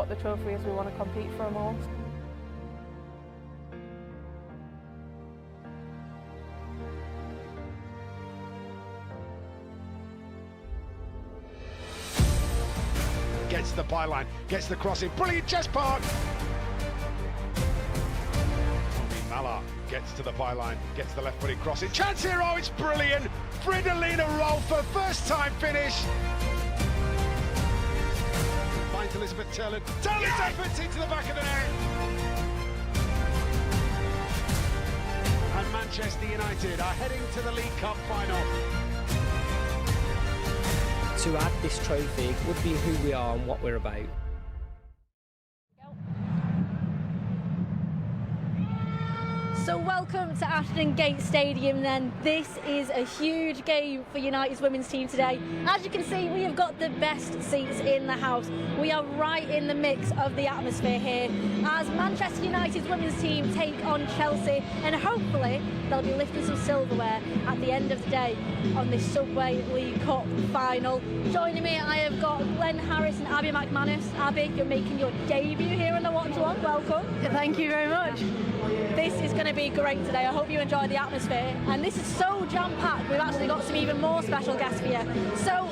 got the trophies, we want to compete for them all. Gets the byline, gets the crossing, brilliant chest park. Mallard gets to the byline, gets the left footed crossing, chance here, oh it's brilliant. Fridolina roll for first time finish. Finds Elizabeth Turlin, Turlin's efforts into the back of the net. And Manchester United are heading to the League Cup final. To add this trophy would be who we are and what we're about. So welcome to Aston Gate Stadium then. This is a huge game for United's women's team today. As you can see, we have got the best seats in the house. We are right in the mix of the atmosphere here as Manchester United's women's team take on Chelsea, and hopefully they'll be lifting some silverware at the end of the day on this Subway League Cup final. Joining me, I have got Glenn Harris and Abby McManus. Abby, you're making your debut here on the Watchalong. Welcome. Thank you very much. This is going to be great today. I hope you enjoy the atmosphere. And this is so jam-packed, we've actually got some even more special guests for you. So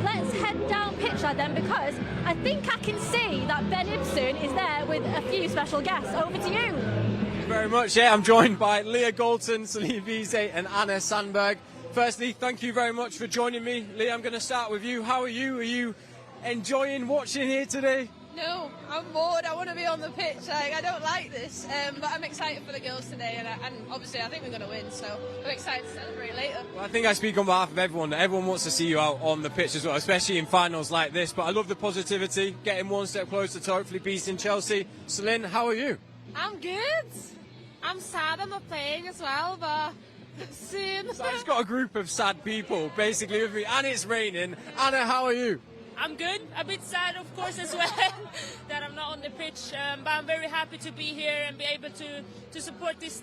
let's head down Pitchside then, because I think I can see that Ben Ibsen is there with a few special guests. Over to you. Thank you very much. Yeah, I'm joined by Leah Galton, Celine Wiese and Anna Sandberg. Firstly, thank you very much for joining me. Leah, I'm going to start with you. How are you? Are you enjoying watching here today? No, I'm bored. I want to be on the pitch. I don't like this, but I'm excited for the girls today, and obviously I think we're going to win, so I'm excited to celebrate later. Well, I think I speak on behalf of everyone. Everyone wants to see you out on the pitch as well, especially in finals like this. But I love the positivity, getting one step closer to hopefully beating Chelsea. Celine, how are you? I'm good. I'm sad I'm not playing as well, but soon. So I've just got a group of sad people basically with me, and it's raining. Anna, how are you? I'm good. A bit sad, of course, as well, that I'm not on the pitch. But I'm very happy to be here and be able to support this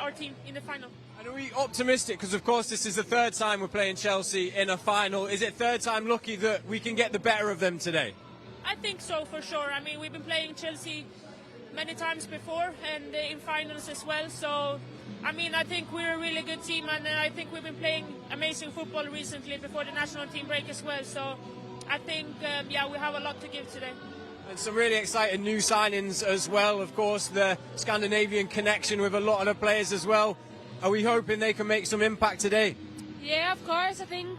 our team in the final. And are we optimistic? Because, of course, this is the third time we're playing Chelsea in a final. Is it third time lucky that we can get the better of them today? I think so, for sure. I mean, we've been playing Chelsea many times before and in finals as well. So, I mean, I think we're a really good team, and I think we've been playing amazing football recently before the national team break as well. So I think, yeah, we have a lot to give today. And some really exciting new signings as well. Of course, the Scandinavian connection with a lot of the players as well. Are we hoping they can make some impact today? Yeah, of course. I think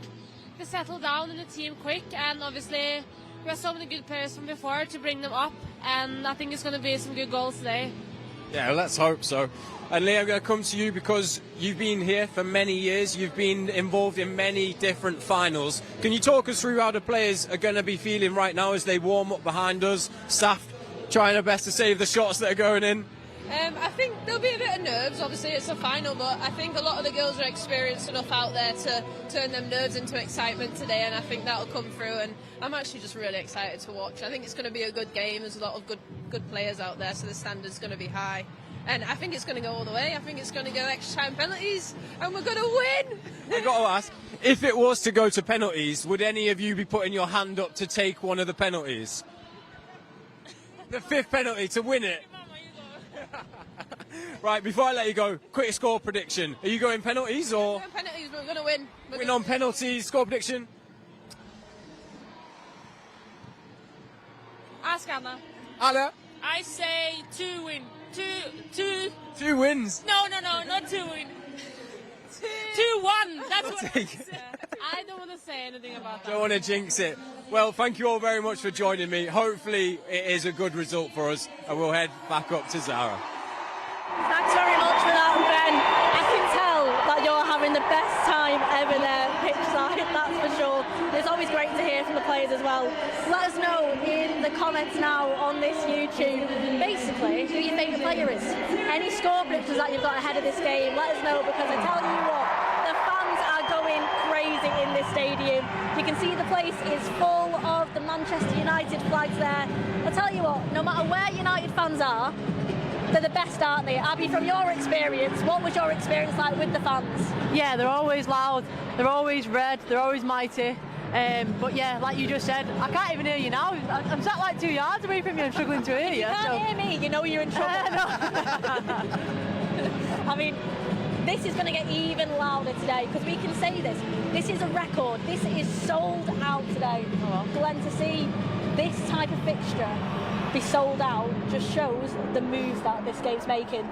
they settled down in the team quick, and obviously we have so many good players from before to bring them up, and I think it's going to be some good goals today. Yeah, let's hope so. And Leah, I'm going to come to you because you've been here for many years. You've been involved in many different finals. Can you talk us through how the players are going to be feeling right now as they warm up behind us? Staff trying their best to save the shots that are going in. I think there'll be a bit of nerves. Obviously, it's a final, but I think a lot of the girls are experienced enough out there to turn them nerves into excitement today, and I think that'll come through. And I'm actually just really excited to watch. I think it's going to be a good game. There's a lot of good players out there, so the standard's going to be high. And I think it's going to go all the way. I think it's going to go extra time penalties, and we're going to win. I've got to ask, if it was to go to penalties, would any of you be putting your hand up to take one of the penalties? The fifth penalty to win it. Right, before I let you go, quick score prediction. Are you going penalties or? We're going penalties, but we're going to win. Win on penalties, score prediction? Ask Anna. Anna? I say 2 win. 2 wins. No, not 2 win. 2-1. That's what I said. I don't want to say anything about that. Don't want to jinx it. Well, thank you all very much for joining me. Hopefully it is a good result for us, and we'll head back up to Zara. Thanks very much for that, Ben. I can tell that you're having the best time ever there, Pitchside, that's for sure. It's always great to hear from the players as well. Let us know in the comments now on this YouTube, basically, who your favourite player is. Any score predictions that you've got ahead of this game, let us know, because I tell you what, the fans are going crazy in this stadium. You can see the place is full of the Manchester United flags there. I tell you what, no matter where United fans are, they're the best, aren't they? Abby, from your experience, what was your experience like with the fans? Yeah, they're always loud, they're always red, they're always mighty, But yeah, like you just said, I can't even hear you now. I'm sat like 2 yards away from you. I'm struggling to hear you. You can't hear me. You know you're in trouble. I mean, this is going to get even louder today because we can say this. This is a record. This is sold out today. Oh well. Glenn, to see this type of fixture be sold out just shows the moves that this game's making.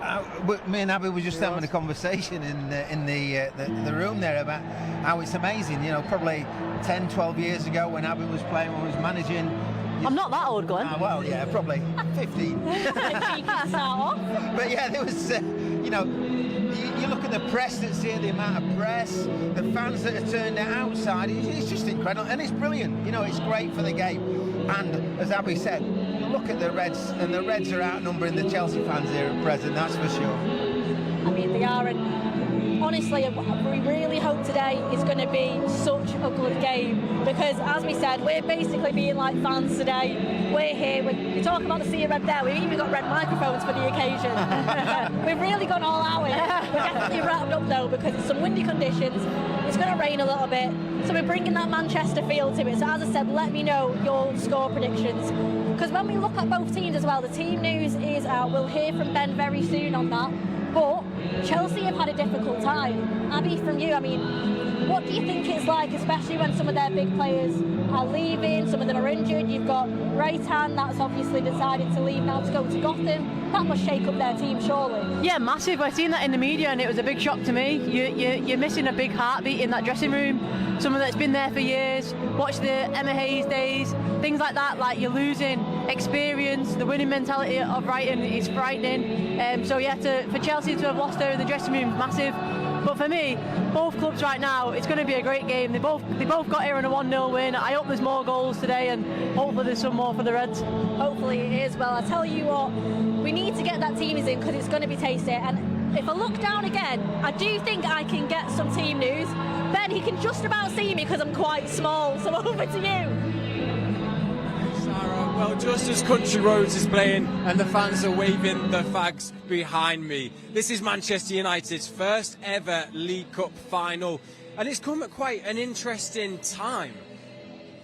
Me and Abby were just having a conversation in the room there about how it's amazing. You know, probably 10, 12 years ago when Abby was playing, when I was managing. I'm not that old, Glenn. Well, yeah, probably 15. But yeah, there was, you know, you look at the press that's here, the amount of press, the fans that are turned outside, it's just incredible and it's brilliant. You know, it's great for the game. And as Abby said, look at the Reds, and the Reds are outnumbering the Chelsea fans here at present, that's for sure. I mean, they are, and honestly, we really hope today is going to be such a good game because, as we said, we're basically being like fans today. We're here, we're talking about the sea of red there, we've even got red microphones for the occasion. We've really gone all out. We're definitely wrapped up though because it's some windy conditions, it's going to rain a little bit, so we're bringing that Manchester feel to it. So as I said, let me know your score predictions. Because when we look at both teams as well, the team news is out. We'll hear from Ben very soon on that. But Chelsea have had a difficult time. Abby, from you, I mean, what do you think it's like, especially when some of their big players are leaving, some of them are injured? You've got Raytan, that's obviously decided to leave now to go to Gotham. That must shake up their team, surely. Yeah, massive. We've seen that in the media and it was a big shock to me. You're missing a big heartbeat in that dressing room. Someone that's been there for years, watch the Emma Hayes days, things like that, like you're losing experience, the winning mentality of Brighton is frightening. So yeah, for Chelsea to have lost her in the dressing room is massive. But for me, both clubs right now, it's going to be a great game. They both got here in a 1-0 win. I hope there's more goals today and hopefully there's some more for the Reds. Hopefully it is. Well, I tell you what, we need to get that team in because it's going to be tasty. And if I look down again, I do think I can get some team news. Ben, he can just about see me because I'm quite small, so over to you. Well, just as Country Roads is playing and the fans are waving the flags behind me, this is Manchester United's first ever League Cup final, and it's come at quite an interesting time.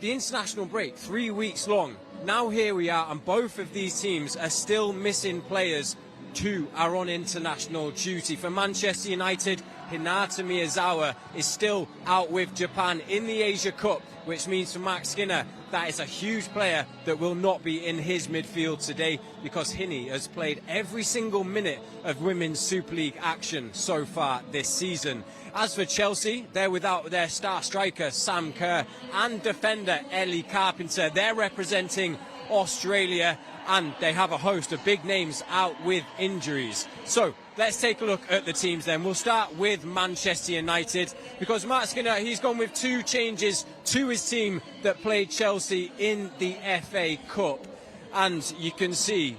The international break, 3 weeks long. Now here we are, and both of these teams are still missing players. Two are on international duty. For Manchester United, Hinata Miyazawa is still out with Japan in the Asia Cup, which means for Max Skinner, that is a huge player that will not be in his midfield today because Hini has played every single minute of Women's Super League action so far this season. As for Chelsea, they're without their star striker Sam Kerr and defender Ellie Carpenter. They're representing Australia, and they have a host of big names out with injuries. So let's take a look at the teams then. We'll start with Manchester United because Matt Skinner, he's gone with two changes to his team that played Chelsea in the FA Cup. And you can see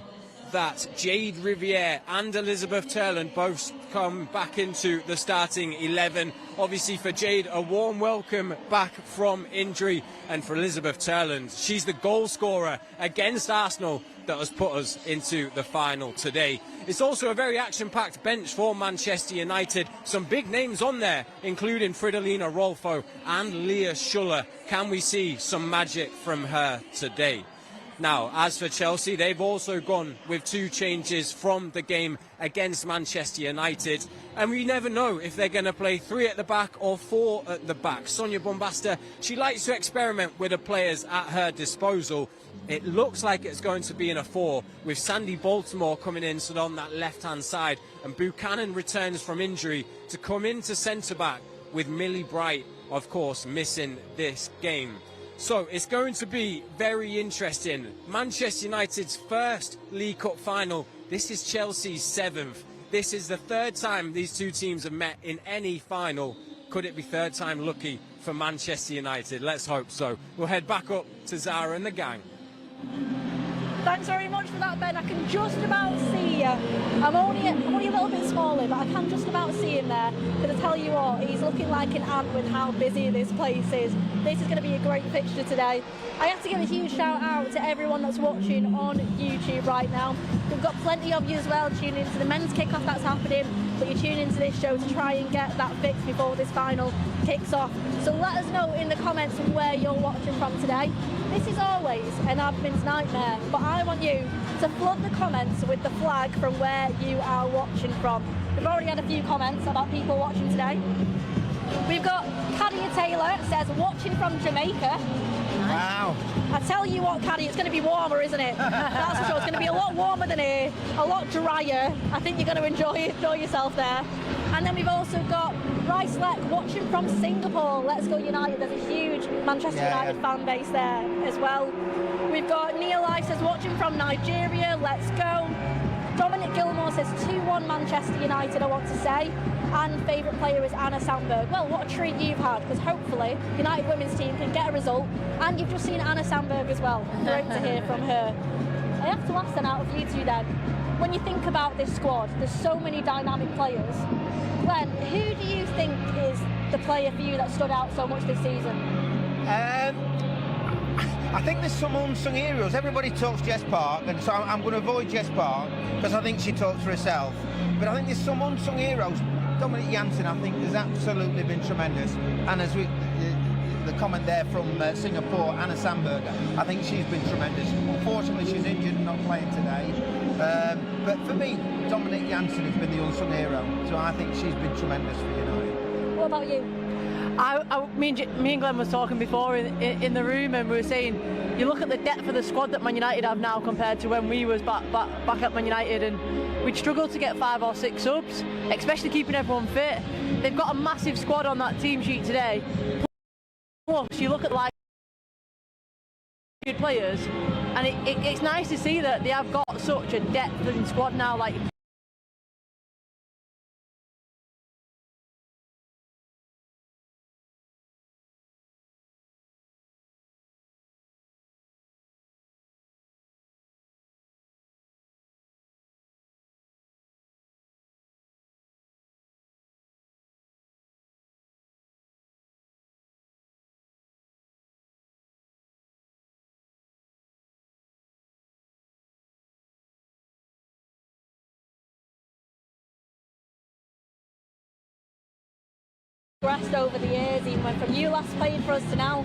that Jade Riviere and Elizabeth Turland both come back into the starting 11. Obviously for Jade, a warm welcome back from injury, and for Elizabeth Turland, she's the goal scorer against Arsenal that has put us into the final today. It's also a very action-packed bench for Manchester United. Some big names on there, including Fridolina Rolfo and Leah Schuller. Can we see some magic from her today? Now, as for Chelsea, they've also gone with two changes from the game against Manchester United. And we never know if they're going to play 3 at the back or 4 at the back. Sonia Bombasta, she likes to experiment with the players at her disposal. It looks like it's going to be in a 4, with Sandy Baltimore coming in so on that left-hand side. And Buchanan returns from injury to come into centre-back, with Millie Bright, of course, missing this game. So it's going to be very interesting. Manchester United's first League Cup final. This is Chelsea's 7th. This is the 3rd time these two teams have met in any final. Could it be 3rd time lucky for Manchester United? Let's hope so. We'll head back up to Zara and the gang. Thanks very much for that, Ben. I can just about see you. I'm only a little bit smaller, but I can just about see him there. Because I tell you what, he's looking like an ant with how busy this place is. This is going to be a great fixture today. I have to give a huge shout out to everyone that's watching on YouTube right now. We've got plenty of you as well tuning into the men's kickoff that's happening, but you're tuning into this show to try and get that fix before this final kicks off. So let us know in the comments from where you're watching from today. This is always an admin's nightmare, but I want you to flood the comments with the flag from where you are watching from. We've already had a few comments about people watching today. We've got Cadia Taylor says, watching from Jamaica. Wow. I tell you what, Caddy, it's going to be warmer, isn't it? That's for sure. It's going to be a lot warmer than here, a lot drier. I think you're going to enjoy yourself there. And then we've also got Rice Leck watching from Singapore. Let's go United. There's a huge Manchester United fan base there as well. We've got Neil I says watching from Nigeria. Let's go. Dominic Gilmore says 2-1 Manchester United, I want to say. And favourite player is Anna Sandberg. Well, what a treat you've had, because hopefully United women's team can get a result. And you've just seen Anna Sandberg as well. Great to hear from her. I have to ask then, out of you two then, when you think about this squad, there's so many dynamic players. Glenn, who do you think is the player for you that stood out so much this season? I think there's some unsung heroes. Everybody talks Jess Park, and so I'm going to avoid Jess Park because I think she talks for herself. But I think there's some unsung heroes. Dominic Janssen, I think, has absolutely been tremendous. And as the comment there from Singapore, Anna Sandberg, I think she's been tremendous. Unfortunately, she's injured and not playing today. But for me, Dominic Janssen has been the unsung hero. So I think she's been tremendous for United. What about you? Me and Glenn was talking before in the room, and we were saying, you look at the depth of the squad that Man United have now compared to when we was back at Man United, and we'd struggle to get 5 or 6 subs, especially keeping everyone fit. They've got a massive squad on that team sheet today. Plus, you look at like good players, and it's nice to see that they have got such a depth in squad now. Like, Progressed over the years, even when from you last played for us to now.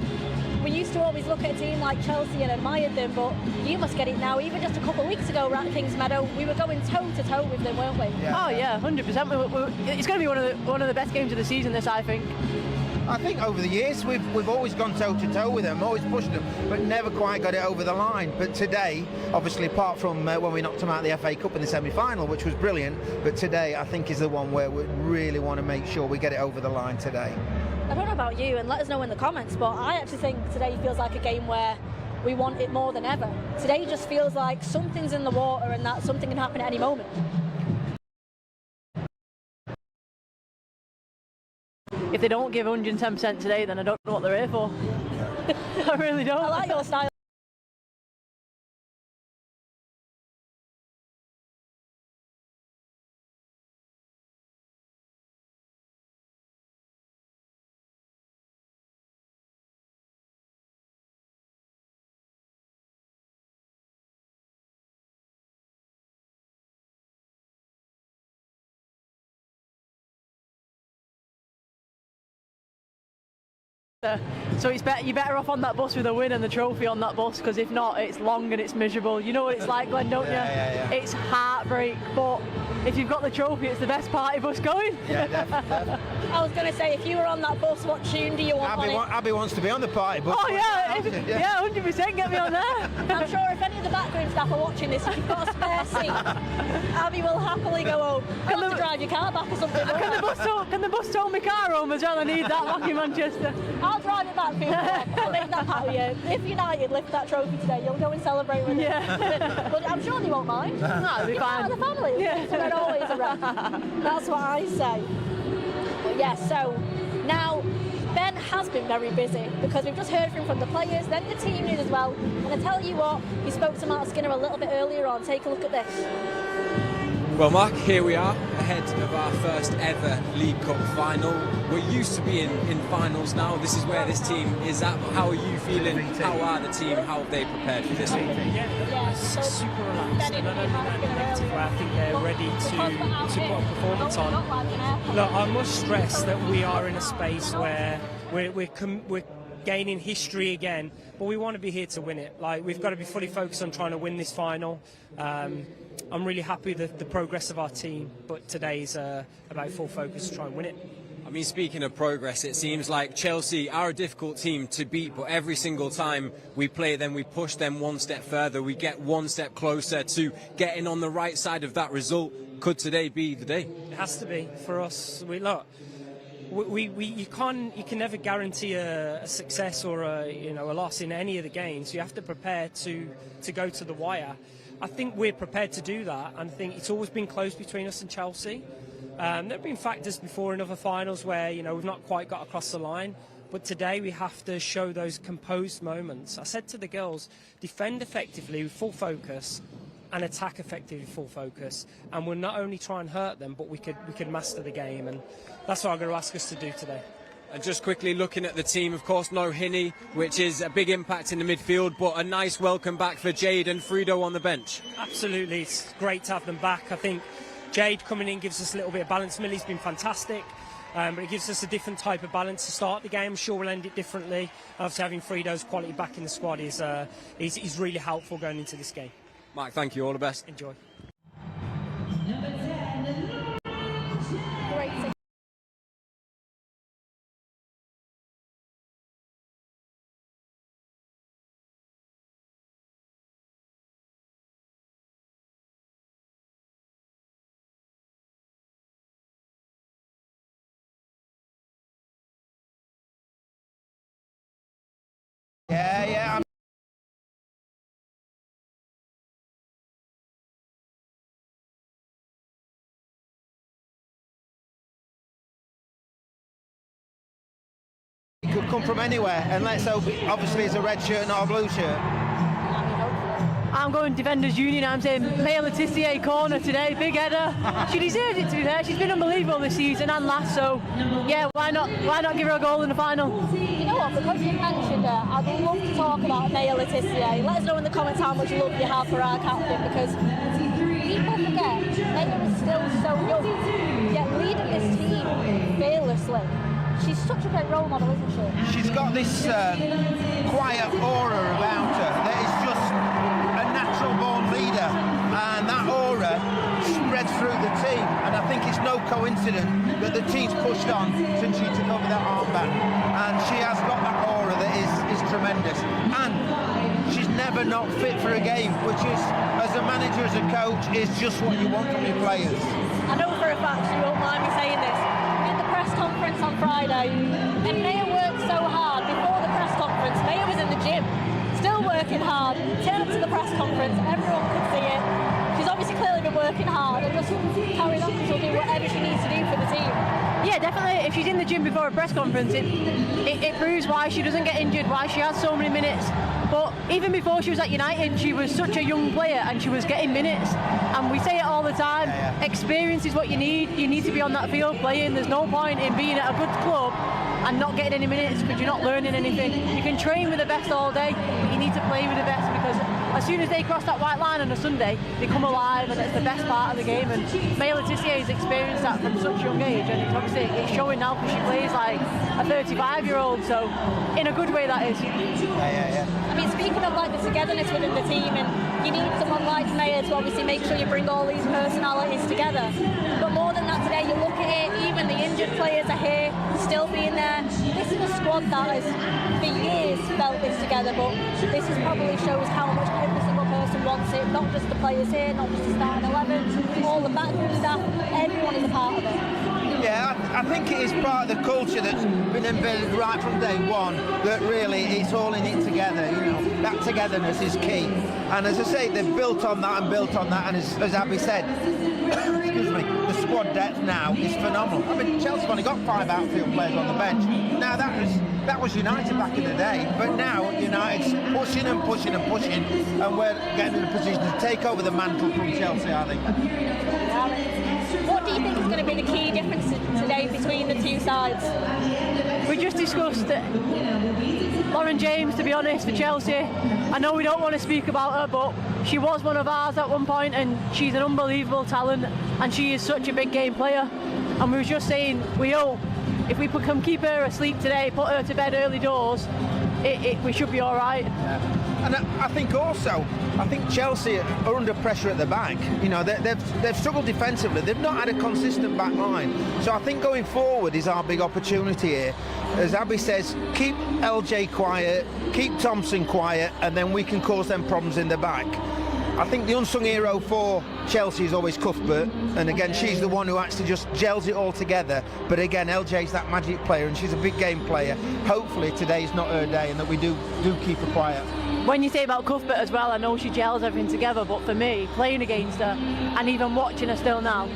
We used to always look at a team like Chelsea and admired them, but you must get it now. Even just a couple of weeks ago, we're at Kings Meadow, we were going toe to toe with them, weren't we? Yeah. Oh yeah, 100%. It's going to be one of the best games of the season. This, I think. I think over the years we've always gone toe to toe with them, always pushed them, but never quite got it over the line. But today, obviously, apart from when we knocked them out of the FA Cup in the semi-final, which was brilliant, but today I think is the one where we really want to make sure we get it over the line today. I don't know about you, and let us know in the comments, but I actually think today feels like a game where we want it more than ever. Today just feels like something's in the water and that something can happen at any moment. If they don't give 110% today, then I don't know what they're here for. I really don't. I like your style. So you're better off on that bus with a win and the trophy on that bus, because if not, it's long and it's miserable. You know what it's like, Glenn, don't you? Yeah. It's heartbreak, but if you've got the trophy, it's the best party bus going. Yeah, definitely. I was going to say, if you were on that bus, what tune do you want on it? Abby wants to be on the party bus. Oh yeah, 100%, get me on there. I'm sure if any of the backroom staff are watching this, if you've got a spare seat, Abby will happily go home. I'll have to drive your car back or something. Can the bus tow my car home as well? I need that back in Manchester. I'll drive it back for you. I'll make that happy. If United lift that trophy today, you'll go and celebrate with them. But I'm sure they won't mind. No, it'll be fine. Part of the family. Yeah. So they're always around. That's what I say. But yeah, so now Ben has been very busy because we've just heard from the players, then the team news as well. And I tell you what, he spoke to Mark Skinner a little bit earlier on. Take a look at this. Well, Mark, here we are ahead of our first ever League Cup final. We're used to being in finals now. This is where this team is at. But how are you feeling? How are the team? How have they prepared for this one? Yeah, super relaxed. And not only that, in a negative way, I think they're ready to put a performance on. Look, I must stress that we are in a space where we're gaining history again, but we want to be here to win it. Like, we've got to be fully focused on trying to win this final. I'm really happy with the progress of our team, but today's about full focus to try and win it. I mean, speaking of progress, it seems like Chelsea are a difficult team to beat, but every single time we play them, we push them one step further. We get one step closer to getting on the right side of that result. Could today be the day? It has to be for us. You can never guarantee a success or a loss in any of the games. You have to prepare to go to the wire. I think we're prepared to do that, and I think it's always been close between us and Chelsea. There have been factors before in other finals where we've not quite got across the line, but today we have to show those composed moments. I said to the girls, defend effectively with full focus and attack effectively with full focus, and we'll not only try and hurt them, but we could master the game, and that's what I'm going to ask us to do today. And just quickly looking at the team, of course, no Hinney, which is a big impact in the midfield, but a nice welcome back for Jade and Frido on the bench. Absolutely, it's great to have them back. I think Jade coming in gives us a little bit of balance. Millie's been fantastic, but it gives us a different type of balance to start the game. I'm sure we'll end it differently. And obviously having Frido's quality back in the squad is really helpful going into this game. Mark, thank you. All the best. Enjoy. Yeah. It could come from anywhere, and let's hope obviously it's a red shirt, not a blue shirt. I'm going Defenders Union. I'm saying Maya Letitia corner today, big header. She deserves it, to be fair. She's been unbelievable this season and last, so yeah, why not give her a goal in the final? You know what, because you mentioned her, I'd love to talk about Maya Letitia. Let us know in the comments how much love you have for our captain, because people forget Maya is still so young, yet leading this team fearlessly. She's such a great role model, isn't she? She's got this quiet aura about her that is just a natural-born leader, and that aura spreads through the team, and I think it's no coincidence that the team's pushed on since she took over that armband, and she has got that aura that is tremendous, and she's never not fit for a game, which is, as a manager, as a coach, is just what you want from your players. I know for a fact she won't mind me saying this. In the press conference on Friday, and Maya worked so hard before the press conference. Maya was in the gym, still working hard. Turned up to the press conference, everyone could see it. She's obviously clearly been working hard and just carried on, because she'll do whatever she needs to do for the team. Yeah, definitely. If she's in the gym before a press conference, it proves why she doesn't get injured, why she has so many minutes. But even before she was at United, she was such a young player and she was getting minutes. And we say it all the time, experience is what you need. You need to be on that field playing. There's no point in being at a good club and not getting any minutes because you're not learning anything. You can train with the best all day, but you need to play with the best, because as soon as they cross that white line on a Sunday, they come alive, and it's the best part of the game. And Maya Letitia has experienced that from such a young age, and it's obviously it's showing now because she plays like a 35-year-old, so in a good way that is. Yeah. I mean, speaking of like the togetherness within the team, and you need someone like Maya to obviously make sure you bring all these personalities together. But more than that, today you look at it, even the injured players are here, still being there. This is a squad that has for years felt this together, but this is probably shows how much every single person wants it, not just the players here, not just the starting 11, all the backroom staff, everyone is a part of it. Yeah, I think it is part of the culture that's been embedded right from day one, that really it's all in it together, that togetherness is key. And as I say, they've built on that, and as Abby said, excuse me, the squad depth now is phenomenal. I mean, Chelsea have only got 5 outfield players on the bench. Now that That was United back in the day, but now United's pushing and pushing and pushing, and we're getting in a position to take over the mantle from Chelsea, I think. What do you think is going to be the key difference today between the two sides? We just discussed Lauren James, to be honest, for Chelsea. I know we don't want to speak about her, but she was one of ours at one point, and she's an unbelievable talent, and she is such a big game player. And we were just saying, we hope if we can keep her asleep today, put her to bed early doors, we should be all right. Yeah. And I think Chelsea are under pressure at the back. They've struggled defensively. They've not had a consistent back line. So I think going forward is our big opportunity here. As Abby says, keep LJ quiet, keep Thompson quiet, and then we can cause them problems in the back. I think the unsung hero for Chelsea is always Cuthbert, and again, she's the one who actually just gels it all together. But again, LJ's that magic player, and she's a big game player. Hopefully today's not her day, and that we do keep her quiet. When you say about Cuthbert as well, I know she gels everything together, but for me, playing against her, and even watching her still now,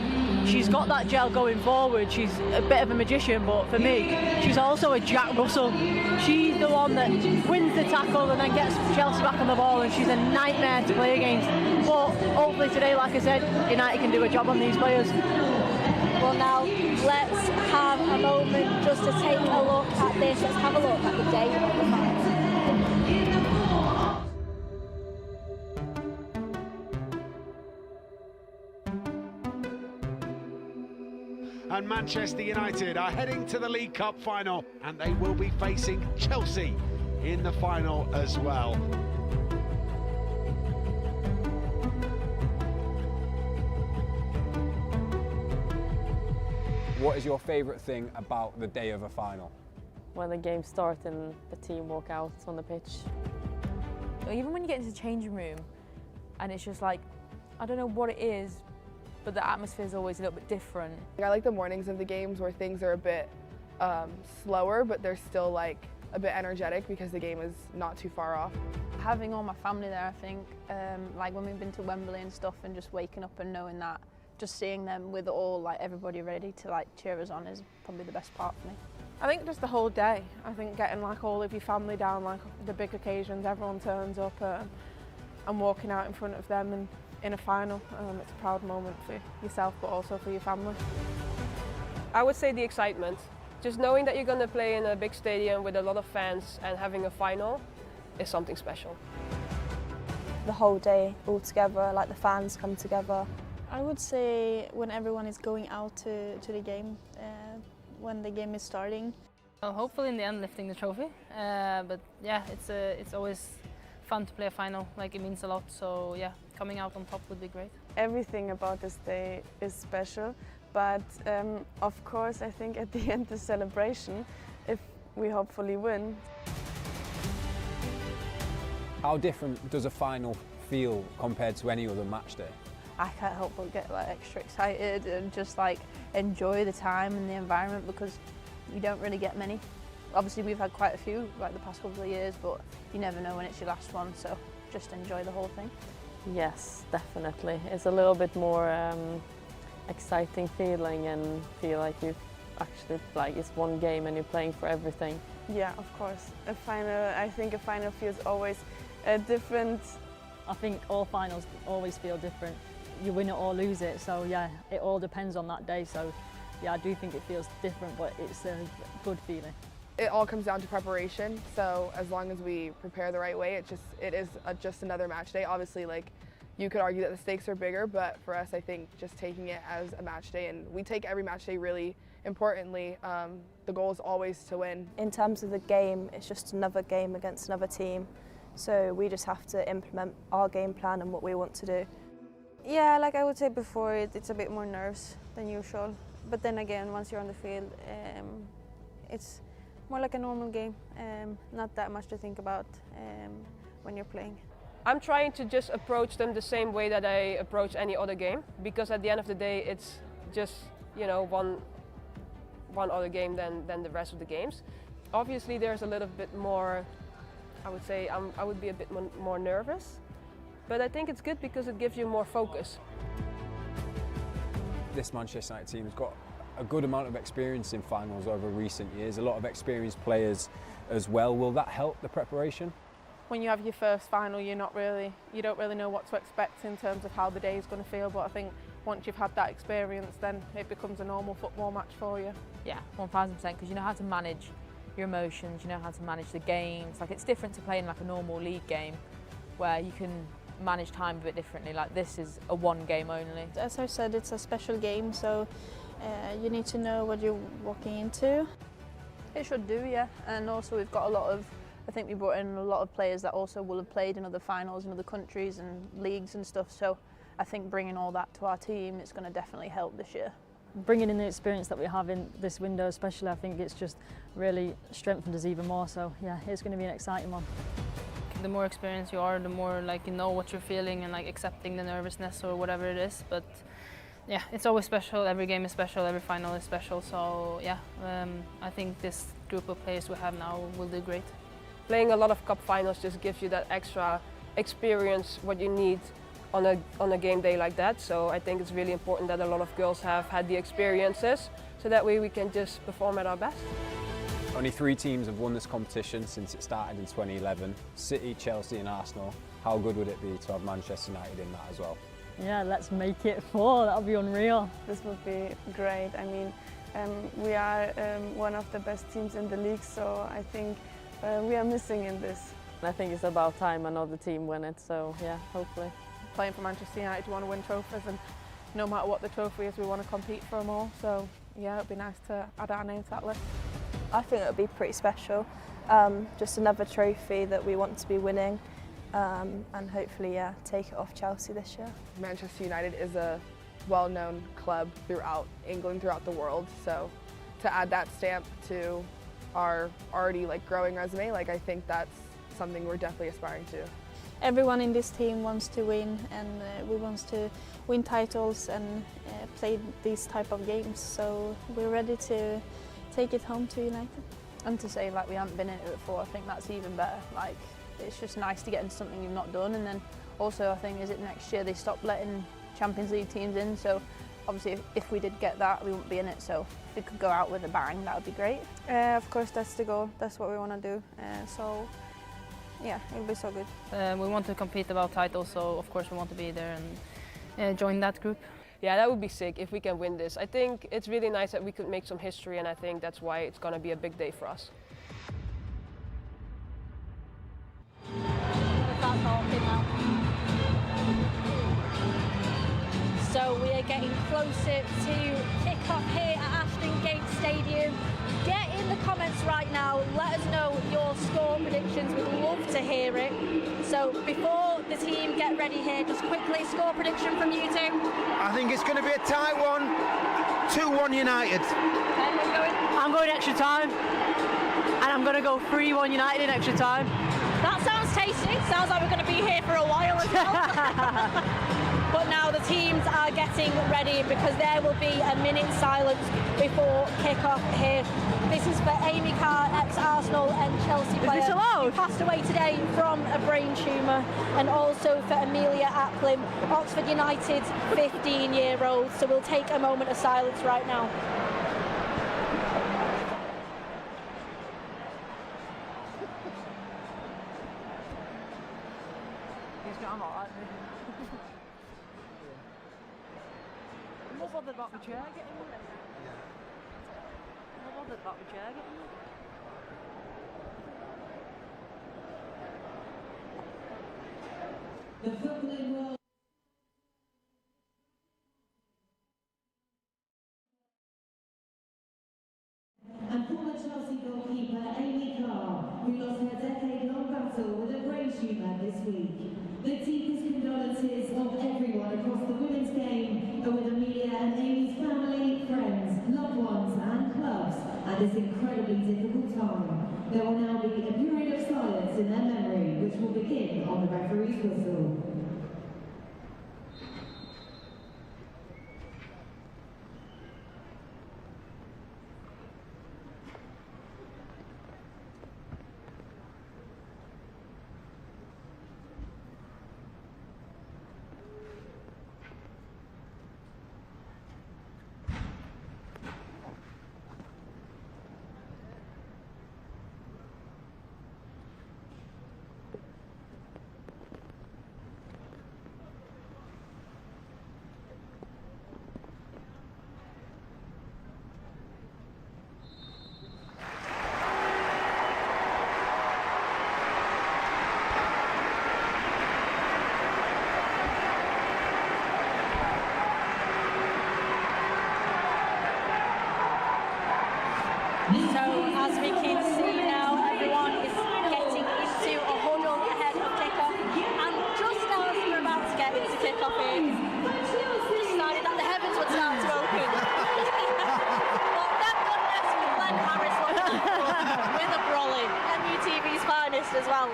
she's got that gel going forward. She's a bit of a magician, but for me, she's also a Jack Russell. She's the one that wins the tackle and then gets Chelsea back on the ball, and she's a nightmare to play against. But hopefully today, like I said, United can do a job on these players. Well, now let's have a moment just to take a look at this. Let's have a look at the day of the final. And Manchester United are heading to the League Cup final, and they will be facing Chelsea in the final as well. What is your favourite thing about the day of a final? When the game starts and the team walk out on the pitch. Even when you get into the changing room and it's just like, I don't know what it is, but the atmosphere is always a little bit different. I like the mornings of the games where things are a bit slower, but they're still like a bit energetic because the game is not too far off. Having all my family there, I think, like when we've been to Wembley and stuff, and just waking up and knowing that, just seeing them with everybody ready to cheer us on is probably the best part for me. I think just the whole day. I think getting all of your family down, the big occasions, everyone turns up and walking out in front of them and in a final. It's a proud moment for yourself, but also for your family. I would say the excitement. Just knowing that you're going to play in a big stadium with a lot of fans and having a final is something special. The whole day all together, the fans come together. I would say when everyone is going out to the game, when the game is starting. Well, hopefully in the end lifting the trophy, but yeah, it's always fun to play a final, it means a lot, so yeah, coming out on top would be great. Everything about this day is special, but of course I think at the end the celebration, if we hopefully win. How different does a final feel compared to any other match day? I can't help but get extra excited and just enjoy the time and the environment, because you don't really get many. Obviously we've had quite a few the past couple of years, but you never know when it's your last one, so just enjoy the whole thing. Yes, definitely. It's a little bit more exciting feeling, and feel like you've actually it's one game and you're playing for everything. Yeah, of course. I think a final feels always different. I think all finals always feel different. You win it or lose it, so yeah, it all depends on that day. So yeah, I do think it feels different, but it's a good feeling. It all comes down to preparation, so as long as we prepare the right way, it is just another match day. Obviously, you could argue that the stakes are bigger, but for us, I think just taking it as a match day, and we take every match day really importantly. The goal is always to win. In terms of the game, it's just another game against another team, so we just have to implement our game plan and what we want to do. Yeah, like I would say before, it's a bit more nerves than usual. But then again, once you're on the field, it's more like a normal game. Not that much to think about when you're playing. I'm trying to just approach them the same way that I approach any other game, because at the end of the day, it's just one other game than the rest of the games. Obviously, there's a little bit more. I would say I would be a bit more nervous. But I think it's good because it gives you more focus. This Manchester United team has got a good amount of experience in finals over recent years, a lot of experienced players as well. Will that help the preparation? When you have your first final, you don't really know what to expect in terms of how the day is going to feel, but I think once you've had that experience, then it becomes a normal football match for you. Yeah, 1000%, because you know how to manage your emotions, you know how to manage the games. Like, it's different to playing like a normal league game where you can manage time a bit differently. Like, this is a one game only. As I said, it's a special game, so you need to know what you're walking into. It should do, yeah. And also we've got I think we brought in a lot of players that also will have played in other finals in other countries and leagues and stuff. So I think bringing all that to our team, it's going to definitely help this year. Bringing in the experience that we have in this window especially, I think it's just really strengthened us even more. So yeah, it's going to be an exciting one. The more experienced you are, the more like you know what you're feeling and like accepting the nervousness or whatever it is. But yeah, it's always special. Every game is special. Every final is special. So yeah, I think this group of players we have now will do great. Playing a lot of cup finals just gives you that extra experience, what you need on a game day like that. So I think it's really important that a lot of girls have had the experiences, so that way we can just perform at our best. Only 3 teams have won this competition since it started in 2011. City, Chelsea and Arsenal. How good would it be to have Manchester United in that as well? Yeah, let's make it 4. That would be unreal. This would be great. I mean, we are one of the best teams in the league, so I think we are missing in this. I think it's about time another team win it, so yeah, hopefully. Playing for Manchester United, you want to win trophies, and no matter what the trophy is, we want to compete for them all. So yeah, it'd be nice to add our name to that list. I think it would be pretty special. Just another trophy that we want to be winning, and hopefully, yeah, take it off Chelsea this year. Manchester United is a well-known club throughout England, throughout the world. So to add that stamp to our already growing resume, I think that's something we're definitely aspiring to. Everyone in this team wants to win, and we want to win titles and play these type of games. So we're ready to take it home to United. And to say we haven't been in it before, I think that's even better. It's just nice to get into something you've not done. And then also I think next year they stopped letting Champions League teams in, so obviously if we did get that, we wouldn't be in it. So if we could go out with a bang, that would be great. Of course, that's the goal. That's what we want to do. So yeah, it'll be so good. We want to compete about titles, so of course we want to be there and join that group. Yeah, that would be sick if we can win this. I think it's really nice that we could make some history, and I think that's why it's going to be a big day for us. So we are getting closer to kick-off here at Aston Stadium. Get in the comments right now, let us know your score predictions, we'd love to hear it. So before the team get ready here, just quickly, score prediction from you two. I think it's going to be a tight one, 2-1 United. I'm going extra time, and I'm going to go 3-1 United in extra time. That sounds tasty, sounds like we're going to be here for a while as well. But now the teams are getting ready because there will be a minute's silence before kick-off here. This is for Amy Carr, ex-Arsenal and Chelsea player who passed away today from a brain tumour, and also for Amelia Appling, Oxford United 15-year-old. So we'll take a moment of silence right now. I'm not bothered about the chair getting wet. I'm not bothered about the chair getting wet. The footballing world. And former Chelsea goalkeeper Amy Carr, who lost her decade-long battle with a brain tumour this week. The deepest condolences of everyone across the women's game are with Amelia and Amy's family, friends, loved ones and clubs at this incredibly difficult time. There will now be a period of silence in their memory, which will begin on the referee's whistle. So as we can see now, everyone is getting into a huddle ahead of kickoff, and just as we're about to get into kickoff, it's decided that the heavens would start to open. Well, thank goodness for Glenn Harris with a brolly, MUTV's finest as well.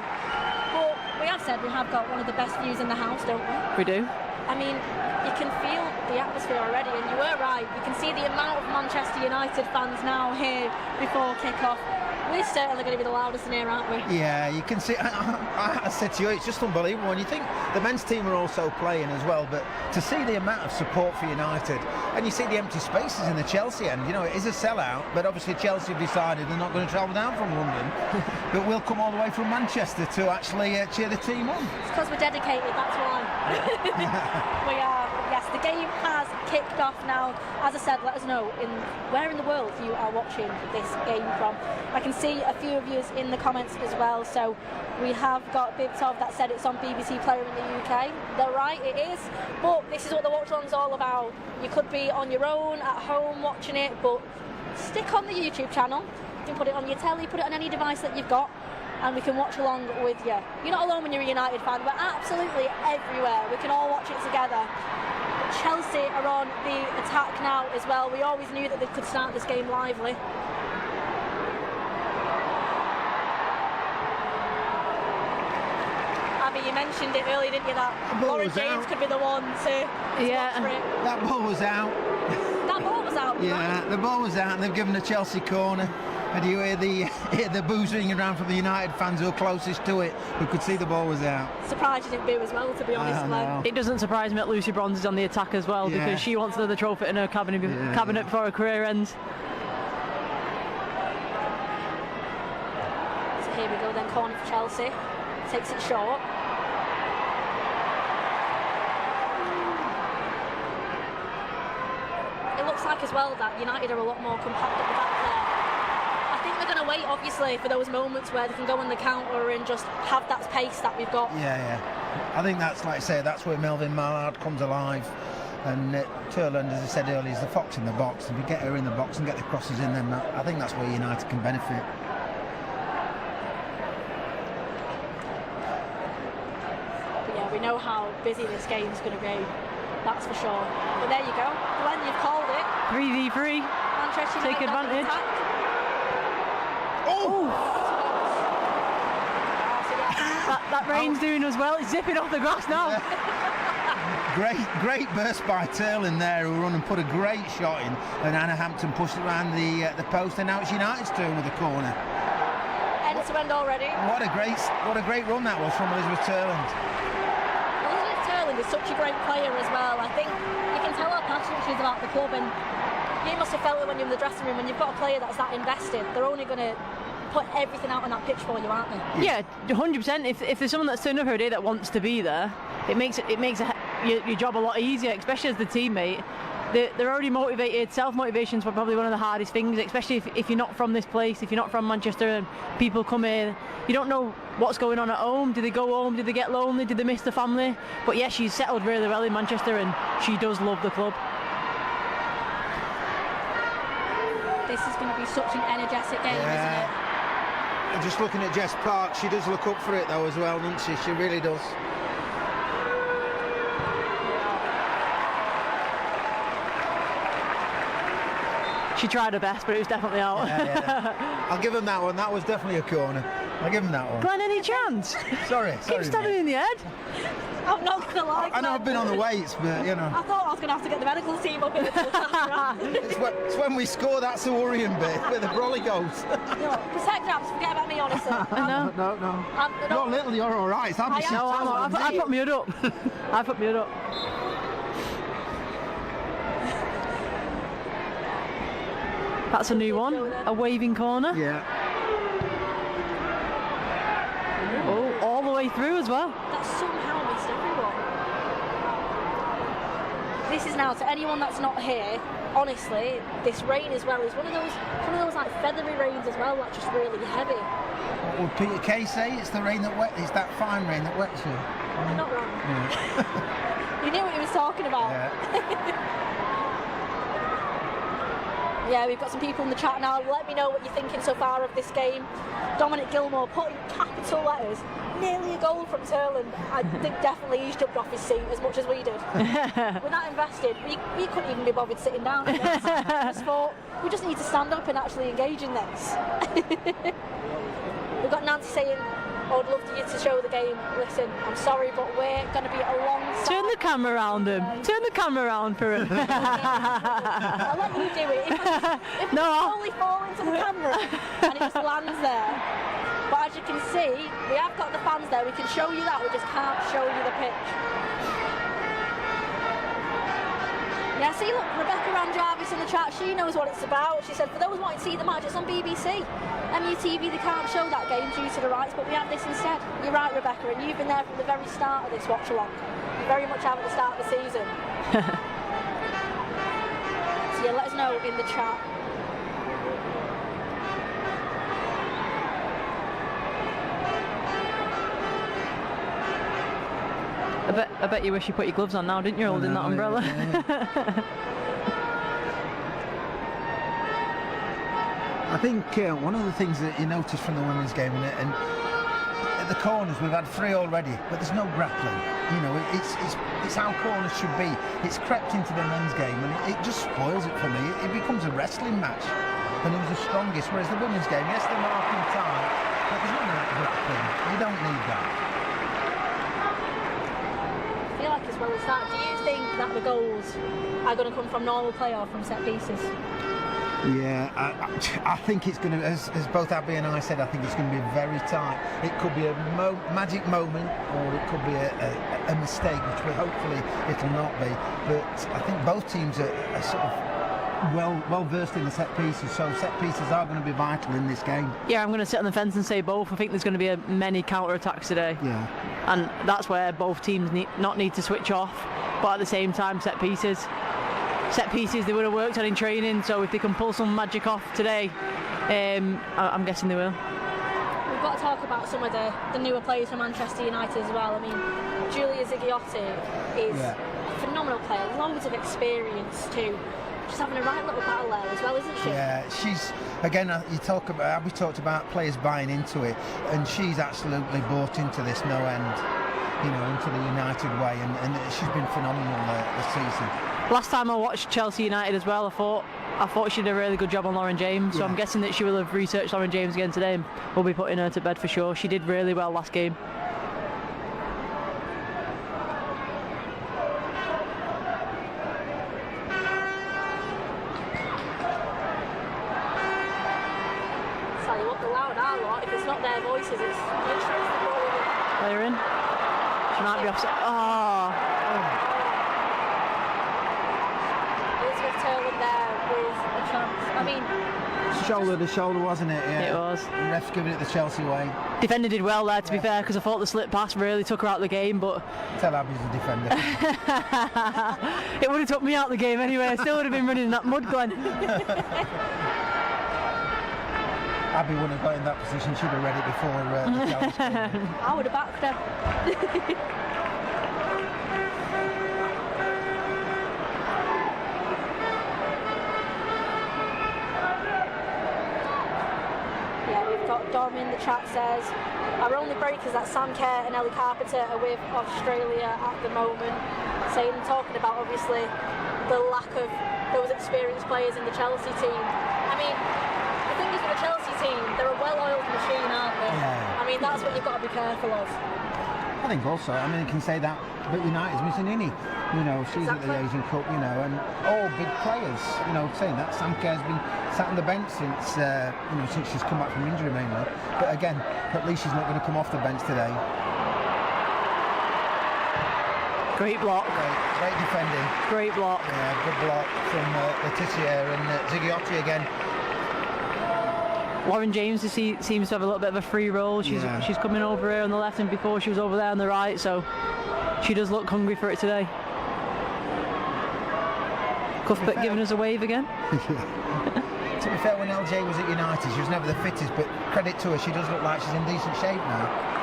But we have said we have got one of the best views in the house, don't we? We do. I mean, you can feel the atmosphere already, and you were right. You can see the amount of Manchester United fans now here before kick-off. We're certainly going to be the loudest in here, aren't we? Yeah, you can see. I said to you, it's just unbelievable. And you think the men's team are also playing as well, but to see the amount of support for United, and you see the empty spaces in the Chelsea end, you know, it is a sellout, but obviously Chelsea have decided they're not going to travel down from London, but we'll come all the way from Manchester to actually cheer the team on. It's because we're dedicated, that's why. We are. Yes, the game has kicked off now. As I said, let us know where in the world you are watching this game from. I can see a few of you in the comments as well, so we have got bits of that said it's on BBC Player in the UK. They're right, it is, but this is what the Watchalong's all about. You could be on your own at home watching it, but stick on the YouTube channel. You can put it on your telly, put it on any device that you've got, and we can watch along with you. You're not alone when you're a United fan, we're absolutely everywhere. We can all watch it together. Chelsea are on the attack now as well. We always knew that they could start this game lively. Abby, you mentioned it earlier, didn't you, that Lauren James could be the one to watch for it. That ball was out. That ball was out? Yeah, right? the ball was out, and they've given a Chelsea corner. And you hear the boos ringing around from the United fans who are closest to it, who could see the ball was out. Surprised you didn't boo as well, to be honest, Glenn. It doesn't surprise me that Lucy Bronze is on the attack as well, because she wants another trophy in her cabinet before her career ends. So here we go then, corner for Chelsea. Takes it short. It looks like as well that United are a lot more compact at the back there. I think they're going to wait, obviously, for those moments where they can go on the counter and just have that pace that we've got. Yeah. I think that's, like I say, that's where Melvin Mallard comes alive. And Turland, as I said earlier, is the fox in the box. If you get her in the box and get the crosses in, then I think that's where United can benefit. But yeah, we know how busy this game's going to be. That's for sure. But there you go. Glenn, you've called it. 3v3. Manchester Take United advantage. Oh! That rain's doing as well. It's zipping off the grass now. Great burst by Turlin there, who run and put a great shot in, and Anna Hampton pushed it around the post, and now it's United's turn with the corner. End to end already. What a great run that was from Elizabeth Turland. Elizabeth Turland is such a great player as well. I think you can tell how passionate she is about the club, and you must have felt it when you're in the dressing room. When you've got a player that's that invested, they're only going to put everything out on that pitch for you, aren't they? Yeah, 100%. If there's someone that's turned up for a day that wants to be there, it makes your job a lot easier, especially as the teammate. They're already motivated. Self-motivation's probably one of the hardest things, especially if you're not from this place, if you're not from Manchester and people come here. You don't know what's going on at home. Did they go home? Did they get lonely? Did they miss the family? But yeah, she's settled really well in Manchester and she does love the club. This is going to be such an energetic game, isn't it? And just looking at Jess Park, she does look up for it though as well, doesn't she? She really does. She tried her best, but it was definitely out. Yeah. I'll give him that one. That was definitely a corner. I'll give him that one. Glenn, any chance? Sorry. Keep stabbing in the head. I'm not going to lie. I know I've been on the weights, but you know. I thought I was going to have to get the medical team up in the It's when we score, that's the worrying bit, where the brolly goes. Protect Raps, forget about me, honestly. No. You're little, you're all right. I put my hood up. I put my hood up. That's a new one. A waving corner. Yeah. Oh, all the way through as well. That somehow missed everyone. This is now, to anyone that's not here, honestly, this rain as well is one of those like feathery rains as well, that's just really heavy. What would Peter Kay say? It's the rain that wet. It's that fine rain that wets you. You're not wrong. Yeah. You knew what he was talking about. Yeah. Yeah, we've got some people in the chat now. Let me know what you're thinking so far of this game. Dominic Gilmore put in capital letters, nearly a goal from Turland. I think definitely he's jumped off his seat as much as we did. We're not invested. We couldn't even be bothered sitting down. I just thought, we just need to stand up and actually engage in this. We've got Nancy saying, I would love you to show the game. Listen, I'm sorry, but we're going to be alongside. Turn the camera around him. Turn the camera around for him. I'll let you do it. If No. I only fall into the camera and it just lands there. But as you can see, we have got the fans there. We can show you that. We just can't show you the pitch. Yeah, see, look, Rebecca Ranjarvis in the chat, she knows what it's about. She said, for those wanting to see the match, it's on BBC. MUTV, they can't show that game due to the rights, but we have this instead. You're right, Rebecca, and you've been there from the very start of this watch-along. You very much have at the start of the season. So yeah, let us know in the chat. I bet you wish you put your gloves on now, didn't you, holding that umbrella? I think one of the things that you notice from the women's game, and at the corners we've had 3 already, but there's no grappling. You know, it's how corners should be. It's crept into the men's game, and it just spoils it for me. It becomes a wrestling match, and it was the strongest. Whereas the women's game, yes, they're marking time, but there's none of that grappling. You don't need that. I feel like as well as that, do you think that the goals are going to come from normal play or from set pieces? Yeah, I think it's going to, as both Abby and I said, I think it's going to be very tight. It could be a magic moment, or it could be a mistake, which hopefully it'll not be. But I think both teams are sort of well versed in the set pieces, so set pieces are going to be vital in this game. Yeah, I'm going to sit on the fence and say both. I think there's going to be many counter-attacks today. Yeah. And that's where both teams need to switch off, but at the same time, set pieces they would have worked on in training, so if they can pull some magic off today, I'm guessing they will. We've got to talk about some of the newer players from Manchester United as well. I mean, Giulia Ziggiotti is a phenomenal player, loads of experience too. She's having a right little battle there as well, isn't she? Yeah, she's, again, we talked about players buying into it, and she's absolutely bought into this no end, you know, into the United way, and she's been phenomenal this season. Last time I watched Chelsea United as well, I thought she did a really good job on Lauren James, so I'm guessing that she will have researched Lauren James again today, and we'll be putting her to bed for sure. She did really well last game. If it's not their voices, it's literally the ball. Player in. She might be offside. Oh. Elizabeth Turland there with a chance. I mean, shoulder to shoulder, wasn't it? Yeah. It was. The ref's giving it the Chelsea way. Defender did well there, to be fair, because I thought the slip pass really took her out of the game, but tell Abby's a defender. It would have took me out of the game anyway. I still would have been running in that mud, Glenn. Abby wouldn't have got in that position, she'd have read it before the challenge came. I would have backed her. Yeah, we've got Dom in the chat says, our only breakers that Sam Kerr and Ellie Carpenter are with Australia at the moment. Saying, talking about obviously the lack of those experienced players in the Chelsea team. I mean, the thing is with the Chelsea team, they're a well-oiled machine, aren't they? Yeah. I mean, that's what you've got to be careful of. I think also, I mean, you can say that, but United's missing Innie. You know, she's at the Asian Cup, you know, and all big players, you know, saying that. Sam Kerr's been sat on the bench since, you know, since she's come back from injury mainly. But again, at least she's not going to come off the bench today. Great block. Great defending. Great block. Yeah, good block from Laetitia and Ziggiotti again. Lauren James seems to have a little bit of a free roll. She's coming over here on the left, and before she was over there on the right, so she does look hungry for it today. Cuthbert giving us a wave again. To be fair, when LJ was at United, she was never the fittest, but credit to her, she does look like she's in decent shape now.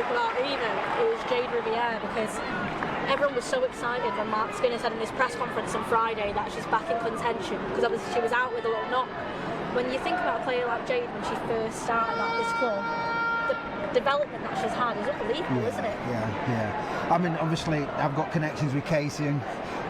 spoke about either, it was Jade Riviere, because everyone was so excited when Mark Skinner said in his press conference on Friday that she's back in contention, because obviously she was out with a little knock. When you think about a player like Jade when she first started at this club, the development that she's had is unbelievable, isn't it? Yeah. I mean, obviously, I've got connections with Casey, and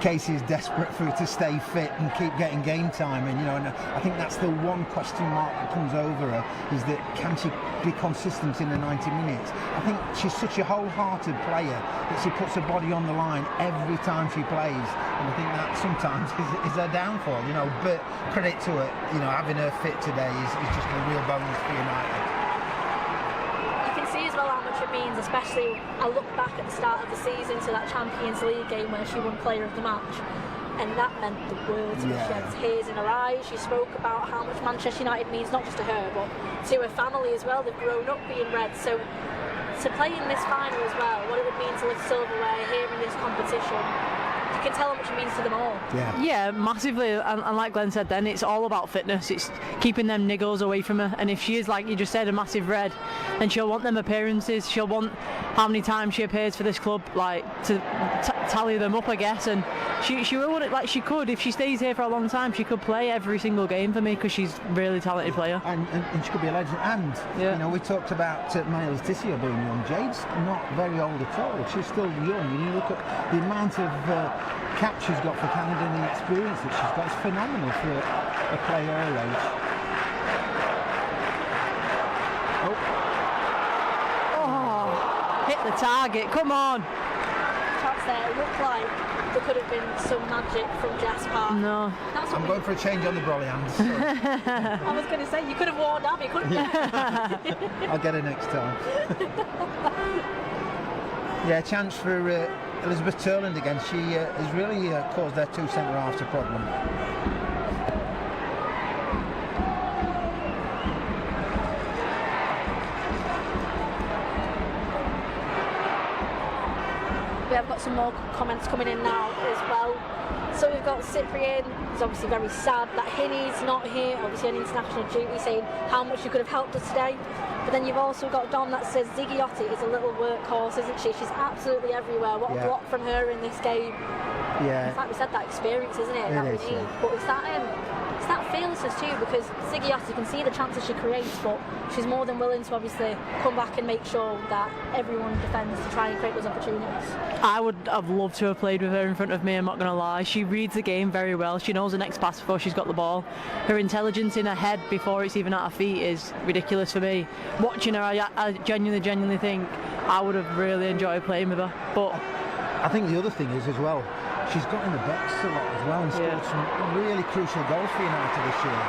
Casey is desperate for her to stay fit and keep getting game time. And and I think that's the one question mark that comes over her, is that can she be consistent in the 90 minutes? I think she's such a wholehearted player that she puts her body on the line every time she plays, and I think that sometimes is her downfall. But credit to her, having her fit today is just a real bonus for United. See as well how much it means, especially I look back at the start of the season to that Champions League game where she won Player of the Match, and that meant the world to her. She had tears in her eyes. She spoke about how much Manchester United means not just to her but to her family as well. They've grown up being red, so to play in this final as well, what it would mean to lift silverware here in this competition, you can tell how much it means to them all. Yeah, massively, and like Glenn said then, it's all about fitness. It's keeping them niggles away from her, and if she is, like you just said, a massive red, then she'll want them appearances, she'll want how many times she appears for this club, like to tally them up, I guess, and she will, like she could, if she stays here for a long time, she could play every single game for me, because she's a really talented player. And she could be a legend, and we talked about Miles Tissio being young. Jade's not very old at all, she's still young, and you look at the amount of cap she's got for Canada and the experience that she's got, it's phenomenal for a player her age. Hit the target, come on! Chance there, it looked like there could have been some magic from Jess Park. No. I'm going for a change on the brolly hands. So. I was going to say, you could have warned Abby, couldn't you? I'll get her next time. Chance for Elizabeth Turland again. She has really caused their two centre-halves a problem. We have got some more comments coming in now as well. So we've got Cyprian, who's obviously very sad that Hinny's not here, obviously on international duty, saying how much she could have helped us today. But then you've also got Dom that says Ziggy Otti is a little workhorse, isn't she? She's absolutely everywhere. What a block from her in this game. Yeah. It's like we said, that experience, isn't it? That we need. But it's that fearlessness too, because Ziggy Otti, you can see the chances she creates, but she's more than willing to obviously come back and make sure that everyone defends to try and create those opportunities. I would have loved to have played with her in front of me, I'm not going to lie. She reads the game very well. She knows the next pass before she's got the ball. Her intelligence in her head before it's even at her feet is ridiculous for me. Watching her, I genuinely think I would have really enjoyed playing with her. But I think the other thing is as well, she's got in the box a lot as well and scored some really crucial goals for United this year.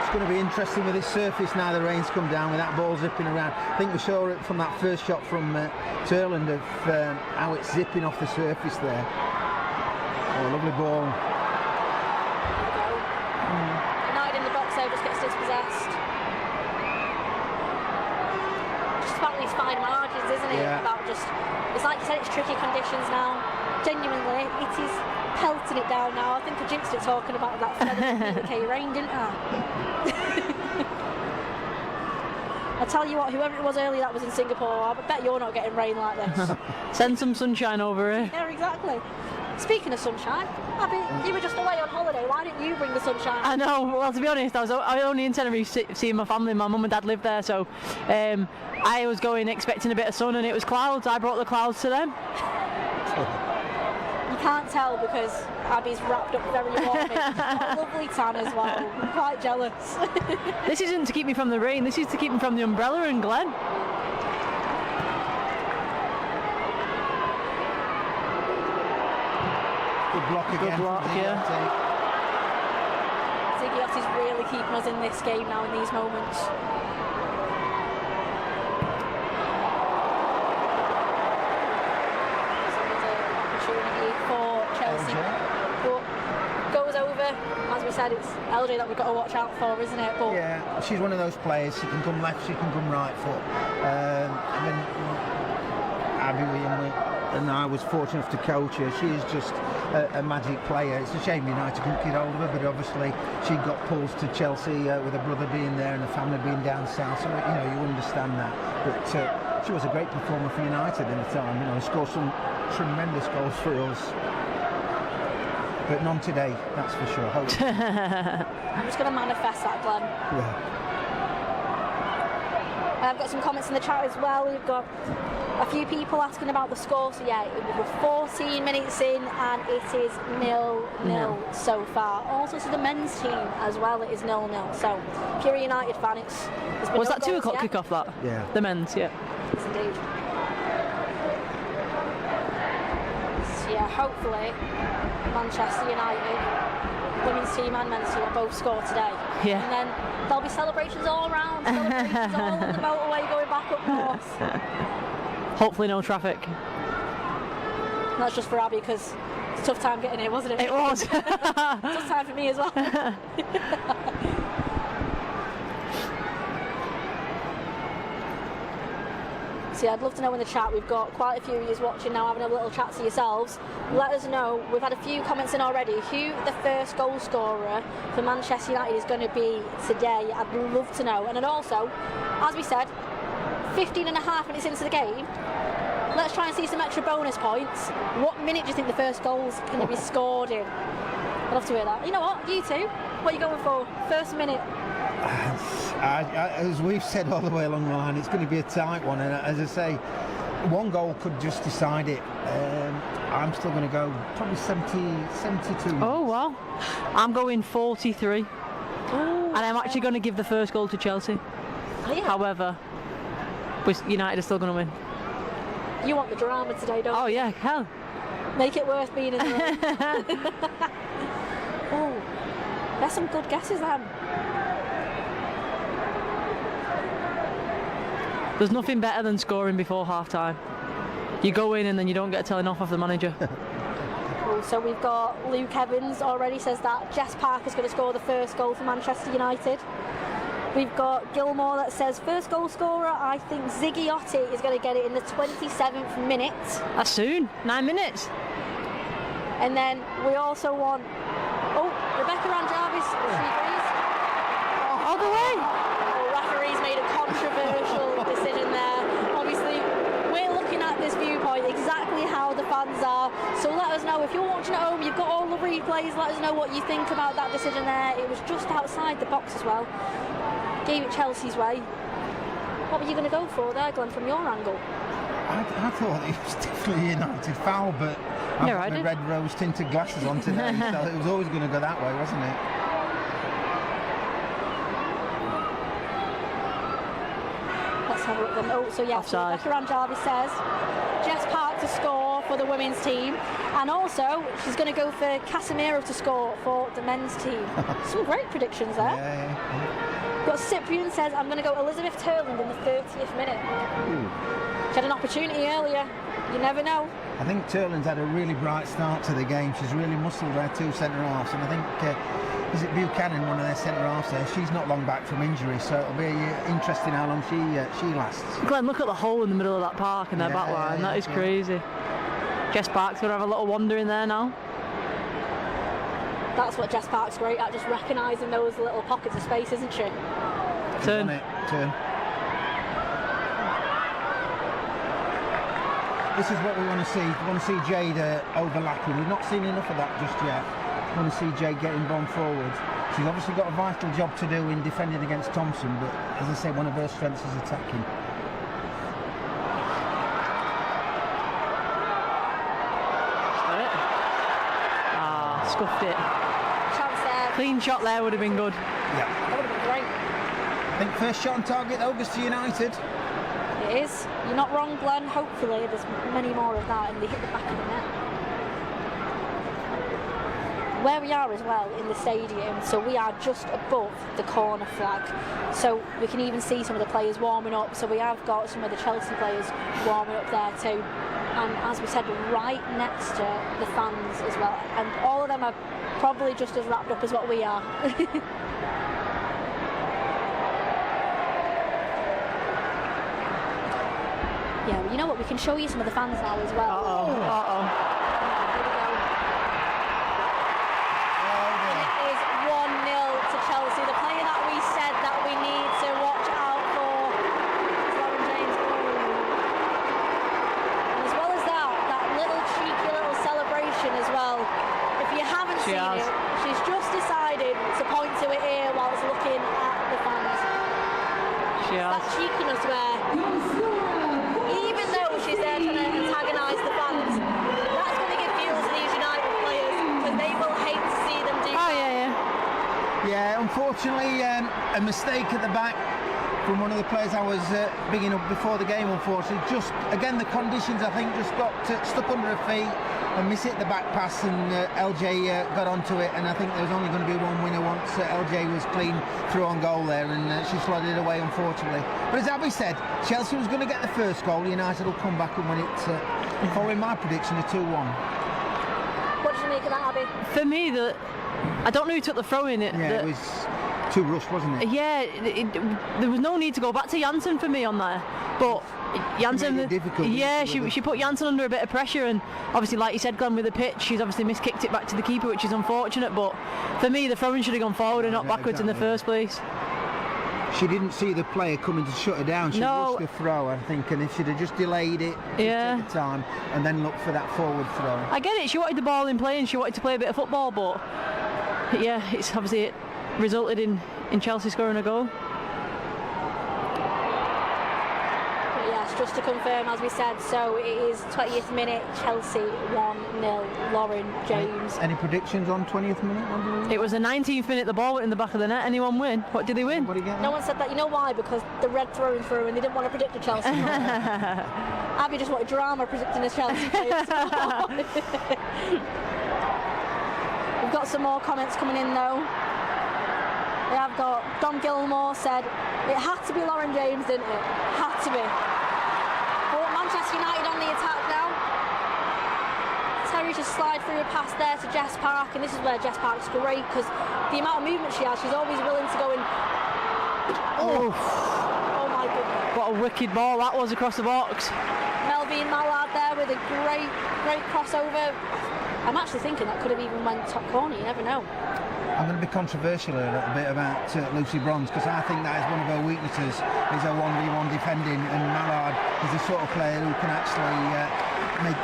It's going to be interesting with this surface now the rain's come down with that ball zipping around. I think we saw it from that first shot from Turland of how it's zipping off the surface there. Oh, lovely ball. United in the box there just gets dispossessed. Just about these fine margins, isn't it? About just, it's like you said, it's tricky conditions now. Genuinely, it is pelting it down now. I think I jinxed it talking about that feather okay rain, didn't I? I tell you what, whoever it was earlier that was in Singapore, I bet you're not getting rain like this. Send some sunshine over here. Yeah, exactly. Speaking of sunshine, Abby, you were just away on holiday. Why didn't you bring the sunshine? I know. Well, to be honest, I was only in Tenerife seeing my family. My mum and dad lived there, so I was going expecting a bit of sun, and it was clouds. I brought the clouds to them. You can't tell because Abby's wrapped up very warm. She's got a lovely tan as well. I'm quite jealous. This isn't to keep me from the rain. This is to keep me from the umbrella and Glenn. Good block again. Good block, Ziggy Otti's really keeping us in this game now in these moments. Opportunity for Chelsea. But goes over, as we said, it's LJ that we've got to watch out for, isn't it? But yeah, she's one of those players. She can come left, she can come right foot. I mean, Abby and I was fortunate enough to coach her. She is just a magic player. It's a shame United couldn't get hold of her, but obviously she got pulls to Chelsea with her brother being there and the family being down south, so you understand that. But she was a great performer for United in the time, scored some tremendous goals for us. But none today, that's for sure. I'm just going to manifest that, Glenn. Yeah. I've got some comments in the chat as well. We've got a few people asking about the score. So yeah, we're 14 minutes in and it is 0-0 so far. Also to the men's team as well, it is 0-0. So if you're a United fan, it's been Was no that 2 goals o'clock yet. kickoff, that? Yeah. The men's, yeah. Yes, indeed. So yeah, hopefully Manchester United, women's team and men's team will both score today. Yeah. And then there'll be celebrations all around, celebrations all on the motorway going back up north. Hopefully no traffic. That's just for Abby because it's a tough time getting here, wasn't it? It was. Tough time for me as well. So yeah, I'd love to know in the chat. We've got quite a few of you watching now, having a little chat to yourselves. Let us know. We've had a few comments in already. Who the first goal scorer for Manchester United is going to be today? I'd love to know. And then also, as we said, 15 and a half minutes into the game, let's try and see some extra bonus points. What minute do you think the first goal's going to be scored in? I'd love to hear that. You know what? You two, what are you going for? First minute. As we've said all the way along the line, it's going to be a tight one, and as I say, one goal could just decide it. I'm still going to go probably 72. Oh well, I'm going 43. And I'm actually going to give the first goal to Chelsea. Oh, yeah. However, United are still going to win. You want the drama today, don't you? Oh yeah, hell. Make it worth being in the room. Oh, there's some good guesses then. There's nothing better than scoring before half-time. You go in and then you don't get a telling off of the manager. Cool. So we've got Luke Evans already says that Jess Parker's going to score the first goal for Manchester United. We've got Gilmore that says first goal scorer, I think Ziggy Otti is going to get it in the 27th minute. That's soon, 9 minutes. And then we also want, Rebecca Ranjarvis, she agrees. All the way. Referees made a controversial decision there. Obviously, we're looking at this viewpoint exactly how the fans are. So let us know if you're watching at home. You've got all the replays. Let us know what you think about that decision there. It was just outside the box as well. Gave it Chelsea's way. What were you going to go for there, Glenn, from your angle? I thought it was definitely a United foul, but I've got my red rose tinted glasses on today, so it was always going to go that way, wasn't it? Let's have a look then. Oh, so yes, Offside. Rebecca Ranjarvis says Jess Park to score for the women's team, and also she's going to go for Casemiro to score for the men's team. Some great predictions there. Yeah. Got Cyprian says I'm going to go Elizabeth Turland in the 30th minute. She had an opportunity earlier. You never know. I think Turland's had a really bright start to the game. She's really muscled their two centre-halves, and I think is it Buchanan, one of their centre-halves there? She's not long back from injury, so it'll be interesting how long she lasts. Glenn, look at the hole in the middle of that park and their back line. That is crazy. Jess Park's going to have a little wander in there now. That's what Jess Park's great at, just recognising those little pockets of space, isn't she? Turn. Turn. This is what we want to see. We want to see Jade overlapping. We've not seen enough of that just yet. We want to see Jade getting bomb forward. She's obviously got a vital job to do in defending against Thompson, but as I say, one of her strengths is attacking. Scuffed it. Chance there. Clean shot there would have been good. Yeah. That would have been great. I think first shot on target though goes to United. It is. You're not wrong, Glenn. Hopefully there's many more of that and they hit the back of the net. Where we are as well in the stadium, so we are just above the corner flag. So we can even see some of the players warming up. So we have got some of the Chelsea players warming up there too. And as we said, we're right next to the fans as well. And all of them are probably just as wrapped up as what we are. Yeah, well, you know what? We can show you some of the fans now as well. Uh-oh. Christmas where even though she's there trying to antagonise the fans, that's going to give fuel to these United players because they will hate to see them do that. Yeah, unfortunately, a mistake at the back from one of the players I was bigging up before the game, unfortunately. Just, again, the conditions, I think, just got stuck under her feet and mishit the back pass, and LJ got onto it, and I think there was only going to be one winner once LJ was clean through on goal there, and she slotted it away, unfortunately. But as Abby said, Chelsea was going to get the first goal. United will come back and win it, following my prediction, a 2-1. What did you make of that, Abby? For me, I don't know who took the throw in. It was too rushed, wasn't it? Yeah, there was no need to go back to Janssen for me on there, but Janssen, yeah, she put Janssen under a bit of pressure, and obviously, like you said, Glenn, with the pitch, she's obviously miskicked it back to the keeper, which is unfortunate. But for me, the throw-in should have gone forward and not backwards in the first place. She didn't see the player coming to shut her down. She rushed the throw, I think, and if she'd have just delayed it, take the time, and then looked for that forward throw. I get it. She wanted the ball in play and she wanted to play a bit of football, but yeah, it's obviously it resulted in Chelsea scoring a goal. But yes, just to confirm, as we said, so it is 20th minute, Chelsea 1-0, Lauren James. Any predictions on 20th minute? It was the 19th minute, the ball went in the back of the net. Anyone win? What did they win? No one said that. You know why? Because the red throwing through and they didn't want to predict the Chelsea. Abby just wanted drama predicting the Chelsea players. We've got some more comments coming in though. We have got Dom Gilmore said it had to be Lauren James, didn't it? Had to be. But Manchester United on the attack now. Terry just slide through a pass there to Jess Park, and this is where Jess Park's great because the amount of movement she has, she's always willing to go in. Oh my goodness. What a wicked ball that was across the box. Melvin Mallard there with a great crossover. I'm actually thinking that could have even went top corner, you never know. I'm going to be controversial a little bit about Lucy Bronze, because I think that is one of her weaknesses, is her 1v1 defending, and Mallard is the sort of player who can actually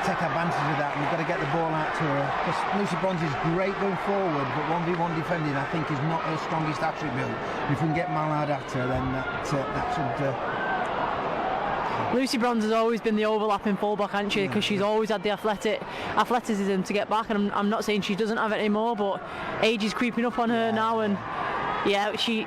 take advantage of that, and we've got to get the ball out to her. Because Lucy Bronze is great going forward, but 1v1 defending I think is not her strongest attribute. If we can get Mallard at her, then that should... Lucy Bronze has always been the overlapping fullback, hasn't she? Because she's always had the athleticism to get back, and I'm not saying she doesn't have it anymore, but age is creeping up on her now, and yeah, she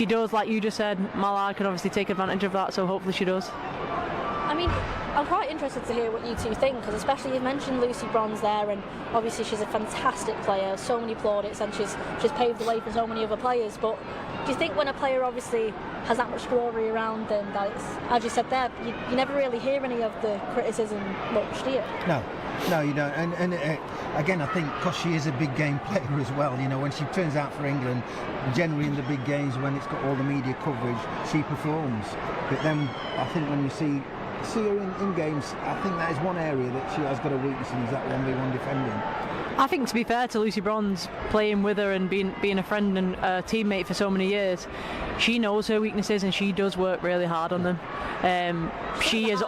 does, like you just said. Mallard can obviously take advantage of that, so hopefully she does. I mean, I'm quite interested to hear what you two think, because especially you've mentioned Lucy Bronze there, and obviously she's a fantastic player, so many plaudits, and she's paved the way for so many other players. But do you think when a player obviously has that much glory around them, that it's, as you said there, you never really hear any of the criticism much, do you? No, you don't. And again, I think because she is a big game player as well, you know, when she turns out for England, generally in the big games when it's got all the media coverage, she performs. But then I think when you see her in games, I think that is one area that she has got a weakness in, is that 1v1 defending. I think, to be fair to Lucy Bronze, playing with her and being a friend and a teammate for so many years, she knows her weaknesses and she does work really hard on them. She is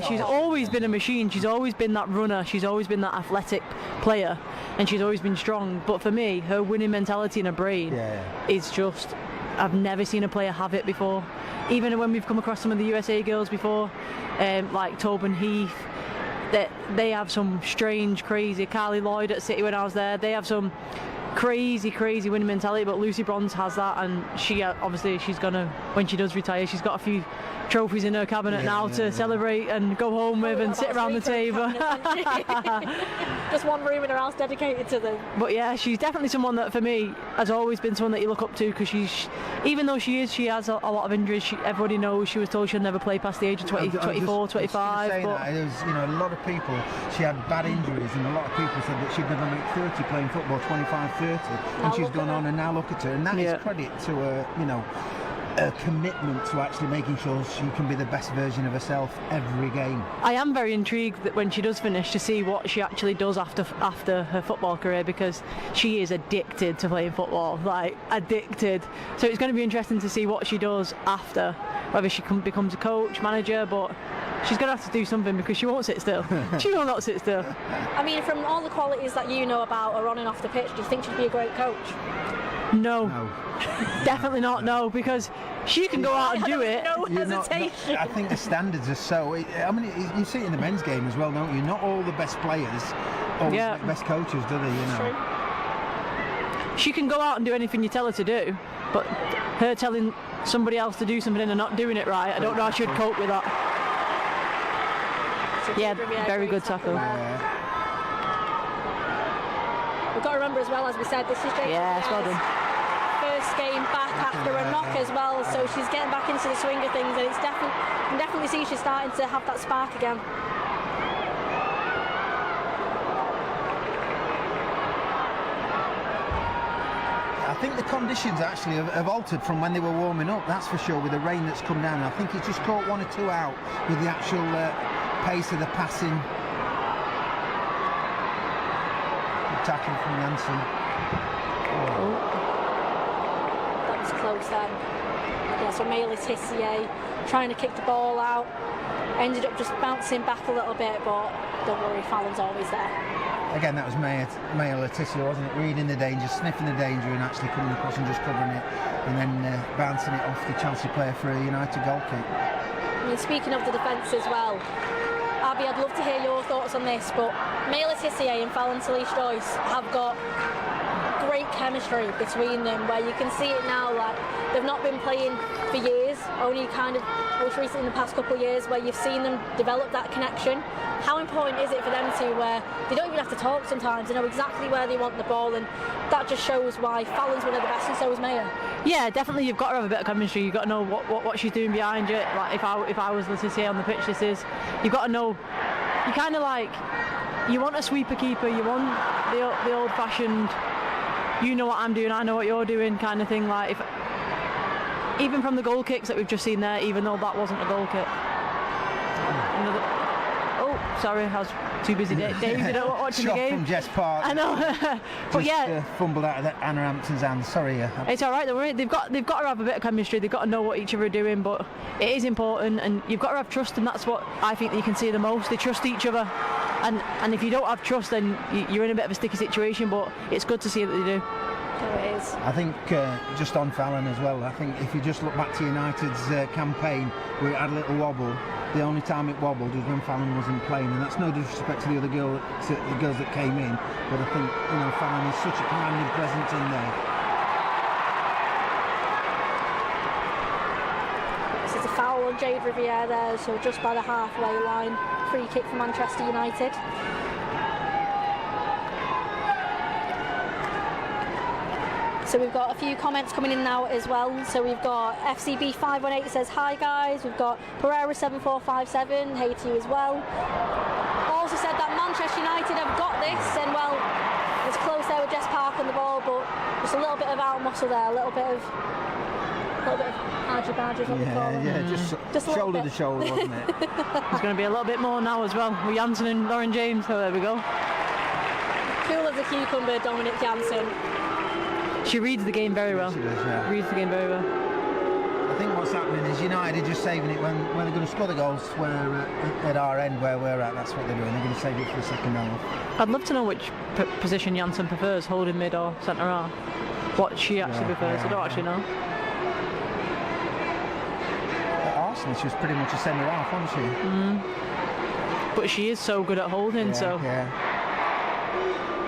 she's always been a machine. She's always been that runner. She's always been that athletic player, and she's always been strong. But for me, her winning mentality and her brain is just, I've never seen a player have it before. Even when we've come across some of the USA girls before, like Tobin Heath, they have some strange, crazy. Carly Lloyd at City when I was there, they have some crazy winning mentality, but Lucy Bronze has that, and she obviously, she's gonna, when she does retire, she's got a few trophies in her cabinet to celebrate and go home with and sit around the table. Just one room in her house dedicated to them. But yeah, she's definitely someone that for me has always been someone that you look up to, because even though she has a lot of injuries, everybody knows she was told she'll never play past the age of 24, 25. There was, you know, a lot of people, she had bad injuries, and a lot of people said that she'd never make 30 playing football, 25, 30, and she's gone on, and now look at her, and that is credit to her, you know, a commitment to actually making sure she can be the best version of herself every game. I am very intrigued that when she does finish, to see what she actually does after her football career, because she is addicted to playing football, like addicted. So it's going to be interesting to see what she does after, whether she becomes a coach, manager, but she's going to have to do something, because she won't sit still. She will not sit still. I mean, from all the qualities that you know about her on and off the pitch, do you think she'd be a great coach? No. Definitely not, no, because she can go out and do it. No hesitation. I think the standards are so... I mean, you see it in the men's game as well, don't you? Not all the best players always make the best coaches, do they, you know? True. She can go out and do anything you tell her to do, but her telling somebody else to do something and not doing it right, I don't know how she'd cope with that. Yeah, very good tackle. We've got to remember as well, as we said, this is it's well done. First game back after a knock as well, so she's getting back into the swing of things, and it's you can definitely see she's starting to have that spark again. I think the conditions actually have altered from when they were warming up, that's for sure, with the rain that's come down. I think he's just caught 1 or 2 out with the actual pace of the passing. Good tackle from Janssen. That was close then. Yeah, so Maya Tissier trying to kick the ball out, ended up just bouncing back a little bit, but don't worry, Fallon's always there. Again, that was Maya Letizia, wasn't it? Reading the danger, sniffing the danger, and actually coming across and just covering it, and then bouncing it off the Chelsea player for a United goal kick. I mean, speaking of the defence as well, Abby, I'd love to hear your thoughts on this, but Maya Letizia and Fallon Talise-Joyce have got great chemistry between them, where you can see it now, like they've not been playing for years, only kind of most recently in the past couple of years, where you've seen them develop that connection. How important is it for them to, where they don't even have to talk sometimes, they know exactly where they want the ball, and that just shows why Fallon's one of the best and so is Maya. Yeah, definitely, you've got to have a bit of chemistry, you've got to know what she's doing behind you. Like if I was Letizia on the pitch, you've got to know, you kind of like, you want a sweeper keeper, you want the old-fashioned, you know what I'm doing, I know what you're doing kind of thing. Like even from the goal kicks that we've just seen there, even though that wasn't a goal kick. Sorry, I was too busy. David, watching the game. Shot from Jess Park. I know, but fumbled out of Anna Hampton's hands. Sorry. It's all right. Don't worry. They've got to have a bit of chemistry. They've got to know what each other are doing. But it is important, and you've got to have trust, and that's what I think that you can see the most. They trust each other, and if you don't have trust, then you're in a bit of a sticky situation. But it's good to see that they do. It is. I think just on Fallon as well, I think if you just look back to United's campaign where it had a little wobble, the only time it wobbled was when Fallon wasn't playing, and that's no disrespect to the other girls that came in, but I think Fallon is such a commanding presence in there. This is a foul on Jade Riviere there, so just by the halfway line, free kick for Manchester United. So we've got a few comments coming in now as well. So we've got FCB518 says hi guys. We've got Pereira7457, hey to you as well. Also said that Manchester United have got this, and well, it's close there with Jess Park on the ball, but just a little bit of out muscle there, a little bit of argy-bargy, what we call it. Yeah, just shoulder to shoulder, wasn't it? There's going to be a little bit more now as well with Janssen and Lauren James. So there we go. Cool as a cucumber, Dominic Janssen. She reads the game very well. She does, yeah. Reads the game very well. I think what's happening is United are just saving it when they're going to score the goals at our end where we're at. That's what they're doing. They're going to save it for the second half. I'd love to know which position Janssen prefers, holding mid or centre half. What she actually prefers. I don't actually know. At Arsenal, she was pretty much a centre half, wasn't she? But she is so good at holding, Yeah.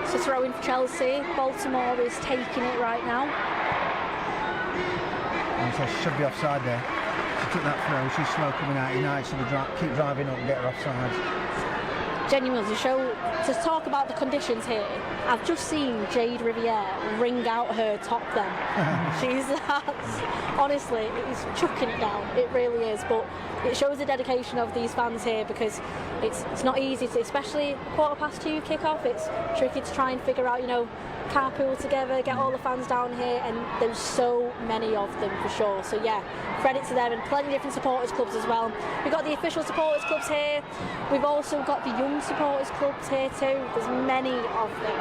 So throw in for Chelsea. Baltimore is taking it right now. And so she should be offside there. She took that throw. She's slow coming out. United should keep driving up and get her offside. Genuinely, to talk about the conditions here, I've just seen Jade Riviere wring out her top then. Honestly, it's chucking it down. It really is. But it shows the dedication of these fans here, because it's not easy to, especially 2:15 kickoff. It's tricky to try and figure out, carpool together, get all the fans down here, and there's so many of them for sure. So yeah, credit to them, and plenty of different supporters clubs as well. We've got the official supporters clubs here. We've also got the young supporters clubs here too. There's many of them.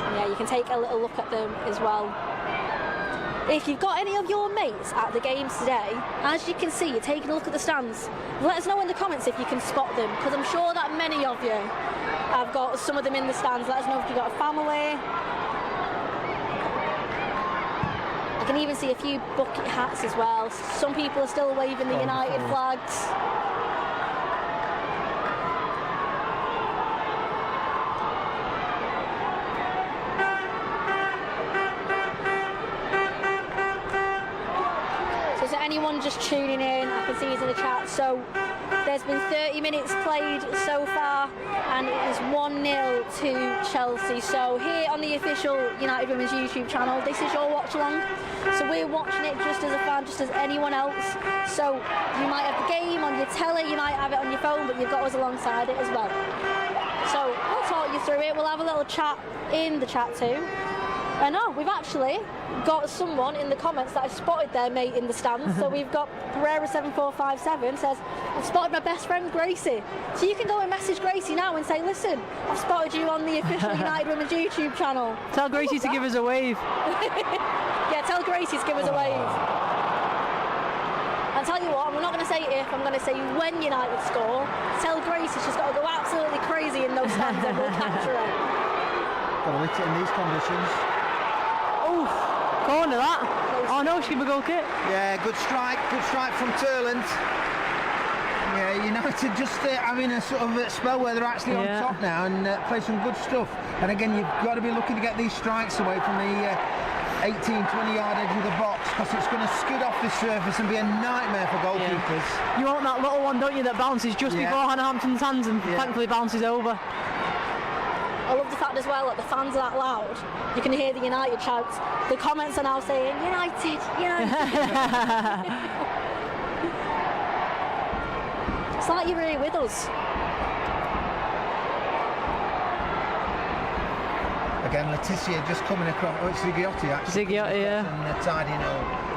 And yeah, you can take a little look at them as well. If you've got any of your mates at the games today, as you can see, you're taking a look at the stands. Let us know in the comments if you can spot them, because I'm sure that many of you I've got some of them in the stands. Let us know if you've got a family. I can even see a few bucket hats as well. Some people are still waving the United flags. So is there anyone just tuning in? I can see he's in the chat. So there's been 30 minutes played so far, and it is 1-0 to Chelsea. So here on the official United Women's YouTube channel, this is your watch along. So we're watching it just as a fan, just as anyone else. So you might have the game on your telly, you might have it on your phone, but you've got us alongside it as well. So we'll talk you through it. We'll have a little chat in the chat too. And we've actually got someone in the comments that I spotted their mate in the stands. So we've got Pereira7457 says, I've spotted my best friend Gracie. So you can go and message Gracie now and say, listen, I've spotted you on the official United Women's YouTube channel. Tell Gracie to give us a wave. Yeah, tell Gracie to give us a wave. And tell you what, I'm not going to say if, I'm going to say when United score. Tell Gracie she's got to go absolutely crazy in those stands and we'll capture her. Got to hit it in these conditions. Oh, corner that. Oh no, she can go kick. Yeah, good strike from Turland. Yeah, United just having a sort of spell where they're actually on top now and play some good stuff. And again, you've got to be looking to get these strikes away from the 18-20 yard edge of the box, because it's going to skid off the surface and be a nightmare for goalkeepers. You want that little one, don't you, that bounces just before Hannah Hampton's hands and thankfully bounces over. I love the fact as well that the fans are that loud. You can hear the United shouts. The comments are now saying, United, United. It's like you're really with us. Again, Letitia just coming across. Oh, it's Ziggiotti actually. Ziggiotti, yeah. And tidying up.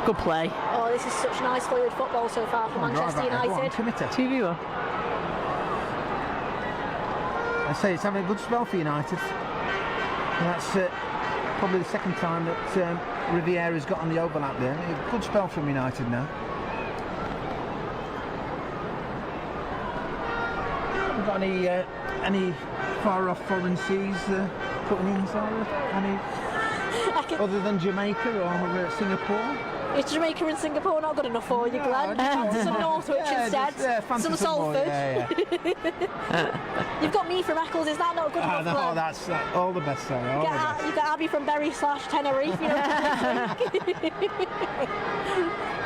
Good play. Oh, this is such nice fluid football so far for Manchester United. TV. I say it's having a good spell for United. And that's probably the second time that Riviera's got on the overlap there. A good spell from United now. Have we got any far off foreign seas putting in, Sarah? Any other than Jamaica or Singapore? Is Jamaica and Singapore not good enough for you, Glenn? Fancy some Northwich instead. Some Salford. You've got me from Eccles, is that not good enough, Glenn? No, that's all the best, Sarah. You've got Abby from Bury/Tenerife, you know.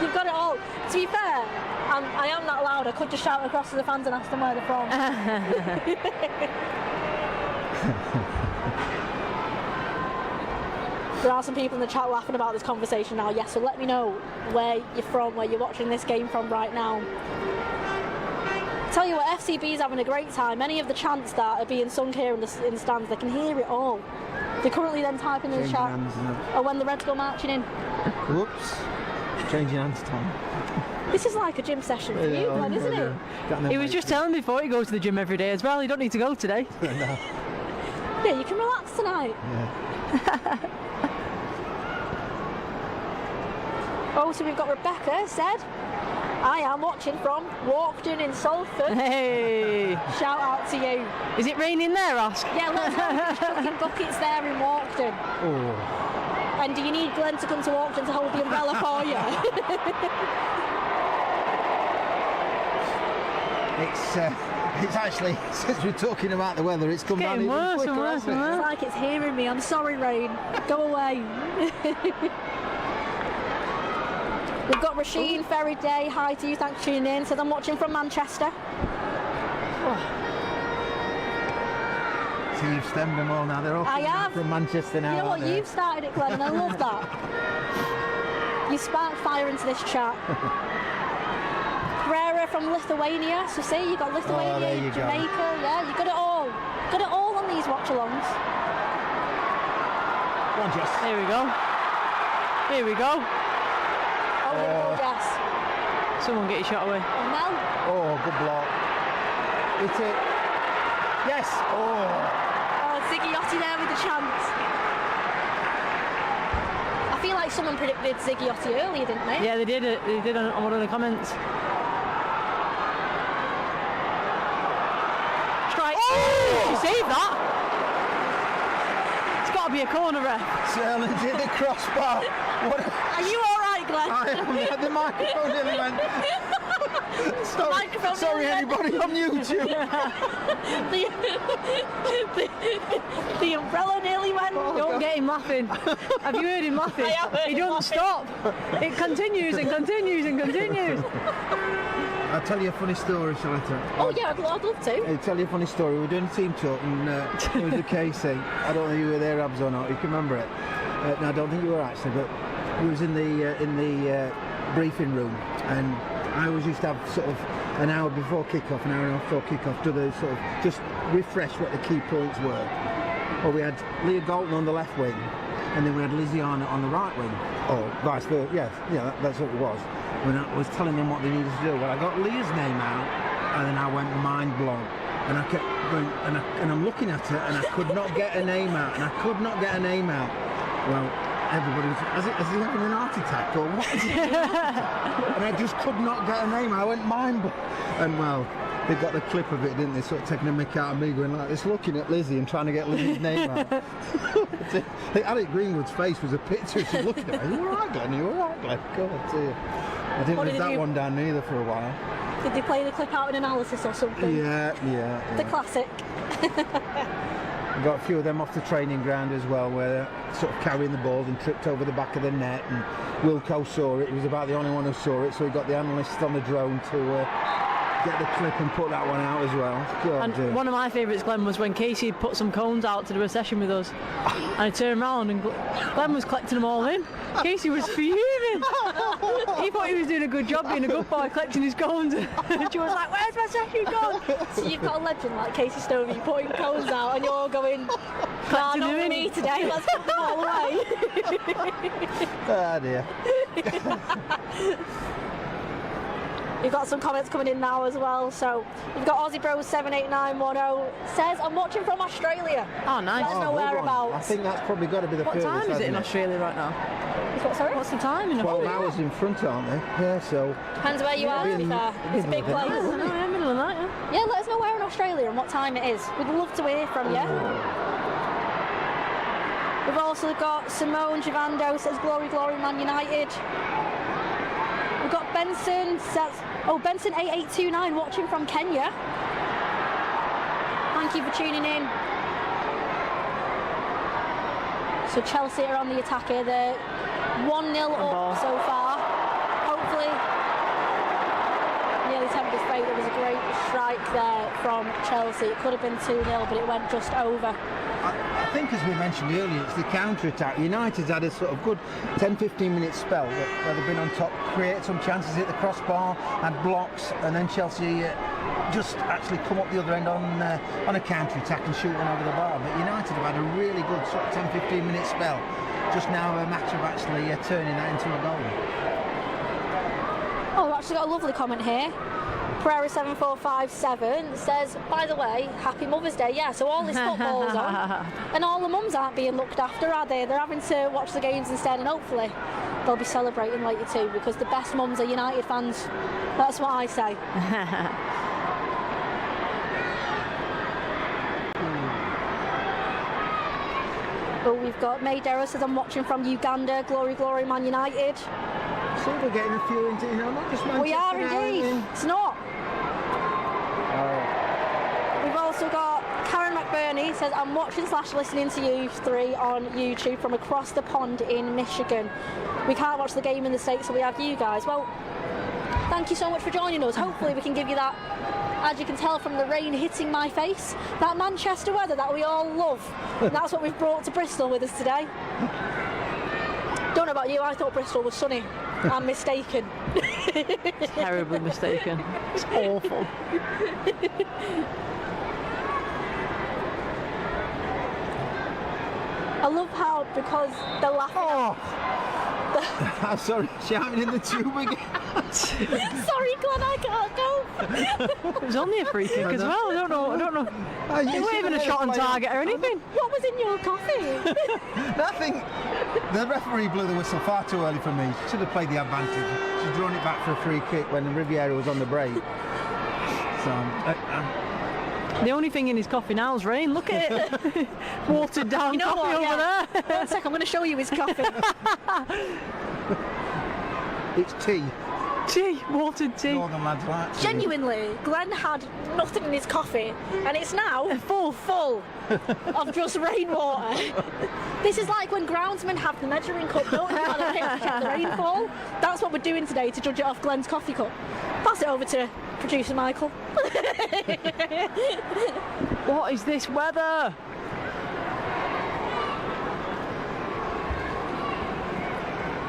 You've got it all. To be fair, I am that loud, I could just shout across to the fans and ask them where they're from. There are some people in the chat laughing about this conversation now, yes, so let me know where you're from, where you're watching this game from right now. Tell you what, FCB's having a great time. Many of the chants that are being sung here in the stands, they can hear it all. They're currently then typing in the chat, or when the Reds go marching in. Whoops, changing hands time. This is like a gym session for you, Glenn, isn't it? He was just telling me before he goes to the gym every day as well. You don't need to go today. No. Yeah, you can relax tonight. Yeah. Oh, so we've got Rebecca said, I am watching from Walkden in Salford. Hey! Shout out to you. Is it raining there, Ask? Yeah, let's go. Chucking buckets there in Walkden. Oh. And do you need Glenn to come to Walkden to hold the umbrella for you? It's actually, since we're talking about the weather, it's come down even quicker, hasn't it? It's like it's hearing me. I'm sorry, rain. Go away. We've got Rasheen Ferry Day. Hi to you. Thanks for tuning in. Says I'm watching from Manchester. Oh. So you've stemmed them all now. They're all from Manchester now. You know what? You've started it, Glenn, and I love that. You sparked fire into this chat. Pereira from Lithuania. So see, you got Lithuania, Jamaica. Yeah, you got it all. Got it all on these watch-alongs. Go on, Jess. Here we go. Here we go. Oh, yes. Someone get your shot away. Mel. Oh, good block. Hit it. Yes. Oh. Oh, Ziggiotti there with the chance. I feel like like someone predicted Ziggy Otti earlier, didn't they? Yeah, they did. They did on one of the comments. Strike. Oh! You saved that. It's got to be a corner, ref. Sermon's hit the crossbar. What Are you all right, Glenn? I am. The microphone nearly went. Sorry, anybody on YouTube. the umbrella nearly went. Don't get him laughing. Have you heard him laughing? I have heard He him don't stop. It continues and continues and continues. I'll tell you a funny story, shall I tell? Oh yeah, I'd love to. I'll tell you a funny story. We were doing a team talk and it was with Casey. I don't know if you were there, Abs, or not. You can remember it. No, I don't think you were actually, but we was in the briefing room, and I always used to have sort of an hour before kickoff, an hour and a half before kickoff, to the sort of just refresh what the key points were. Well, we had Leah Galton on the left wing, and then we had Lisiana on the right wing, or vice versa. Yeah, that's what it was. When I was telling them what they needed to do, well, I got Leah's name out, and then I went mind blown, and I kept going, and I'm looking at her, and I could not get her name out, Well, everybody was, is he having an heart attack or what is he having an heart attack? And I just could not get a name. I went mind blown. And well, they got the clip of it, didn't they? Sort of taking a mick out of me, going like this, looking at Lizzie and trying to get Lizzie's name out. I think Alec Greenwood's face was a picture. She's looking at me. You all right, Glenn? You all right, Glenn? God, dear. I didn't live that one down either for a while. Did they play the clip out in analysis or something? Yeah. The classic. We got a few of them off the training ground as well, where they're sort of carrying the balls and tripped over the back of the net, and Wilco saw it. He was about the only one who saw it, so he got the analysts on the drone to get the clip and put that one out as well. God, and one of my favourites, Glenn, was when Casey put some cones out to do a session with us, and I turned around and Glenn was collecting them all in. Casey was fuming. He thought he was doing a good job being a good boy collecting his cones. And she was like, "Where's my session gone?" So you've got a legend like Casey Stovey putting cones out, and you're all going, "Nah, not for me today. Let's put them all away." Ah, dear. We've got some comments coming in now as well. So we've got Aussie Bros 78910 says, "I'm watching from Australia." Oh, nice. Let us know whereabouts. I think that's probably got to be the What furthest. time is it in Australia right now? What, sorry? What's the time in 12 Australia? hours in front, aren't they? Yeah, so. Depends where you are, to be fair. It's a big place. Yeah, middle of the night, yeah. Yeah, let us know where in Australia and what time it is. We'd love to hear from you. We've also got Simone Givando says, "Glory, glory, Man United." We've got Benson says, Benson 8829 watching from Kenya. Thank you for tuning in. So Chelsea are on the attack here. They're 1-0 up so far. Hopefully, nearly tempted fate. There was a great strike there from Chelsea. It could have been 2-0, but it went just over. I think, as we mentioned earlier, it's the counter-attack. United's had a sort of good 10-15 minute spell where they've been on top, created some chances, hit the crossbar, had blocks, and then Chelsea just actually come up the other end on a counter-attack and shoot one over the bar. But United have had a really good sort of 10-15 minute spell. Just now a matter of actually turning that into a goal. Oh, we've actually got a lovely comment here. Pereira7457 says, "By the way, happy Mother's Day." Yeah, so all this football's on, and all the mums aren't being looked after, are they? They're having to watch the games instead, and hopefully they'll be celebrating later too, because the best mums are United fans. That's what I say. But we've got Maydera says, "I'm watching from Uganda. Glory, glory, Man United." So we're getting a few into, not just Manchester. We are indeed. It's not. We've also got Karen McBurney says, "I'm watching/listening to you three on YouTube from across the pond in Michigan. We can't watch the game in the States, so we have you guys." Well, thank you so much for joining us. Hopefully we can give you that, as you can tell from the rain hitting my face, that Manchester weather that we all love. And that's what we've brought to Bristol with us today. Don't know about you, I thought Bristol was sunny. I'm mistaken. Terribly mistaken. It's awful. I love how, because they're laughing. I'm sorry, shouting in the tube again. Sorry, Glenn, I can't go. It was only a free kick as well. I don't know. You weren't even a shot on target or anything. What was in your coffee? Nothing. The referee blew the whistle far too early for me. Should have played the advantage. She'd drawn it back for a free kick when Riviera was on the break. So, the only thing in his coffee now is rain. Look at it. Watered down coffee over there. 1 sec, I'm going to show you his coffee. It's tea. Tea, watered tea. Northern lads like tea. Genuinely, Glenn had nothing in his coffee, and it's now full of just rainwater. This is like when groundsmen have the measuring cup, don't you, on a pitch to check the rainfall? That's what we're doing today to judge it off Glenn's coffee cup. Pass it over to producer Michael. What is this weather?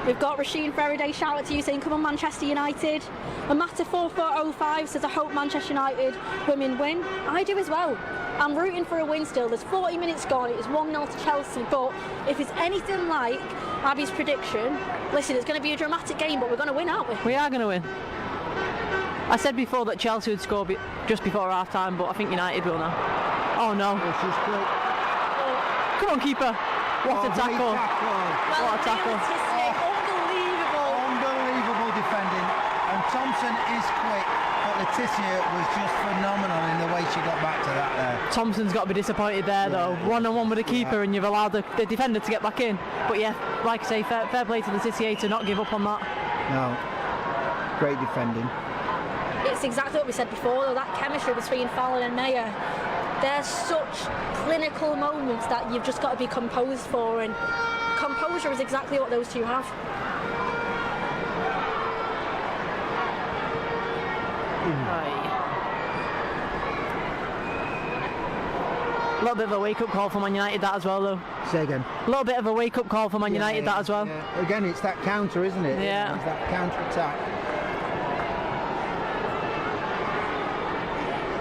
We've got Rasheen Faraday shout out to you saying, come on Manchester United. Amata 4405 says, I hope Manchester United women win. I do as well. I'm rooting for a win still. There's 40 minutes gone. It's 1-0 to Chelsea. But if it's anything like Abby's prediction, listen, it's going to be a dramatic game, but we're going to win, aren't we? We are going to win. I said before that Chelsea would score just before half time, but I think United will now. Oh no. Come on, keeper. What a tackle. What a tackle. Unbelievable defending. And Thompson is quick, but Letitia was just phenomenal in the way she got back to that there. Thompson's got to be disappointed there though. 1-on-1 with the keeper and you've allowed the defender to get back in. But yeah, like I say, fair play to Letitia to not give up on that. No. Great defending. It's exactly what we said before, though, that chemistry between Fallon and Mayer. They're such clinical moments that you've just got to be composed for, and composure is exactly what those two have. A little bit of a wake-up call for Man United, that as well, though. Say again. A little bit of a wake-up call for Man United, that as well. Yeah. Again, it's that counter, isn't it? Yeah. It's that counter-attack.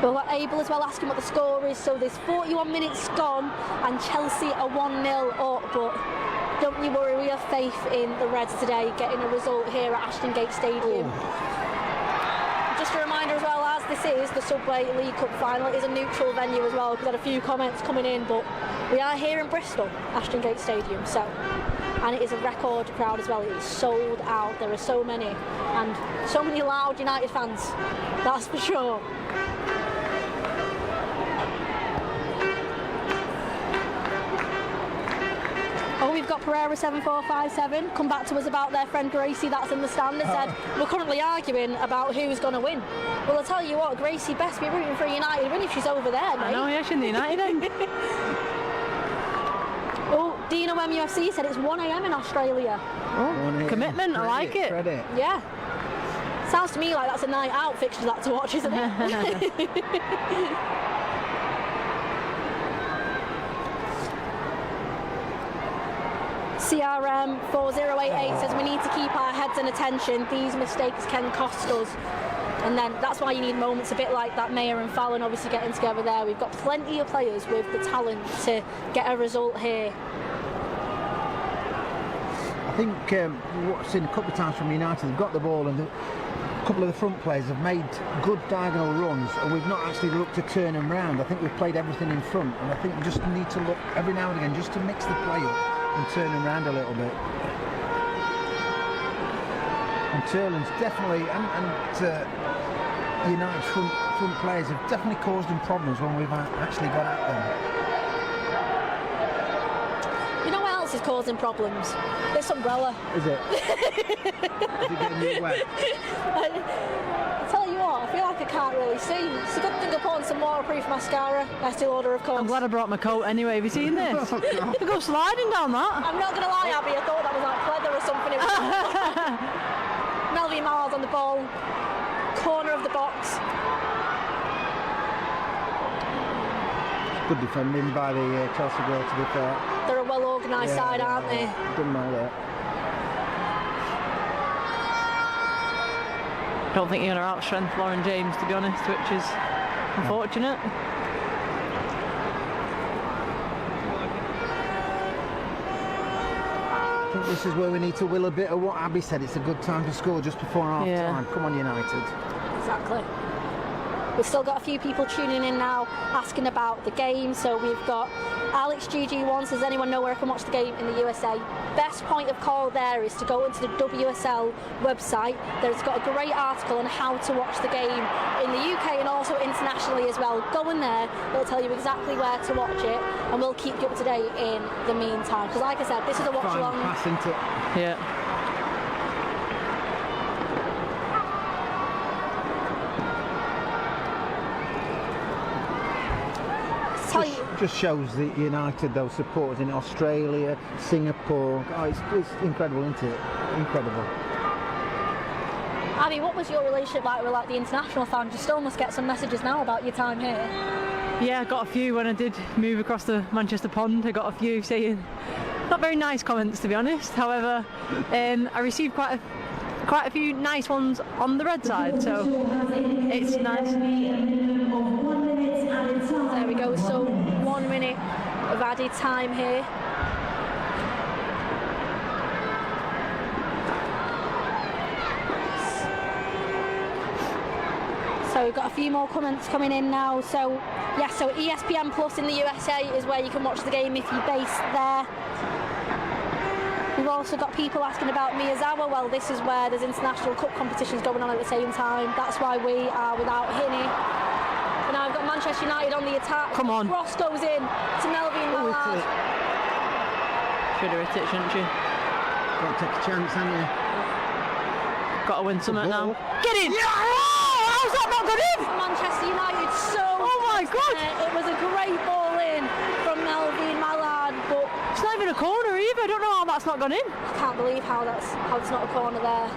Well, Abel as well asking what the score is. So there's 41 minutes gone and Chelsea are 1-0 up, but don't you worry, we have faith in the Reds today getting a result here at Aston Gate Stadium. Just a reminder as well, as this is the Subway League Cup final, it is a neutral venue as well, because I had a few comments coming in, but we are here in Bristol, Aston Gate Stadium, so, and it is a record crowd as well. It is sold out. There are so many, and so many loud United fans, that's for sure. Oh, we've got Pereira 7457 come back to us about their friend Gracie that's in the stand. They said we're currently arguing about who's going to win. Well, I'll tell you what, Gracie best be rooting for a United win if she's over there, mate. I know, yeah, she's in the United end. Oh, Dino MUFC said it's 1 a.m. in Australia. Oh, commitment, I like it. Credit. Yeah. Sounds to me like that's a night out fixture that to watch, isn't it? CRM 4088 says we need to keep our heads and attention. These mistakes can cost us. And then that's why you need moments a bit like that Mayer and Fallon obviously getting together there. We've got plenty of players with the talent to get a result here. I think what's seen a couple of times from United, they've got the ball and a couple of the front players have made good diagonal runs and we've not actually looked to turn them round. I think we've played everything in front and I think we just need to look every now and again just to mix the play up and turn them around a little bit. And Turlin's definitely, and United's front players have definitely caused them problems when we've actually got at them. You know what else is causing problems? This umbrella. Is it? Is it getting you wet? I tell you what, I feel like I can't really see. It's a good thing I put on some waterproof mascara. I still order, of course. I'm glad I brought my coat anyway. Have you seen this? We go sliding down that. I'm not going to lie, Abby, I thought that was like leather or something. It was Melvin Miles on the ball. Corner of the box. Good defending by the Chelsea girl, to be fair. They're a well-organised side, aren't they? Didn't know that. Don't think you're going to outstrength Lauren James, to be honest, which is unfortunate. think this is where we need to will a bit of what Abby said. It's a good time to score just before half time. Come on, United. Exactly. We've still got a few people tuning in now asking about the game. So we've got Alex GG1 says, anyone know where I can watch the game in the USA? Best point of call there is to go into the WSL website. There's got a great article on how to watch the game in the UK and also internationally as well. Go in there, it'll tell you exactly where to watch it, and we'll keep you up to date in the meantime. Because like I said, this is a watch along. Pass into it. Yeah. Just shows the United, those supporters in Australia, Singapore. Oh, it's incredible, isn't it? Incredible. Abby, what was your relationship like with the international fans? You still must get some messages now about your time here. Yeah, I got a few when I did move across the Manchester pond. I got a few saying not very nice comments, to be honest. However, I received quite a few nice ones on the red side, so it's nice. There we go, so 1 minute of added time here. So we've got a few more comments coming in now. So yeah, so ESPN Plus in the USA is where you can watch the game if you're based there. We've also got people asking about Miyazawa. Well, this is where there's international cup competitions going on at the same time. That's why we are without Hinney. And now I've got Manchester United on the attack. Come on. Cross goes in to Melvin Mallard. Should have hit it, shouldn't you? Got to take a chance, haven't you? Got to win something now. Get in! Yeah! How's that not got in? Manchester United Oh my God! It was a great ball in from Melvin Mallard, but it's not even a corner either. I don't know how that's not gone in. I can't believe how it's not a corner there.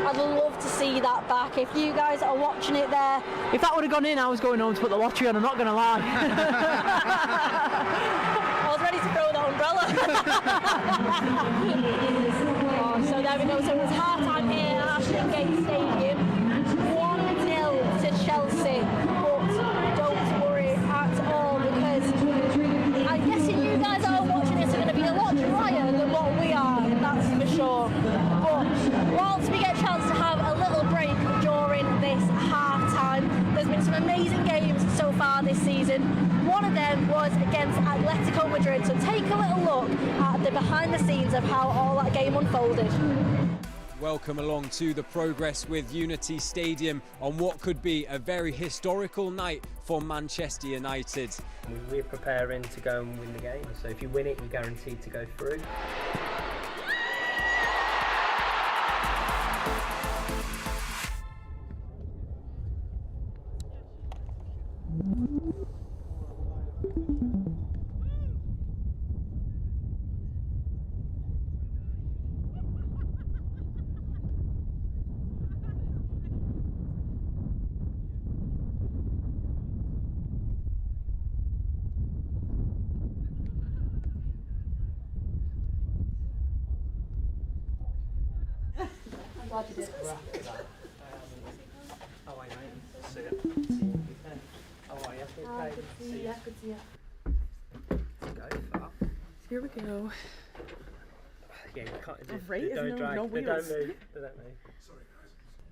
I'd love to see that back. If you guys are watching it there, if that would have gone in, I was going home to put the lottery on. I'm not going to lie. I was ready to throw the umbrella. So there we go. So it's half time here at Aston Gate Stadium. 1-0 to Chelsea. But don't worry at all, because I'm guessing you guys are watching this are going to be a lot drier than what we are. That's for sure. But whilst we get a chance to have a little break during this half time, there's been some amazing games so far this season. One of them was against Atletico Madrid, so take a little look at the behind the scenes of how all that game unfolded. Welcome along to the progress with Unity Stadium on what could be a very historical night for Manchester United. We're preparing to go and win the game, so if you win it, you're guaranteed to go through. Here we go. Yeah, you can't. Right, They don't no drag. wheels. They don't move.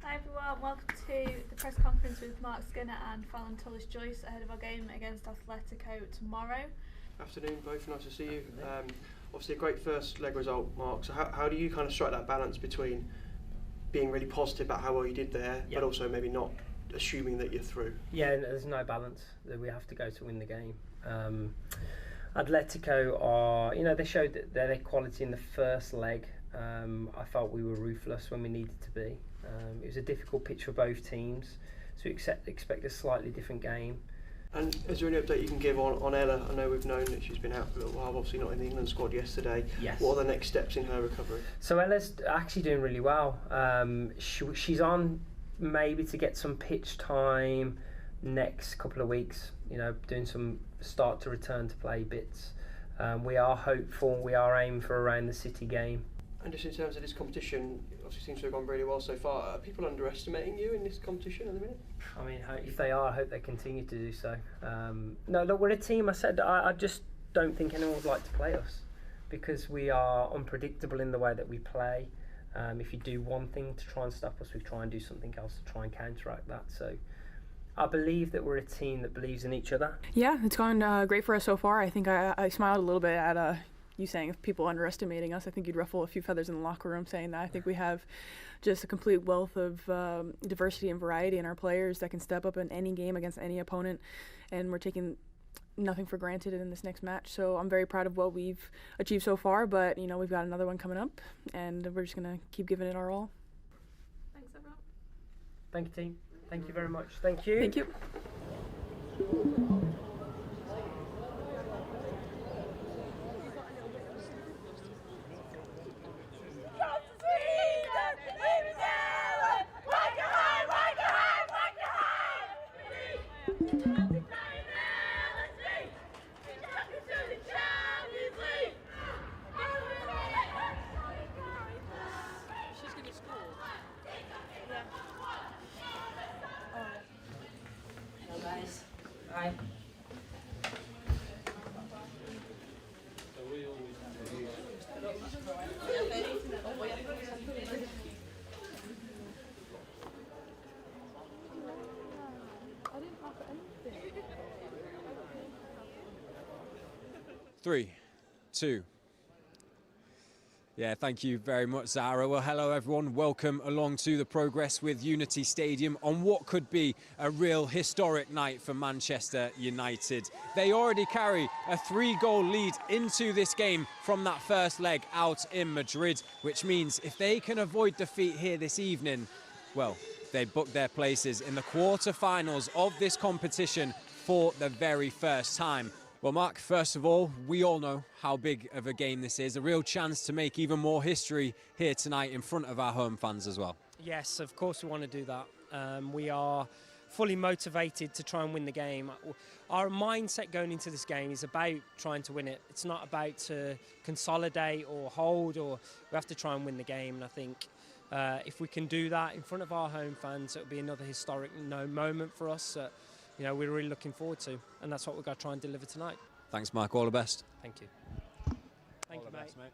Hi everyone, welcome to the press conference with Mark Skinner and Fallon Tullis-Joyce ahead of our game against Atletico tomorrow. Afternoon, both. Nice to see you. Obviously a great first leg result, Mark. So how do you kind of strike that balance between being really positive about how well you did there, but also maybe not assuming that you're through? Yeah, there's no balance. That we have to go to win the game. Atletico are, they showed that their quality in the first leg. I felt we were ruthless when we needed to be. It was a difficult pitch for both teams, so expect a slightly different game. And is there any update you can give on Ella? I know we've known that she's been out for a little while, obviously not in the England squad yesterday. Yes. What are the next steps in her recovery? So Ella's actually doing really well. She's on maybe to get some pitch time next couple of weeks, doing some start to return to play bits. We are hopeful, we are aiming for around the City game. And just in terms of this competition, it obviously seems to have gone really well so far. Are people underestimating you in this competition at the minute? I mean, if they are, I hope they continue to do so. No, look, we're a team. I said I just don't think anyone would like to play us. because we are unpredictable in the way that we play. If you do one thing to try and stop us, we try and do something else to try and counteract that. So I believe that we're a team that believes in each other. Yeah, it's gone great for us so far. I think I smiled a little bit at you saying if people underestimating us. I think you'd ruffle a few feathers in the locker room saying that. I think we have just a complete wealth of diversity and variety in our players that can step up in any game against any opponent, and we're taking nothing for granted in this next match. So I'm very proud of what we've achieved so far, but you know, we've got another one coming up and we're just going to keep giving it our all. Thanks everyone. Thank you, team. Thank you very much. Thank you. Thank you. Hi. Three, two. Yeah, thank you very much, Zara. Well, hello, everyone. Welcome along to the Progress with Unity Stadium on what could be a real historic night for Manchester United. They already carry a 3-goal lead into this game from that first leg out in Madrid, which means if they can avoid defeat here this evening, well, they book their places in the quarter-finals of this competition for the very first time. Well, Mark, first of all, we all know how big of a game this is, a real chance to make even more history here tonight in front of our home fans as well. Yes, of course we want to do that. We are fully motivated to try and win the game. Our mindset going into this game is about trying to win it. It's not about to consolidate or hold, or we have to try and win the game. And I think if we can do that in front of our home fans, it'll be another historic moment for us. You know, we're really looking forward to, and that's what we're going to try and deliver tonight. Thanks, Mark. All the best. Thank you. Thank you, mate. Thank you, mate.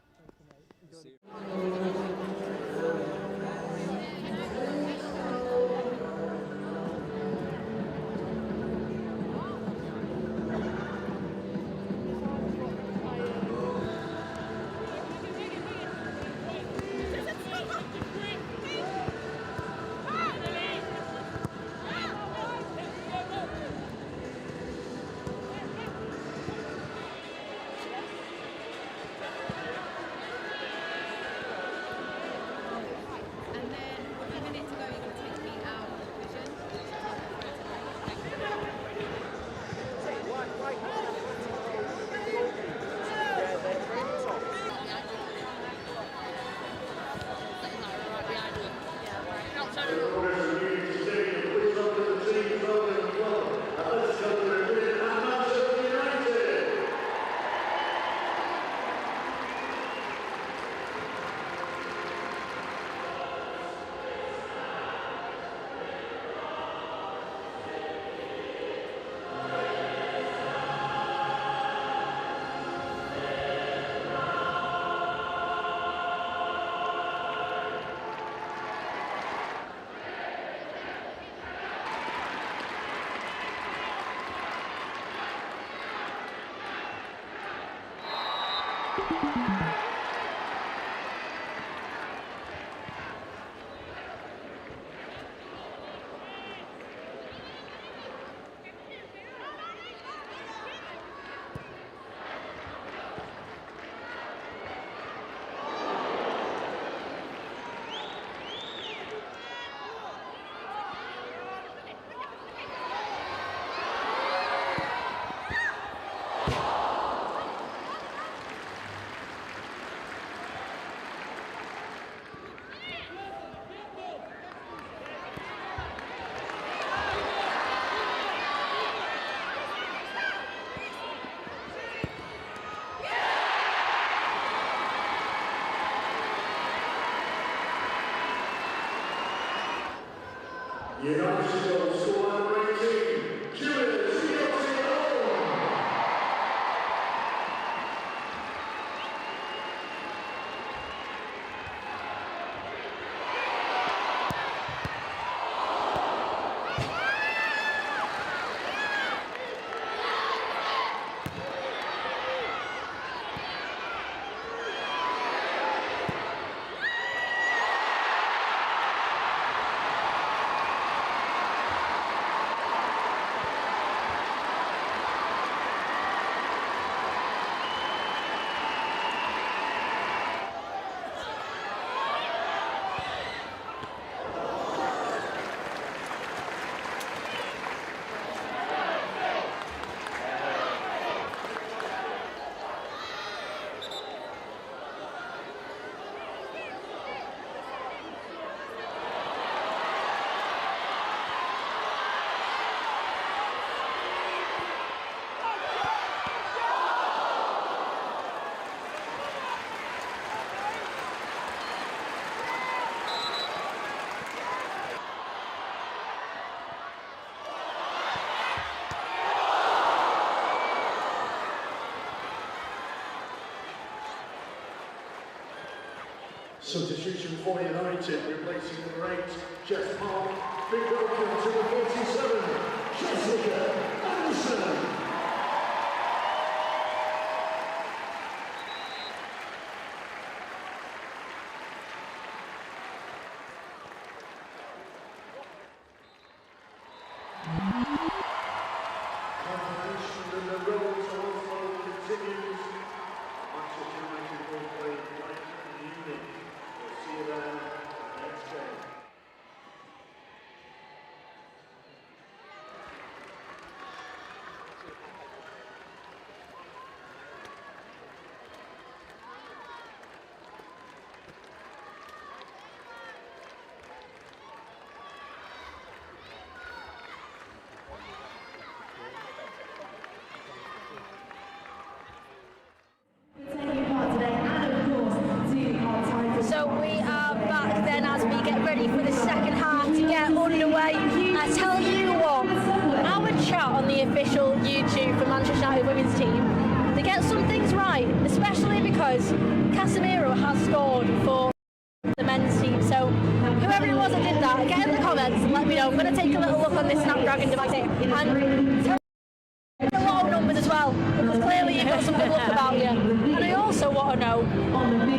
Substitution for United, replacing number 8, Jess Park. Big welcome to the 47, Jessica Aston. Confirmation that the road to Oslo continues. Manchester United will play Brighton Munich. We'll see you there next game. So we are back then as we get ready for the second half to get underway. I tell you what, our chat on the official YouTube for Manchester United women's team, they get some things right, especially because Casemiro has scored for the men's team. So whoever it was that did that, get in the comments and let me know. I'm going to take a little look on this Snapdragon device here and tell a lot of numbers as well, because clearly you've got some good luck about you. And I also want to know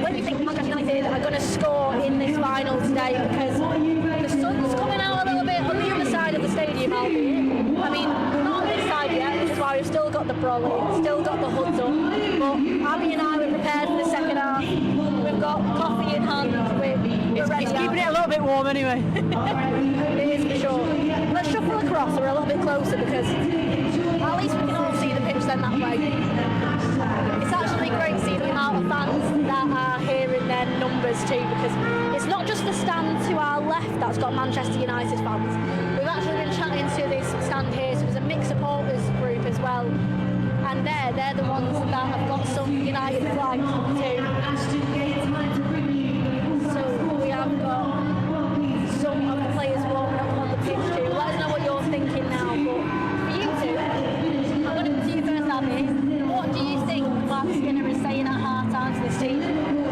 when you think Manchester United are going to score in this final today, because the sun's coming out a little bit on the other side of the stadium, albeit. I mean, not on this side yet, which is why we've still got the brolly, still got the hoods up. But Abby and I were prepared for the second half. We've got coffee in hand. We're ready. It's keeping it a little bit warm anyway. It is for sure. Let's shuffle across. We're a little bit closer because at least we can all see the pitch then that way. It's actually great seeing the amount of fans that are here in their numbers too, because it's not just the stand to our left that's got Manchester United fans. We've actually been chatting to this stand here, so there's a mixed supporters group as well. And they're the ones that have got some United flags too. So we have got some of the players warming up on the pitch too. Let us know what you're thinking now. But for you two, I'm going to come to you first, Abby. What do you think Mark Skinner is saying at half-time to this team?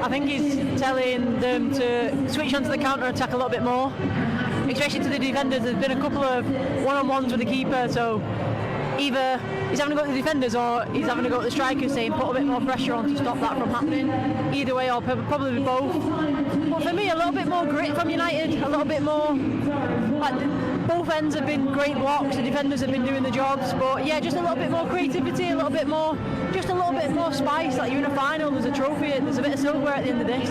I think he's telling them to switch onto the counter-attack a little bit more, especially to the defenders. There's been a couple of one-on-ones with the keeper, so either he's having to go to the defenders or he's having to go to the strikers, saying put a bit more pressure on to stop that from happening. Either way, or probably both. But for me, a little bit more grit from United, a little bit more. Like, both ends have been great blocks, the defenders have been doing the jobs, but yeah, just a little bit more creativity, a little bit more, just a little bit more spice. Like, you're in a final, there's a trophy, there's a bit of silverware at the end of this.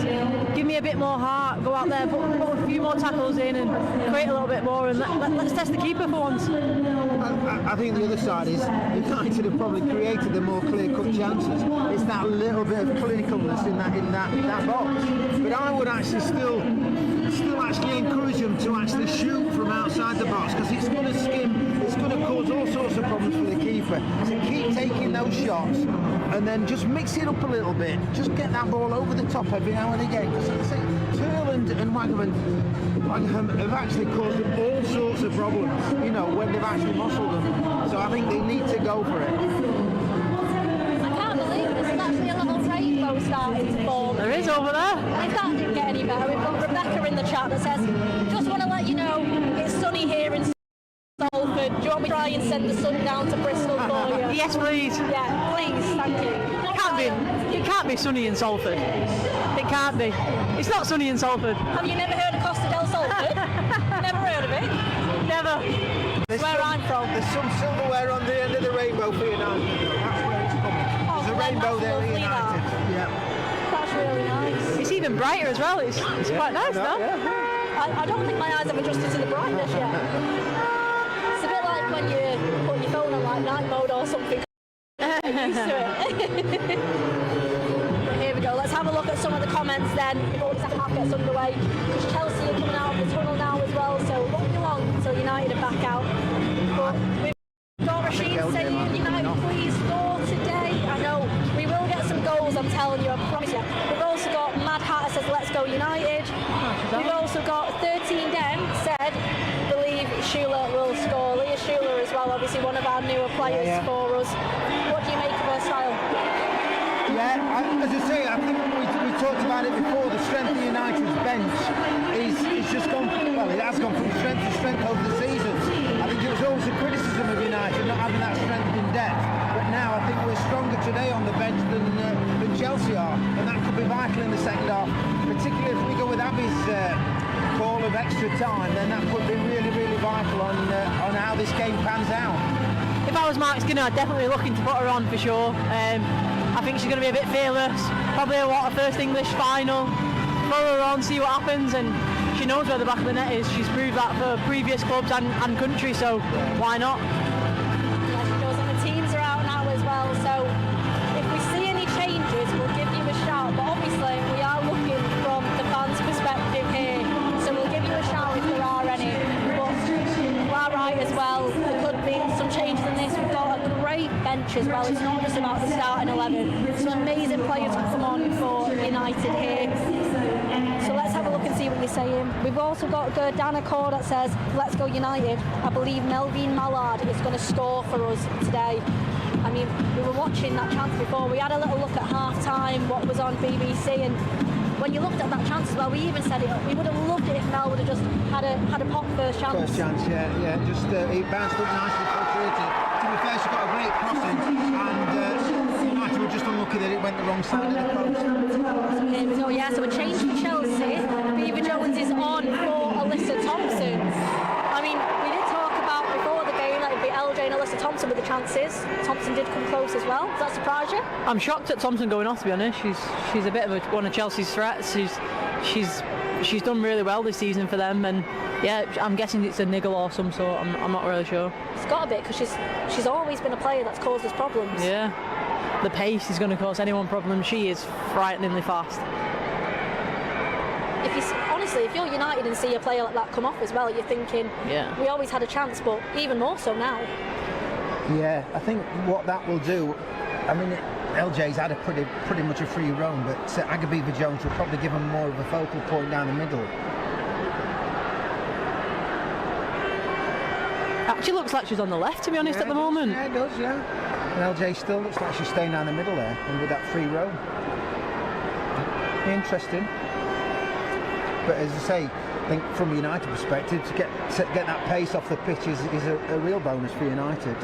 Give me a bit more heart, go out there, put a few more tackles in and create a little bit more, and let's test the keeper for once. I think the other side is United have probably created the more clear-cut chances. It's that little bit of clinicalness in that box. But I would actually still actually encourage them to actually shoot from outside the box, because it's going to skim, it's going to cause all sorts of problems for the keeper. So keep taking those shots and then just mix it up a little bit. Just get that ball over the top every now and again. Because Turland and Wagham have actually caused them all sorts of problems, you know, when they've actually muscled them. So I think they need to go for it. I can't believe this. There's actually a little rainbow starting to form. There is over there. If that didn't get any better, we've got Rebecca in the chat that says, just want to let you know it's sunny here in Salford. Do you want me to try and send the sun down to Bristol for you? Yes, please. Yeah, please, thank you. It can't be sunny in Salford. It can't be. It's not sunny in Salford. Have you never heard of Costa del Salford? Never heard of it? Never. That's where I'm from. There's some silverware on the end of the rainbow for United. That's where it's coming. There's a rainbow there for United. Yeah. That's really nice. It's even brighter as well. It's quite nice, though. Yeah. I don't think my eyes have adjusted to the brightness yet. It's a bit like when you put your phone on like night mode or something. Get used to it. Here we go. Let's have a look at some of the comments then before the second half gets underway. Because Chelsea are coming out of the tunnel now as well, so it won't be long until United are back out. But we've got Rashid saying, United, please score today. I know we will get some goals, I'm telling you, I promise you. We've also got Mad Hatter says, let's go United. We've also got 13 Den said, believe Schuler will score. Leah Schuler as well, obviously one of our newer players for us. What do you make of her style? Yeah, as I say, I think we talked about it before. The strength of United's bench is just gone. Well, it has gone from strength to strength over the seasons. I think it was always a criticism of United not having that strength in depth. But now I think we're stronger today on the bench than Chelsea are, and that could be vital in the second half. Particularly if we go with Abby's call of extra time, then that would be really, really vital on how this game pans out. If I was Mark Skinner, I'd definitely be looking to put her on for sure. I think she's going to be a bit fearless. Probably a first English final. Throw her on, see what happens, and she knows where the back of the net is. She's proved that for previous clubs and country, so why not? Yeah, she knows, and the teams are out now as well, so if we see any changes, we'll give you a shout. But obviously, we are looking from the fans' perspective here, so we'll give you a shout if there are any. But you are right as well, there could be some changes in this. We've got a great bench as well. It's not just about the starting 11. Some amazing players have come on for United here. So let's have a look and see what you're saying. We've also got Gerdana Core that says, let's go United. I believe Melvin Mallard is going to score for us today. I mean, we were watching that chance before. We had a little look at half-time, what was on BBC, and when you looked at that chance as well, we even said it, we would have loved it if Mel would have just had a pop first chance. First chance, yeah. Just he bounced up nicely for Trinity. To be fair, she got a great crossing, and United were just unlucky that it went the wrong side of the post. Here we go, yeah, so a change for Chelsea. Beaver Jones is on for Alyssa Thompson. I mean, we did talk about before the game that it'd be LJ and Alyssa Thompson with the chances. Thompson did come close as well. Does that surprise you? I'm shocked at Thompson going off, to be honest. She's a bit of one of Chelsea's threats. She's done really well this season for them, and yeah, I'm guessing it's a niggle or some sort. I'm not really sure. It's got a bit, because she's always been a player that's caused us problems. Yeah, the pace is going to cause anyone problems. She is frighteningly fast. Honestly, if you're United and see a player like that come off as well, you're thinking, yeah, we always had a chance, but even more so now. Yeah, I think what that will do, I mean, LJ's had a pretty much a free roam, but Agabiva Jones will probably give him more of a focal point down the middle. Actually looks like she's on the left, to be honest, at the moment. Yeah, it does, yeah. And LJ still looks like she's staying down the middle there, and with that free roam. Interesting. But as I say, I think from a United perspective, to get that pace off the pitch is a real bonus for United.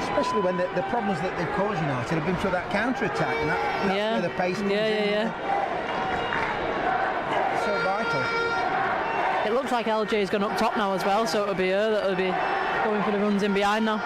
Especially when the problems that they've caused United have been through that counter-attack, and that's where the pace comes in. So vital. It looks like LJ's gone up top now as well, so it'll be her that'll be going for the runs in behind now.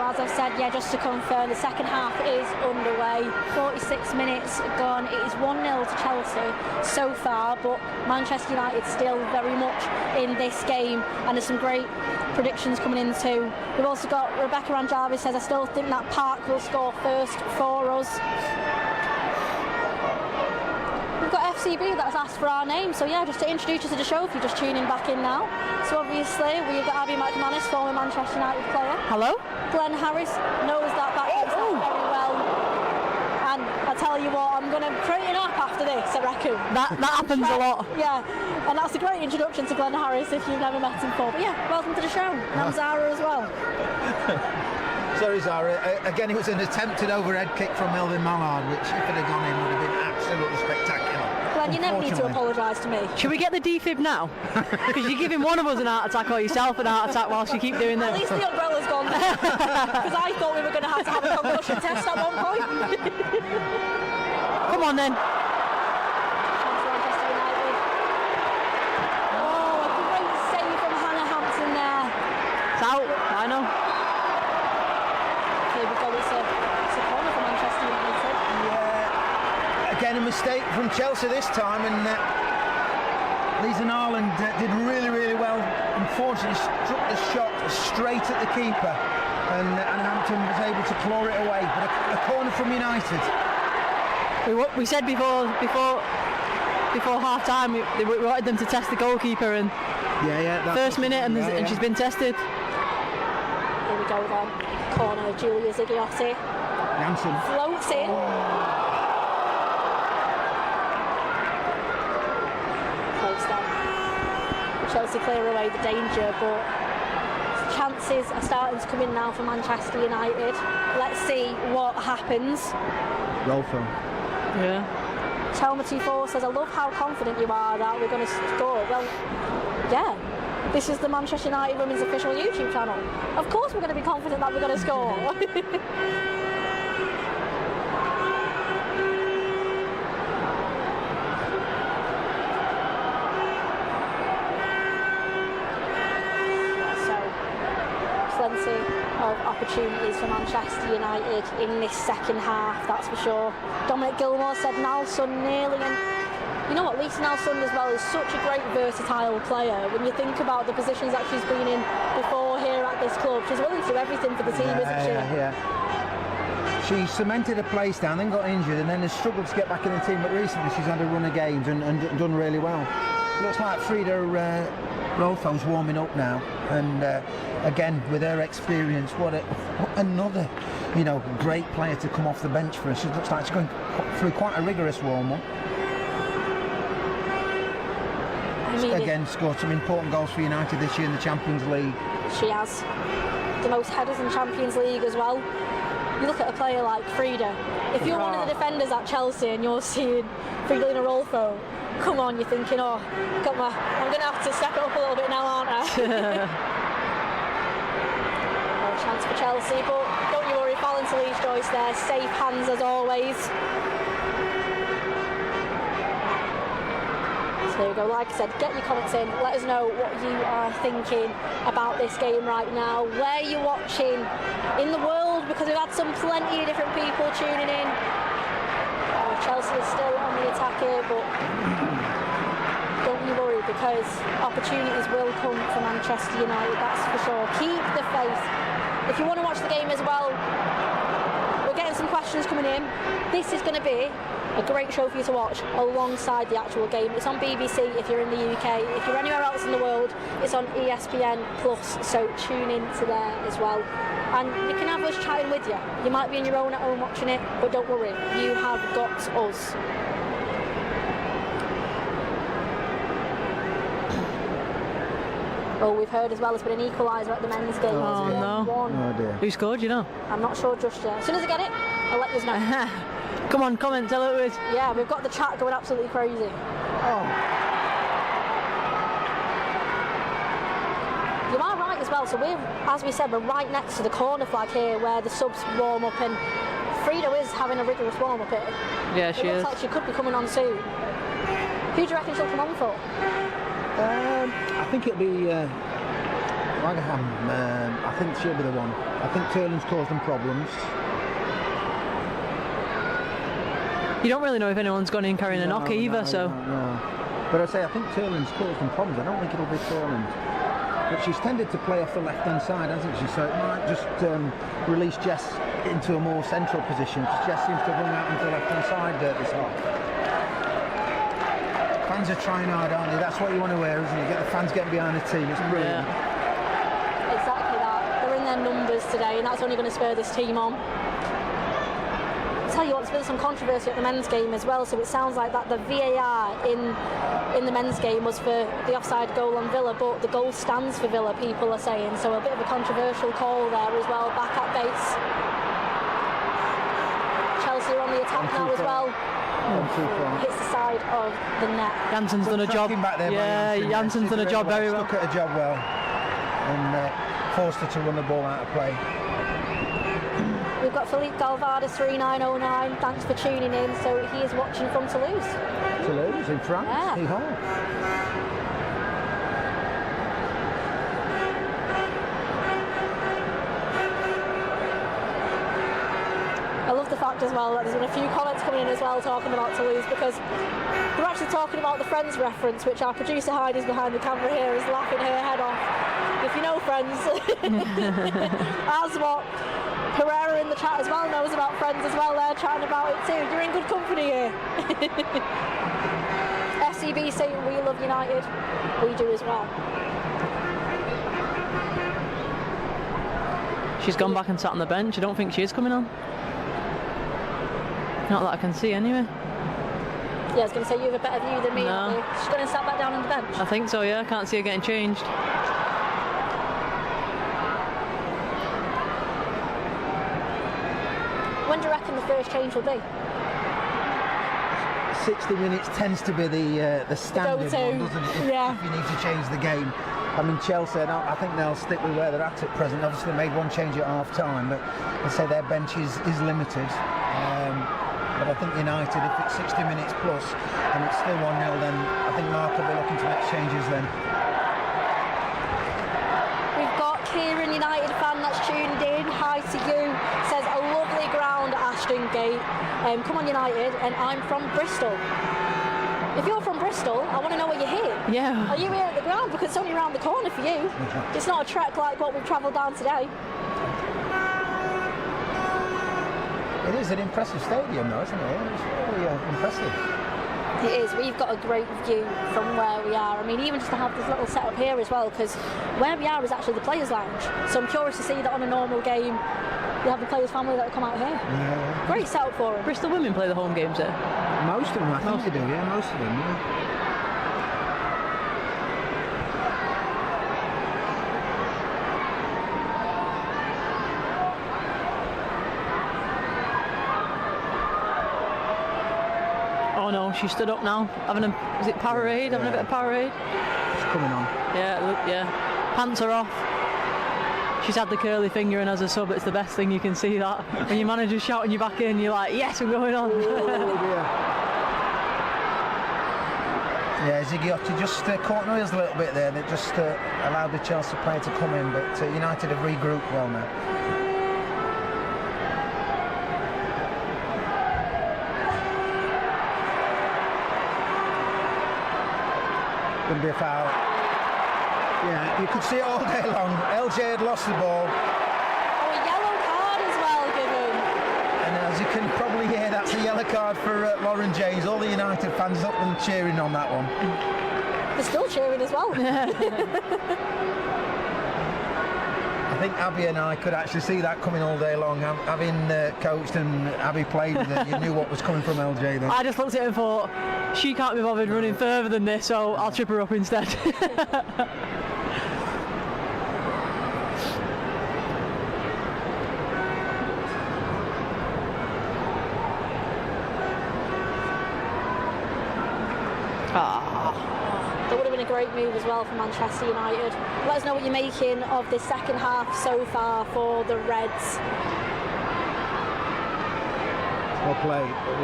As I've said, yeah, just to confirm, the second half is underway. 46 minutes gone. It is 1-0 to Chelsea so far, but Manchester United still very much in this game, and there's some great predictions coming in too. We've also got Rebecca Ranjavi says, I still think that Park will score first for us. We've got FCB that's asked for our name, so yeah, just to introduce you to the show if you're just tuning back in now. So obviously we've got Abby McManus, former Manchester United player. Hello. Glenn Harris knows that backwards very well, and I tell you what, I'm going to create an app after this, I reckon. That happens a lot. Yeah, and that's a great introduction to Glenn Harris if you've never met him before. But yeah, welcome to the show. And I'm Zara as well. Sorry, Zara. Again, it was an attempted overhead kick from Melvin Mallard, which if it had gone in would have been absolutely spectacular. Glenn, you never need to apologise to me. Should we get the defib now? Because you're giving one of us an heart attack or yourself an heart attack whilst you keep doing this. At least the umbrella's gone there. Because I thought we were going to have a concussion test at one point. Come on then. Oh, a great save from Hannah Hampton there. It's out, I know. Here we go, it's a corner for Manchester United. Yeah, again a mistake from Chelsea this time, and Lisa Narland did really, really well. Unfortunately, struck the shot straight at the keeper, and Hampton was able to claw it away. But a corner from United. We said before half time we wanted them to test the goalkeeper, and first minute and she's been tested. Here we go then. Corner, Julia Zigliotti. Janssen floats in. Close then. Chelsea clear away the danger, but chances are starting to come in now for Manchester United. Let's see what happens. Rolfo. Yeah. Telma24 says, I love how confident you are that we're going to score. Well, yeah. This is the Manchester United Women's official YouTube channel. Of course we're going to be confident that we're going to score. Plenty of opportunities for Manchester United in this second half, that's for sure. Dominic Gilmore said Nelson nearly, and you know what, Lisa Nelson as well is such a great versatile player. When you think about the positions that she's been in before here at this club, she's willing to do everything for the team, isn't she? Yeah. She cemented a place down, then got injured, and then has struggled to get back in the team, but recently she's had a run of games and done really well. Looks like Frida Rolfo's warming up now, and again with her experience, what another great player to come off the bench for us. She looks like she's going through quite a rigorous warm-up. Again, scored some important goals for United this year in the Champions League. She has the most headers in Champions League as well. You look at a player like Frida. If you're one of the defenders at Chelsea and you're seeing Fridolina Rolfo, come on, you're thinking, oh, come on, I'm going to have to step it up a little bit now, aren't I? No chance for Chelsea, but don't you worry, Fallon Toulouse-Joyce there, safe hands as always. So there we go, like I said, get your comments in, let us know what you are thinking about this game right now, where you're watching in the world, because we've had plenty of different people tuning in. Chelsea is still on the attack here, but don't you worry, because opportunities will come for Manchester United, that's for sure. Keep the faith. If you want to watch the game as well, we're getting some questions coming in. This is going to be a great show for you to watch alongside the actual game. It's on BBC if you're in the UK. If you're anywhere else in the world, it's on ESPN+, so tune in to there as well. And you can have us chatting with you. You might be on your own at home watching it, but don't worry, you have got us. Well, we've heard as well there's been an equaliser at the men's game. Oh, no. 1-1. Oh dear. Who scored, you know? I'm not sure just yet. As soon as I get it, I'll let you know. Come on, comment, tell who it is. Yeah, we've got the chat going absolutely crazy. Oh. You are right as well, so we're, as we said, we're right next to the corner flag here where the subs warm up, and Frida is having a rigorous warm up here. Yeah, she is. It looks like she could be coming on soon. Who do you reckon she'll come on for? I think it'll be Wagham. I think she'll be the one. I think Turlin's caused them problems. You don't really know if anyone's gone in carrying a knock either, so. No. But I think Turlin's caused them problems. I don't think it'll be Turlin. But she's tended to play off the left-hand side, hasn't she? So it might just release Jess into a more central position, because Jess seems to have run out into the left-hand side this half. Fans are trying hard, aren't they? That's what you want to wear, isn't it? Get the fans getting behind the team. It's brilliant. Yeah. Exactly that. They're in their numbers today, and that's only going to spur this team on. I'll tell you what, there's been some controversy at the men's game as well, so it sounds like that the VAR in the men's game was for the offside goal on Villa, but the goal stands for Villa, people are saying, so a bit of a controversial call there as well, back at base. Chelsea are on the attack now as well. Hits the side of the net. Jansen's done a job. Yeah, Jansen's done a job very well. Stuck at a job well and forced her to run the ball out of play. We've got Philippe Galvada 3909. Thanks for tuning in. So he is watching from Toulouse. Toulouse in France. Yeah. I love the fact as well that there's been a few comments coming in as well talking about Toulouse, because we're actually talking about the Friends reference, which our producer Heidi's behind the camera here is laughing her head off. If you know Friends, as what Pereira in the chat as well knows about Friends as well, they're chatting about it too. You're in good company here. SCB saying we love United, we do as well. She's gone back and sat on the bench. I don't think she is coming on. Not that I can see anyway. Yeah, I was going to say you have a better view than me. No. She's going to sat back down on the bench. I think so, yeah. I can't see her getting changed. the first change will be? 60 minutes tends to be the standard one, doesn't it? If you need to change the game. I mean, Chelsea, I think they'll stick with where they're at present. Obviously, they made one change at half-time, but I'd say their bench is limited. But I think United, if it's 60 minutes plus and it's still 1-0, then I think Mark will be looking to make changes then. We've got Kieran, United fan that's tuned in. Hi to you. Says a lovely ground at Aston Gate. Come on United, and I'm from Bristol. If you're from Bristol, I want to know where you're here. Yeah. Are you here at the ground? Because it's only around the corner for you. It's not a trek like what we've travelled down today. It is an impressive stadium though, isn't it? It's really impressive. It is. We've got a great view from where we are. I mean, even just to have this little setup here as well, because where we are is actually the Players' Lounge. So I'm curious to see that on a normal game, you have the Players' family that will come out here. Yeah. Great setup for them. Bristol women play the home games there? Most of them, I think they do, yeah, most of them, yeah. Oh no, she stood up now, having a, is it parade? Having a bit of parade? It's coming on. Yeah, look, yeah. Pants are off. She's had the curly finger in as a sub, it's the best thing, you can see that. When your manager's shouting you back in, you're like, yes, we're going on. Yeah, Ziggiotti just caught noise a little bit there. They just allowed the Chelsea player to come in, but United have regrouped well now. Going to be a foul. Yeah, you could see it all day long. LJ had lost the ball. Oh, a yellow card as well given. And as you can probably hear, that's a yellow card for Lauren James. All the United fans up and cheering on that one. They're still cheering as well. I think Abby and I could actually see that coming all day long. Having coached and Abby played with it, you knew what was coming from LJ then. I just looked at it and thought, she can't be bothered running further than this, so I'll trip her up instead. That would have been a great move as well for Manchester United. Let us know what you're making of the second half so far for the Reds. Well played. Here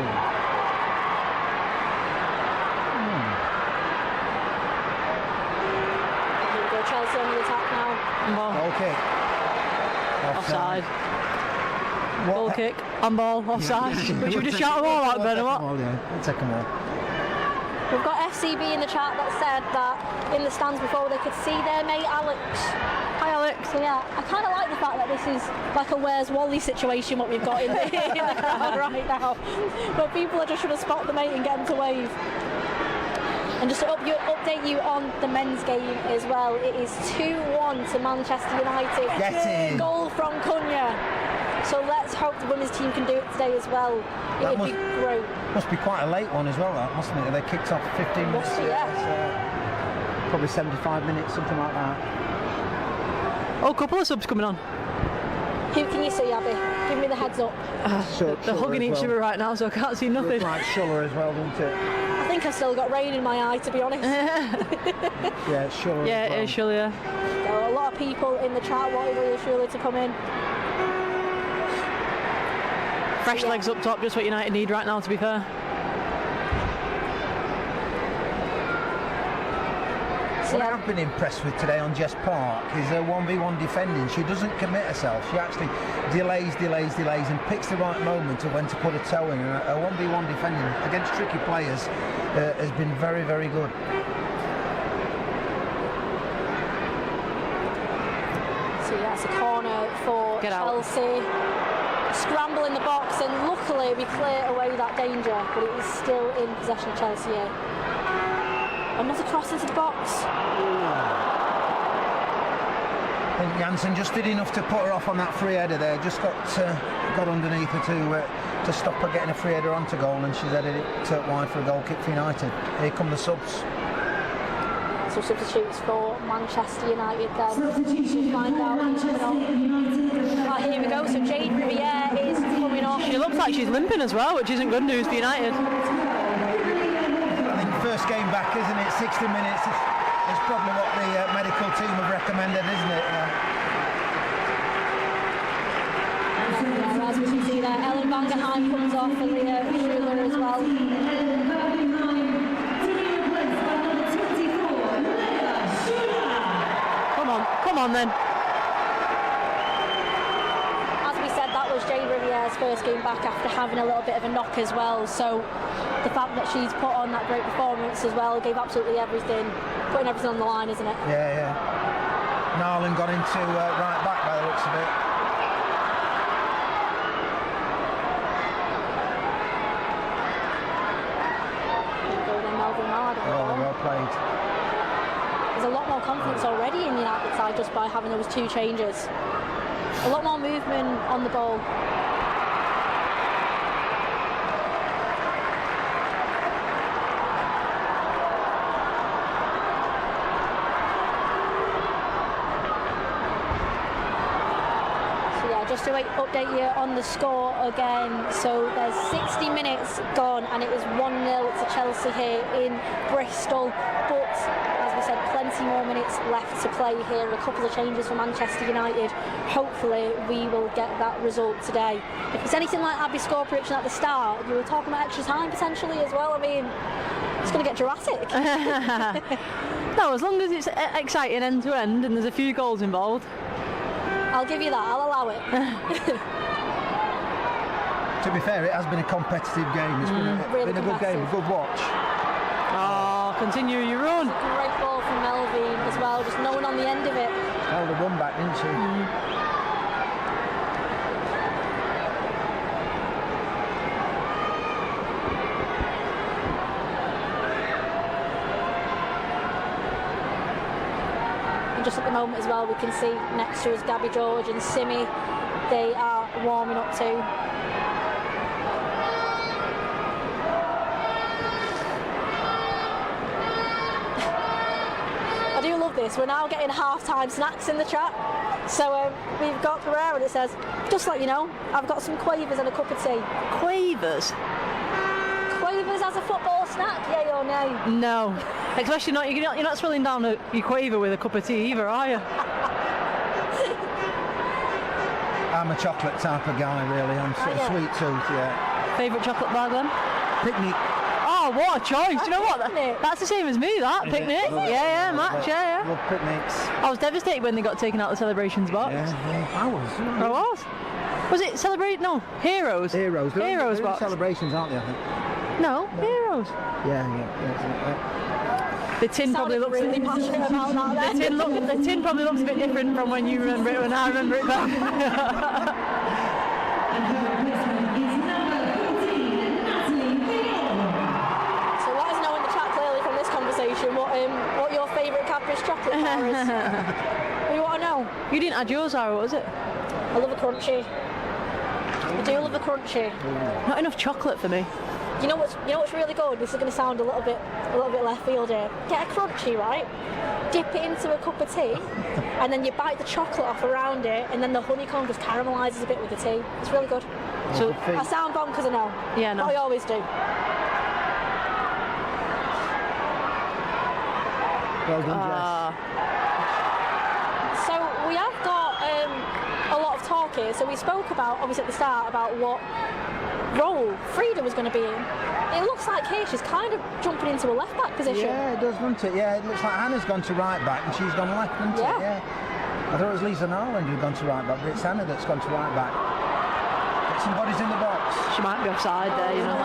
we go, Chelsea on the attack now. Okay. Offside. Goal kick, handball, offside. Which we just shout them all out, Ben, or what? Oh yeah, we'll take them all. We've got FCB in the chat that said that in the stands before they could see their mate Alex. Hi Alex. So yeah, I kind of like the fact that this is like a Where's Wally situation what we've got in the crowd right now. But people are just trying to spot the mate and get him to wave. And just to update you on the men's game as well, it is 2-1 to Manchester United. Get in. Goal from Cunha. So let's hope the women's team can do it today as well. It'd be great. Must be quite a late one as well, that, mustn't it? They kicked off 15 minutes. Probably 75 minutes, something like that. Oh, a couple of subs coming on. Who can you see, Abby? Give me the heads up. They're hugging each other right now, so I can't see nothing. Looks like Schuller as well, doesn't it? I think I've still got rain in my eye, to be honest. Yeah, it's Schuller. Yeah, it is Schuller, yeah. There are a lot of people in the chat wanting Schuller to come in. Fresh legs up top, just what United need right now, to be fair. What I've been impressed with today on Jess Park is her 1v1 defending. She doesn't commit herself. She actually delays and picks the right moment of when to put a toe in. Her 1v1 defending against tricky players has been very, very good. So yeah, it's a corner for Chelsea. Scramble in the box, and luckily we clear away that danger, but it is still in possession of Chelsea here. Another cross into the box. I think Janssen just did enough to put her off on that free header there. Just got underneath her to stop her getting a free header onto goal, and she's headed it wide for a goal kick for United. Here come the subs. So substitutes for Manchester United then. We'll find out who's coming on. Right, here we go. So Jade Riviere is coming coming off. She looks like she's limping as well, which isn't good news for United. I think first game back, isn't it? 60 minutes. It's probably what the medical team have recommended, isn't it? As we can see there, Ellen Vangerheim comes off for Leah Schuler as well. Come on then. As we said, that was Jade Riviere's first game back after having a little bit of a knock as well, so the fact that she's put on that great performance as well, gave absolutely everything, putting everything on the line, isn't it? Yeah. Narlin got into right back by the looks of it. Well played. There's a lot more confidence already in the United side just by having those 2 changes. A lot more movement on the ball. Just to update you on the score again, so there's 60 minutes gone and it was 1-0 to Chelsea here in Bristol, but as we said, plenty more minutes left to play here. A couple of changes for Manchester United. Hopefully we will get that result today. If it's anything like Abby's score prediction at the start, you were talking about extra time potentially as well. I mean, it's going to get dramatic. No, as long as it's exciting end to end and there's a few goals involved. I'll give you that, I'll allow it. To be fair, it has been a competitive game. It's been a good game, a good watch. Oh, continue your run. Great ball from Melvin as well, just no one on the end of it. Held the run back, didn't she? Just at the moment as well, we can see next to us Gabby George and Simi. They are warming up too. I do love this. We're now getting half-time snacks in the chat. So we've got Pereira that says, just let you know, I've got some quavers and a cup of tea. Quavers? Quavers as a football snack, yay or nay? No. Especially not, you're not swilling down your quaver with a cup of tea either, are you? I'm a chocolate type of guy, really. I'm sweet tooth, yeah. Favourite chocolate bar, Glenn? Picnic. Oh, what a choice. Do you know what? That's the same as me, that. Picnic. Yeah, match, yeah. Love picnics. I was devastated when they got taken out of the celebrations box. Yeah. I was. I was. Was it Celebrate? No, Heroes. Heroes. Heroes box. Celebrations, aren't they, I think? No, Heroes. Yeah. The tin probably looks really passionate about that. The tin probably looks a bit different from when you remember it, when I remember it back. So let us know in the chat clearly from this conversation what your favourite Cadbury's chocolate bar is. We want to know. You didn't add yours, Zara, what was it? I love a crunchy. I do love a crunchy. Not enough chocolate for me. You know what's really good? This is going to sound a little bit left field here. Get a crunchy, right? Dip it into a cup of tea, and then you bite the chocolate off around it, and then the honeycomb just caramelises a bit with the tea. It's really good. So I sound bonkers, I know. Yeah, no. But I always do. Well done, Jess. So we have got a lot of talk here. So we spoke about, obviously at the start, about what role Frida was going to be in. It looks like here she's kind of jumping into a left back position. Yeah, it does, doesn't it? Yeah, it looks like Hannah's gone to right back and she's gone left, hasn't it? Yeah. I thought it was Lisa Narland who'd gone to right back, but it's Hannah that's gone to right back. Get some bodies in the box. She might be offside there, you know.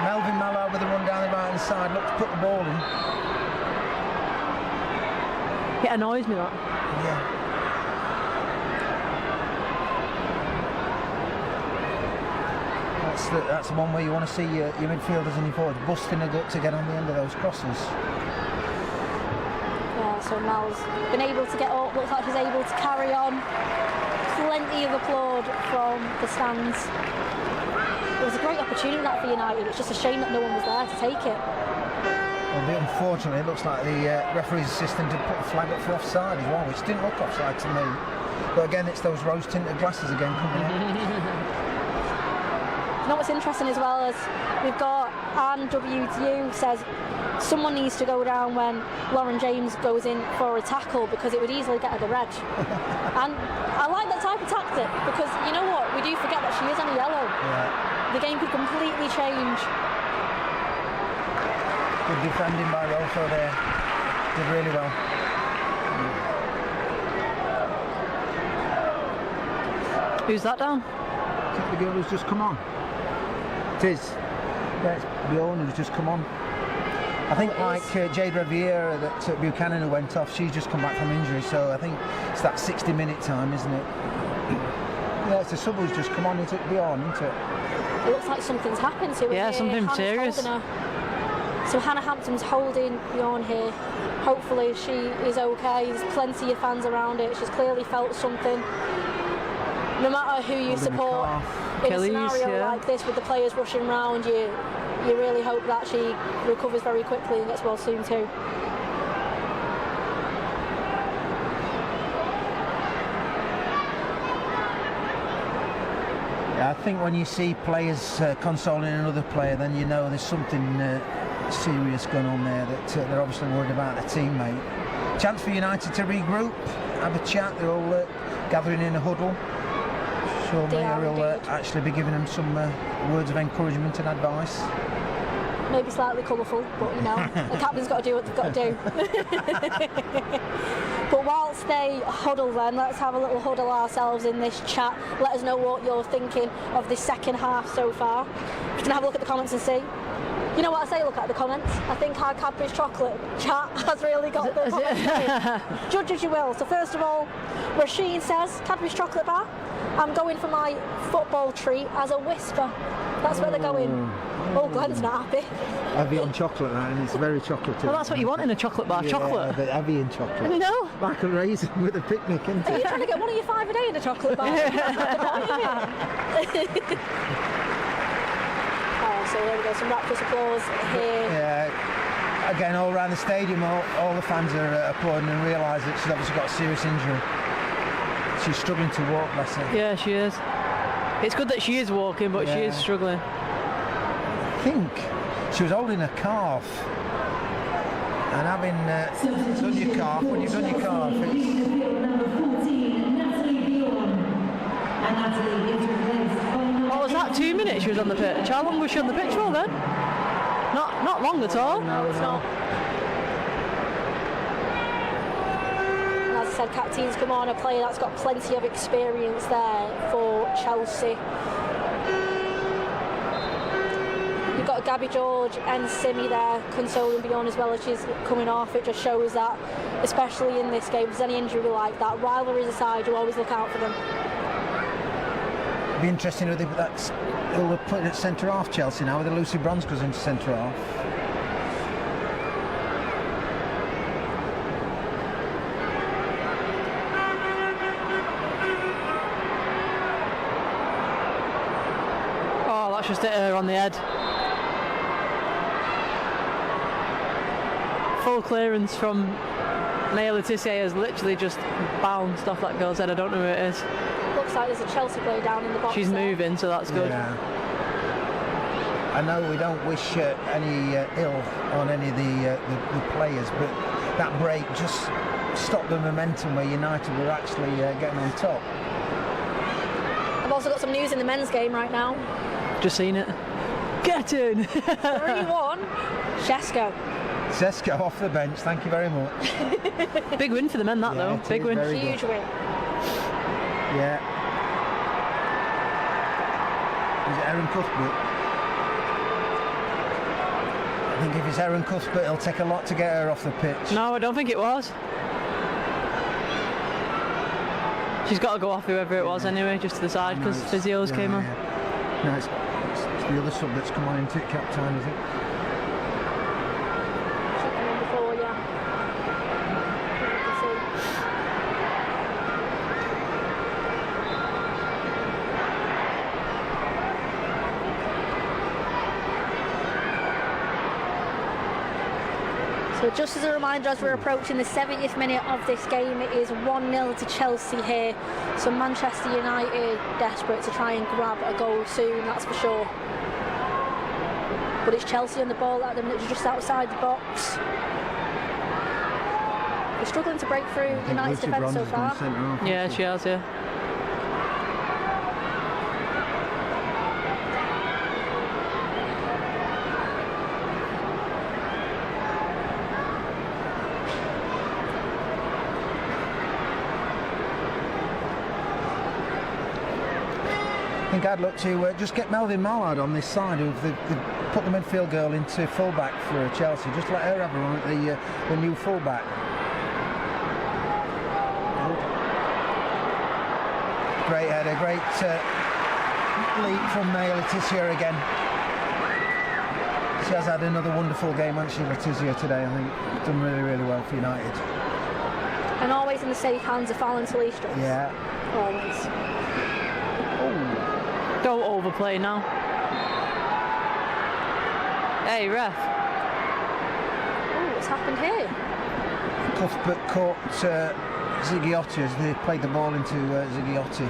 Melvin Mallow with the run down the right hand side, look to put the ball in. It annoys me, that. Yeah. That's the one where you want to see your midfielders and your forwards busting it up to get on the end of those crosses. Yeah, so Mel's been able to get up, looks like she's able to carry on. Plenty of applaud from the stands. It was a great opportunity that for United, it's just a shame that no one was there to take it. Well, unfortunately, it looks like the referee's assistant had put a flag up for offside as well, which didn't look offside to me. But again, it's those rose-tinted glasses again coming out. You know what's interesting as well is we've got Anne WU says someone needs to go down when Lauren James goes in for a tackle because it would easily get her the red. And I like that type of tactic because you know what, we do forget that she is on a yellow. Yeah. The game could completely change. Good defending by Rosa there. Did really well. Who's that down? I think the girl who's just come on. It is. Yeah, it's Bjorn who's just come on. I think like Jade Riviera that Buchanan who went off, she's just come back from injury, so I think it's that 60-minute time, isn't it? Yeah, it's a sub who's just come on, is it Bjorn, isn't it? It looks like something's happened to her. Yeah, something Hannah's serious. holding her. So Hannah Hampton's holding Bjorn here. Hopefully she is okay. There's plenty of fans around it. She's clearly felt something. No matter who you support, in a scenario like this with the players rushing around, you really hope that she recovers very quickly and gets well soon too. Yeah, I think when you see players consoling another player, then you know there's something serious going on there, that they're obviously worried about their teammate. Chance for United to regroup, have a chat, they're all gathering in a huddle. So Mayor will actually be giving them some words of encouragement and advice. Maybe slightly colourful, but you know, the captain's got to do what they've got to do. But whilst they huddle then, let's have a little huddle ourselves in this chat. Let us know what you're thinking of the second half so far. We're going to have a look at the comments and see. You know what I say, look at the comments? I think our Cadbury's chocolate chat has really got the comments. Judge as you will. So first of all, Rasheen says, Cadbury's chocolate bar. I'm going for my football treat as a whisper. That's where they're going. Oh, Glenn's not happy. Heavy on chocolate, right? And it's very chocolatey. Well, that's what you want in a chocolate bar, chocolate. Yeah, but heavy in chocolate. No. Like a raisin with a picnic, isn't it? Are you trying to get one of your 5 a day in a chocolate bar? So there we go, some rapturous applause here. Yeah, again, all around the stadium, all the fans are applauding and realise that she's obviously got a serious injury. She's struggling to walk, bless her. Yeah, she is. It's good that she is walking, but she is struggling. I think she was holding a calf. And having done your calf, when you've done your calf, What was that, 2 minutes she was on the pitch? How long was she on the pitch for then? Not long at all. No, it's not. As I said, captain's come on, a player that's got plenty of experience there for Chelsea. You've got Gabby George and Simi there consoling Bjorn as well as she's coming off. It just shows that, especially in this game, if there's any injury like that, rivalries aside, you always look out for them. It'd be interesting who they'll put at centre half, Chelsea now, with Lucy Bronze goes into centre half. Oh, that's just hit her on the head. Full clearance from Maya Letitia has literally just bounced off that girl's head. I don't know who it is. Looks like there's a Chelsea player down in the box. She's there. moving, so that's good. Yeah. I know we don't wish any ill on any of the players, but that break just stopped the momentum where United were actually getting on top. I've also got some news in the men's game right now. Just seen it. Get in! 3-1, Shesko. Sesko off the bench, thank you very much. Big win for the men, that though. Big win. Huge win. Yeah. Is it Erin Cuthbert? I think if it's Erin Cuthbert, it'll take a lot to get her off the pitch. No, I don't think it was. She's got to go off whoever it was anyway, just to the side, because physios came on. No, it's the other sub that's come on into it, captain, is it? So just as a reminder, as we're approaching the 70th minute of this game, it is 1-0 to Chelsea here. So Manchester United desperate to try and grab a goal soon, that's for sure. But it's Chelsea on the ball at the minute, just outside the box. They're struggling to break through United's defence so far. Yeah, she has, yeah. I think I'd look to just get Melvin Mallard on this side, who've put the midfield girl into fullback for Chelsea. Just let her have a run at the new fullback. Great header, great leap from Letizia again. She has had another wonderful game, hasn't she, Letizia, today? I think done really, really well for United. And always in the safe hands of Fallon Tallis. Yeah. Always. Don't overplay now. Hey, ref. Oh, what's happened here? Cuthbert caught Ziggiotti as they played the ball into Ziggiotti.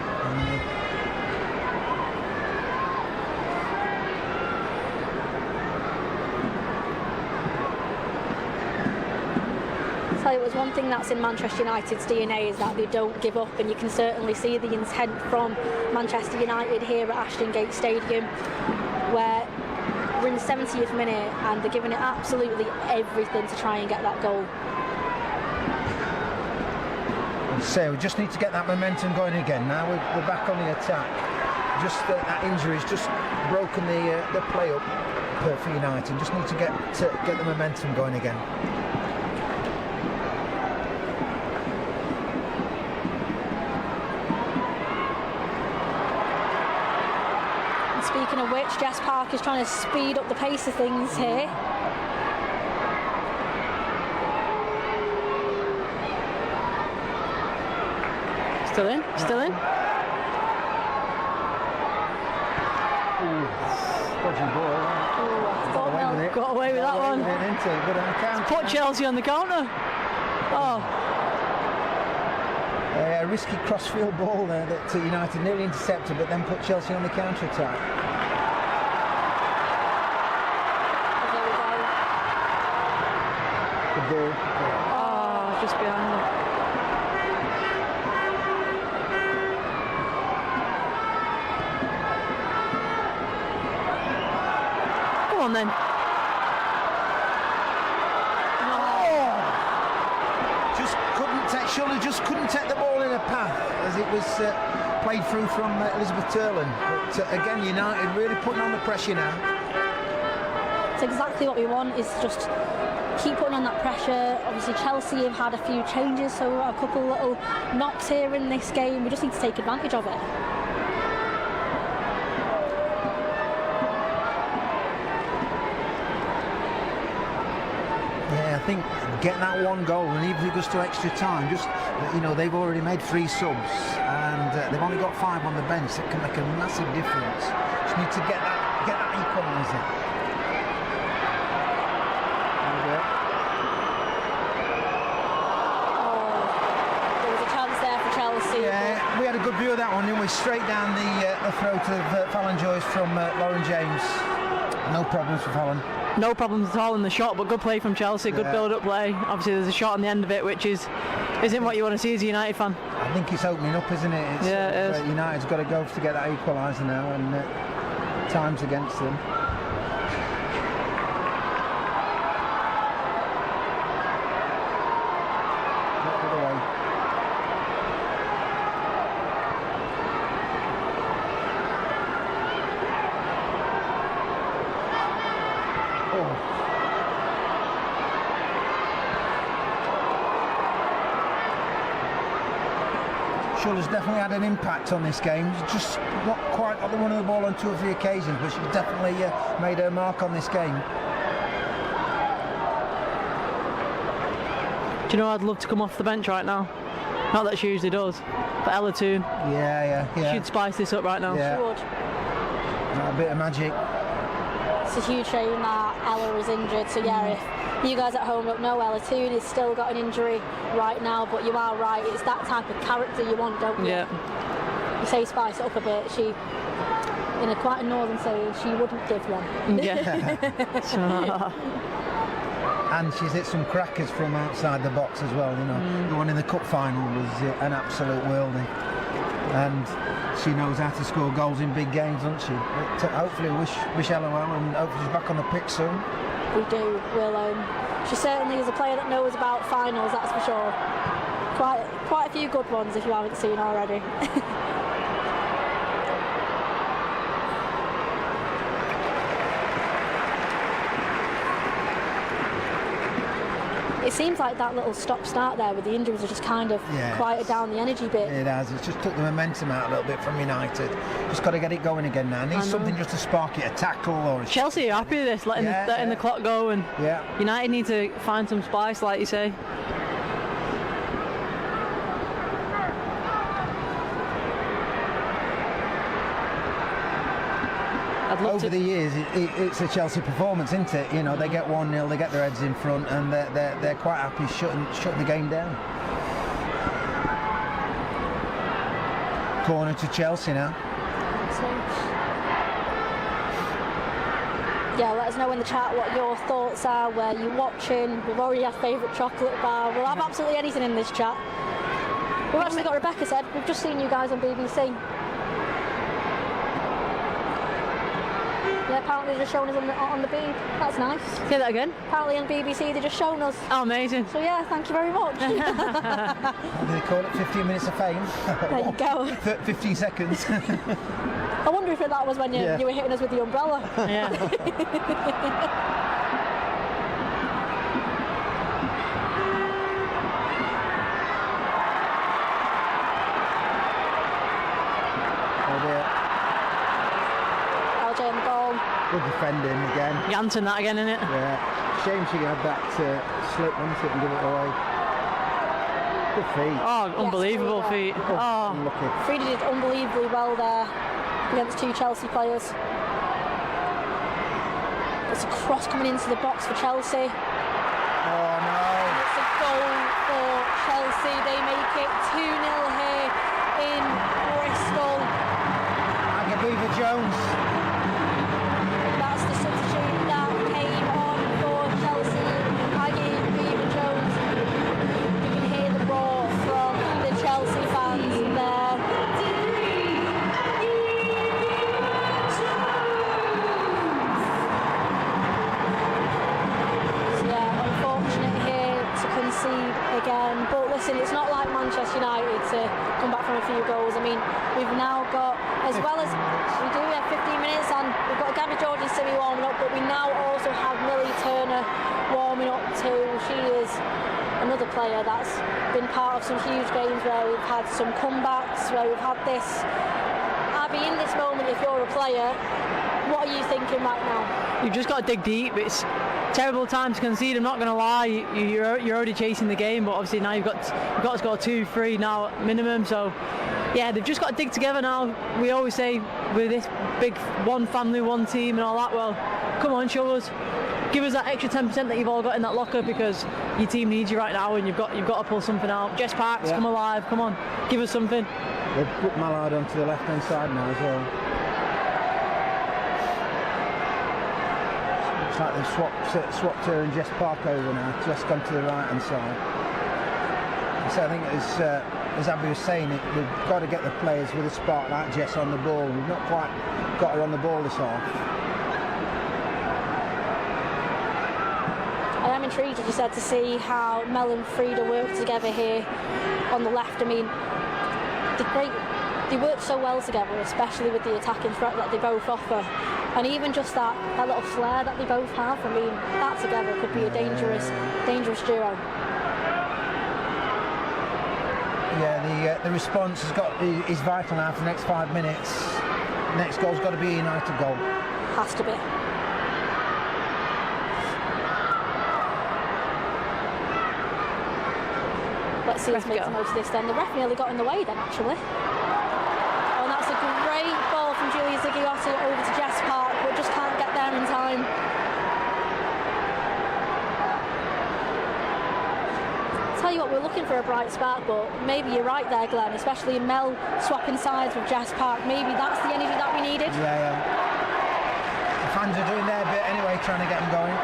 So it was one thing that's in Manchester United's DNA is that they don't give up, and you can certainly see the intent from Manchester United here at Aston Gate Stadium, where we're in the 70th minute and they're giving it absolutely everything to try and get that goal. So we just need to get that momentum going again. Now we're back on the attack. Just that injury's just broken the play up for United. Just need to get the momentum going again. And speaking of which, Jess Park is trying to speed up the pace of things here. Still in? Still in? Dodgy ball. Got away with that one. Put Chelsea on the counter. Oh. A risky crossfield ball there that United nearly intercepted, but then put Chelsea on the counter attack. Good ball. Oh, just behind them. Come on then. Schuller just couldn't take the ball in a path as it was played through from Elizabeth Turlin. But again, United really putting on the pressure now. It's exactly what we want, is just keep putting on that pressure. Obviously Chelsea have had a few changes, so a couple little knocks here in this game. We just need to take advantage of it. Yeah, I think getting that one goal, and even if it goes to extra time, just, you know, they've already made 3 subs and they've only got 5 on the bench. That can make a massive difference. Just need to get that equaliser. There was a chance there for Chelsea. Yeah, we had a good view of that one, didn't we? Straight down the throat of Fallon Joyce from Lauren James. No problems for Fallon. No problems at all in the shot, but good play from Chelsea, good build-up play. Obviously there's a shot on the end of it, which isn't what you want to see as a United fan. I think it's opening up, isn't it? Yeah, it is. United's got to go to get that equaliser now, and time's against them. Schuller's definitely had an impact on this game. She's just not quite got the run of the ball on 2 or 3 occasions, but she's definitely made her mark on this game. Do you know I'd love to come off the bench right now? Not that she usually does, but Ella Toon. Yeah. She'd spice this up right now. Yeah. She would. A bit of magic. It's a huge shame that Ella is injured, so yeah, if You guys at home don't know Ella Toon has still got an injury right now, but you are right, it's that type of character you want, don't you? Yeah. You say spice it up a bit, she, in quite a northern saying, she wouldn't give one. Yeah. And she's hit some crackers from outside the box as well, you know. The one in the cup final was an absolute worldie. And she knows how to score goals in big games, doesn't she? But, hopefully wish Ella well, and hopefully she's back on the pitch soon. We do. She certainly is a player that knows about finals, that's for sure. Quite a few good ones if you haven't seen already. It seems like that little stop-start there with the injuries has just kind of quieted down the energy bit. It has. It's just took the momentum out a little bit from United. Just got to get it going again now. Needs something just to spark it, a tackle or a... Chelsea are happy with this, letting the clock go, and United need to find some spice, like you say. Over the years, it's a Chelsea performance, isn't it? You know, they get 1-0, they get their heads in front, and they're quite happy shutting the game down. Corner to Chelsea now. Yeah, let us know in the chat what your thoughts are, where you're watching. We've already had favourite chocolate bar. We'll have absolutely anything in this chat. We've actually got Rebecca said, we've just seen you guys on BBC. Yeah, apparently they're just showing us on the bead. That's nice. Say that again? Apparently on BBC they're just showing us. Oh, amazing. So yeah, thank you very much. What do they call it? 15 minutes of fame? There you go. 15 seconds. I wonder if that was when you were hitting us with the umbrella. Yeah. LJ on the goal. Good defending again. Janssen that again, isn't it? Yeah. Shame she had that slip, wasn't it, and give it away. Good feet. Oh, unbelievable feet. Oh. Unlucky. Frida did unbelievably well there against two Chelsea players. There's a cross coming into the box for Chelsea. Oh no. It's a goal for Chelsea. They make it 2-0 here in Bristol. Agabeva Jones. That's the substitute that came on for Chelsea. Agabeva Jones. You can hear the roar from the Chelsea fans there. So yeah, unfortunate here to concede again. But listen, it's not like Manchester United to come back from a few goals. I mean, we've now got, as well as we do, we have 15 minutes and we've got Gabby George and Simi warming up, but we now also have Millie Turner warming up too. She is another player that's been part of some huge games where we've had some comebacks, where we've had this. Abby, in this moment, if you're a player, what are you thinking right now? You've just got to dig deep. It's a terrible time to concede, I'm not going to lie. You're already chasing the game, but obviously now you've got to score 2-3 now minimum, so yeah, they've just got to dig together now. We always say with this big one family, one team and all that, well, come on, show us. Give us that extra 10% that you've all got in that locker, because your team needs you right now and you've got to pull something out. Jess Parks, come alive, come on, give us something. They've put Mallard onto the left-hand side now as well. Looks like they've swapped her and Jess Park over now. Jess gone to the right-hand side. So I think as Abby was saying, we've got to get the players with a spark like Jess on the ball. We've not quite got her on the ball this half. I am intrigued, as you said, to see how Mel and Frida work together here on the left. I mean, they work so well together, especially with the attacking threat that they both offer. And even just that little flair that they both have, I mean, that together could be a dangerous duo. Yeah, the response is vital now for the next 5 minutes. Next goal's got to be a United goal. Has to be. Let's see who's making the most of this then. The ref nearly got in the way then, actually. Oh, and that's a great ball from Julia Zigiotti over to Jess Park, but just can't get there in time. you what, we're looking for a bright spark, but maybe you're right there, Glenn, especially Mel swapping sides with Jess Park. Maybe that's the energy that we needed. Yeah. The fans are doing their bit anyway, trying to get them going.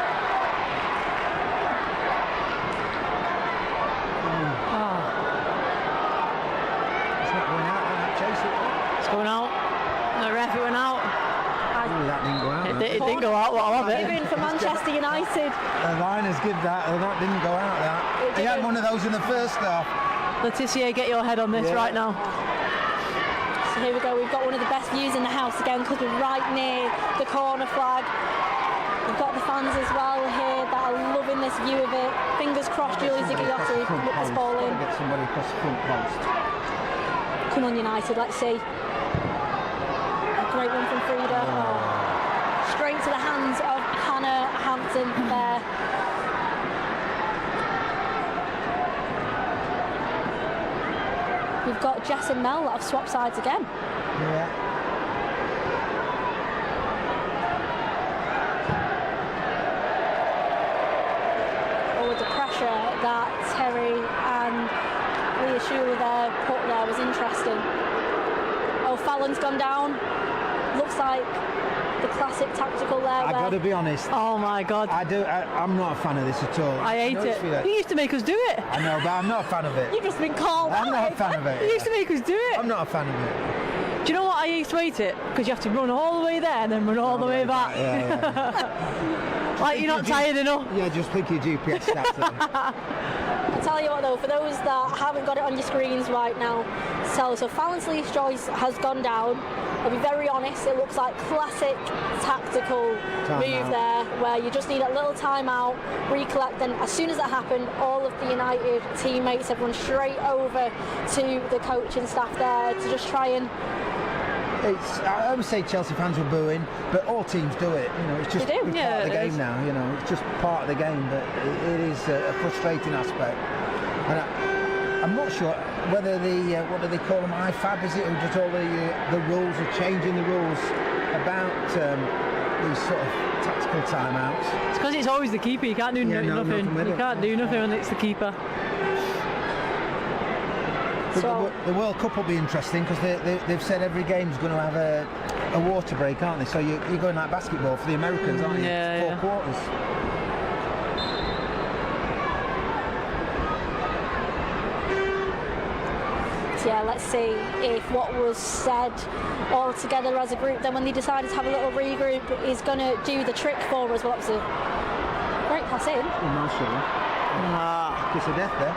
It's not going out, Chase it. It's going out. The ref, it went out. That didn't go out. It didn't go out, what I love it. Even for Manchester United. The liners give that, that didn't go out, that. He had one of those in the first half. Laetitia, get your head on this right now. So here we go, we've got one of the best views in the house again because we're right near the corner flag. We've got the fans as well here that are loving this view of it. Fingers crossed Julie Zigoyotti can whip this ball in. Get somebody across the front post. Come on United, let's see. A great one from Frida. Oh. Straight to the hands of Hannah Hampton there. We've got Jess and Mel that have swapped sides again. Yeah. Oh, with the pressure that Terry and Leah Schuler there put there was interesting. Oh, Fallon's gone down. Looks like the classic tactical there. I got to be honest. Oh my God. I'm not a fan of this at all. I hate it. You used to make us do it. I know, but I'm not a fan of it. You've just been called out. I'm not a fan of it. You used to make us do it. I'm not a fan of it. Do you know what? I used to hate it because you have to run all the way there and then run all the way back. Yeah. Like you're not tired enough. Yeah, just pick your GPS stats. I'll tell you what though, for those that haven't got it on your screens right now, so Fallon's Leaf Joyce has gone down. I'll be very honest, it looks like classic tactical move there, where you just need a little timeout, recollect, then as soon as that happened, all of the United teammates have run straight over to the coaching staff there to just try and... I would say Chelsea fans were booing, but all teams do it. You know, it's just part of the game now. You know, it's just part of the game, but it is a frustrating aspect. And I'm not sure whether the what do they call them, IFAB is it, who does all the rules, are changing the rules about these sort of tactical timeouts. It's because it's always the keeper. You can't do nothing. You can't do nothing when it's the keeper. So the World Cup will be interesting because they've said every game's going to have a water break, aren't they? So you're going like basketball for the Americans, aren't you? Yeah, 4 quarters. So yeah, let's see if what was said all together as a group, then when they decided to have a little regroup, is going to do the trick for us. Well, that was a great pass in. Kiss of death there.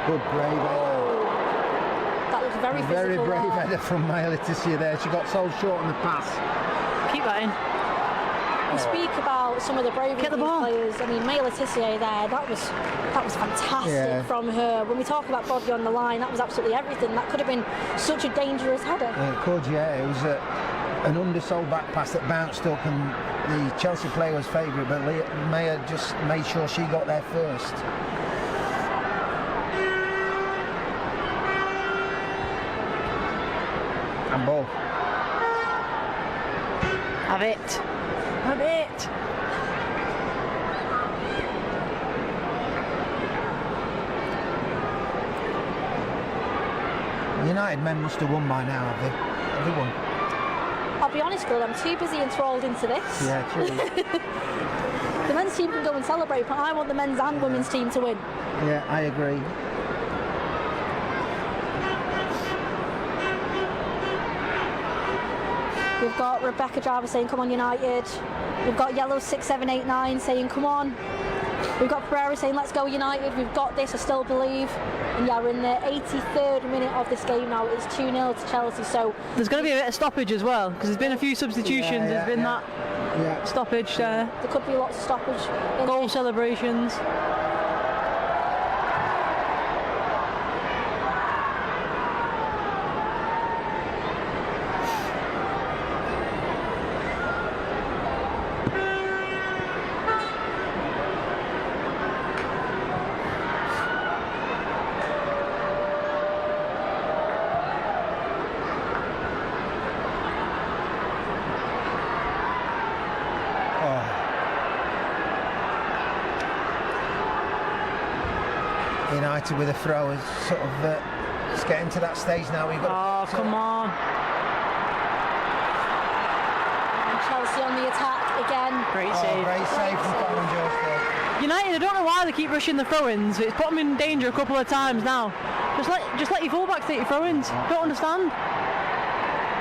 Good brave header. That was very physical. Very brave header from Maya Laetitia there. She got so short on the pass. Keep that in. We speak about some of the bravery of these players. I mean, Maya Laetitia there, that was fantastic from her. When we talk about body on the line, that was absolutely everything. That could have been such a dangerous header. It could, yeah. It was an undersold back pass that bounced up, and the Chelsea player was favourite, but Maya just made sure she got there first. And ball. Have it. Have it. United men must have won by now, have they? Have they won? I'll be honest, Will, I'm too busy enthralled into this. Yeah, true. The men's team can go and celebrate, but I want the men's and women's team to win. Yeah, I agree. We've got Rebecca Jarvis saying, come on United. We've got Yellow 6789 saying, come on. We've got Pereira saying, let's go United. We've got this, I still believe. And yeah, we're in the 83rd minute of this game now. It's 2-0 to Chelsea. So there's going to be a bit of stoppage as well, because there's been a few substitutions. There's been that stoppage there. There could be lots of stoppage. Goal celebrations. United with a throw is sort of it's getting to that stage now. We've got. Oh, come on! And Chelsea on the attack again. Great save. Great save from Fallon George there. United, I don't know why they keep rushing the throw-ins. It's put them in danger a couple of times now. Just let your fullbacks take your throw-ins. Don't understand.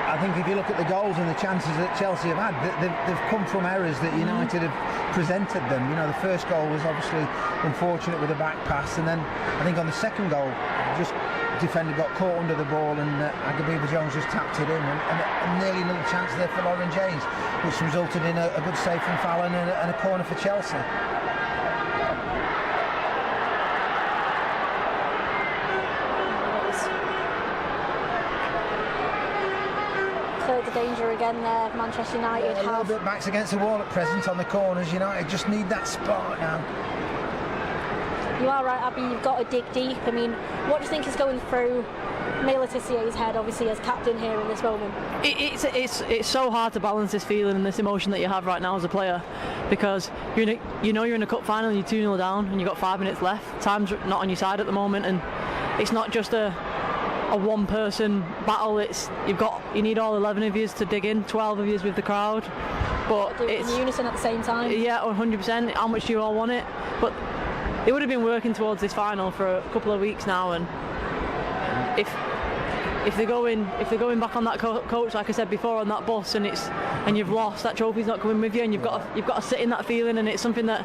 I think if you look at the goals and the chances that Chelsea have had, they've come from errors that United have presented them. You know, the first goal was obviously unfortunate with a back pass, and then I think on the second goal, just defender got caught under the ball, and Agabiba Jones just tapped it in, and nearly another chance there for Lauren James, which resulted in a good save from Fallon and a corner for Chelsea. The danger again there. Manchester United a little bit backs against the wall at present on the corners. United just need that spark now. You are right, Abby, you've got to dig deep. I mean, what do you think is going through Mila Tissier's head, obviously, as captain here in this moment? It's so hard to balance this feeling and this emotion that you have right now as a player, because you're in a cup final and you're 2-0 down and you've got 5 minutes left. Time's not on your side at the moment, and it's not just a one-person battle. You need all 11 of you to dig in, 12 of you with the crowd. But it's in unison at the same time. Yeah, 100%. How much do you all want it? But they would have been working towards this final for a couple of weeks now, and if they're going back on that coach, like I said before, on that bus, and you've lost, that trophy's not coming with you, and you've got to sit in that feeling, and it's something that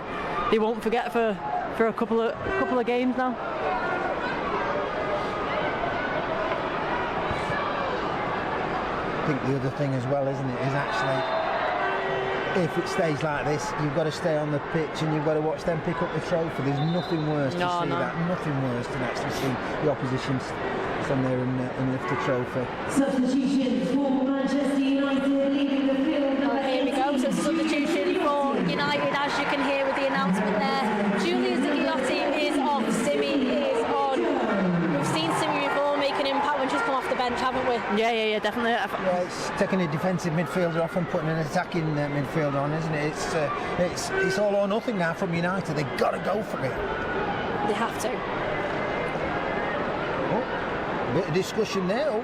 they won't forget for a couple of games now. I think the other thing as well, isn't it, is actually if it stays like this, you've got to stay on the pitch and you've got to watch them pick up the trophy. There's nothing worse to see that. Nothing worse than actually see the opposition stand there and lift the trophy. Substitutions for Manchester United leaving the field. Here we go. So it's a substitution for United, as you can hear with the announcement there. Julia Zigliotti is off. Simi is on. We've seen Simi before make an impact when she's come off the bench, haven't we? Yeah, definitely. Yeah, it's taking a defensive midfielder off and putting an attacking midfielder on, isn't it? It's all or nothing now from United. They've got to go for it. They have to. Oh, a bit of discussion there. Oh,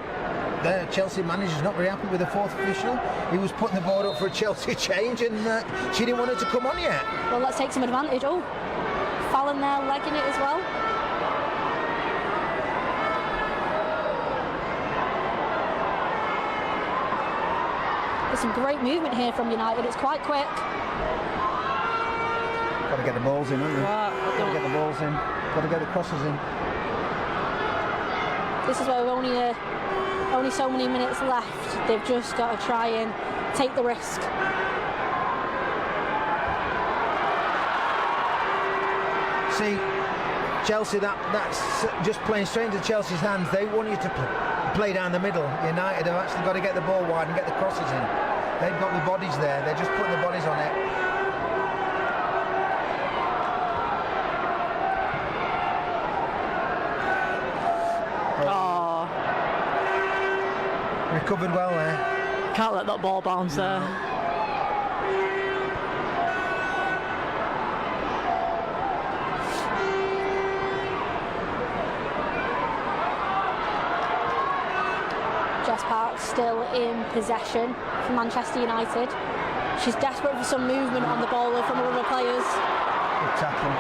the Chelsea manager's not very happy with the fourth official. He was putting the board up for a Chelsea change, and she didn't want it to come on yet. Well, let's take some advantage. Oh, Fallon there legging it as well. There's some great movement here from United. It's quite quick. Got to get the balls in, haven't you? Got to get the balls in. Got to get the crosses in. This is where we've only so many minutes left. They've just got to try and take the risk. See, Chelsea, that's just playing straight into Chelsea's hands. They want you to play down the middle. United have actually got to get the ball wide and get the crosses in. They've got the bodies there. They're just putting the bodies on it. Oh. Recovered well there. Can't let that ball bounce there. Jess Park still in possession for Manchester United. She's desperate for some movement on the ball from other players. Good tackle.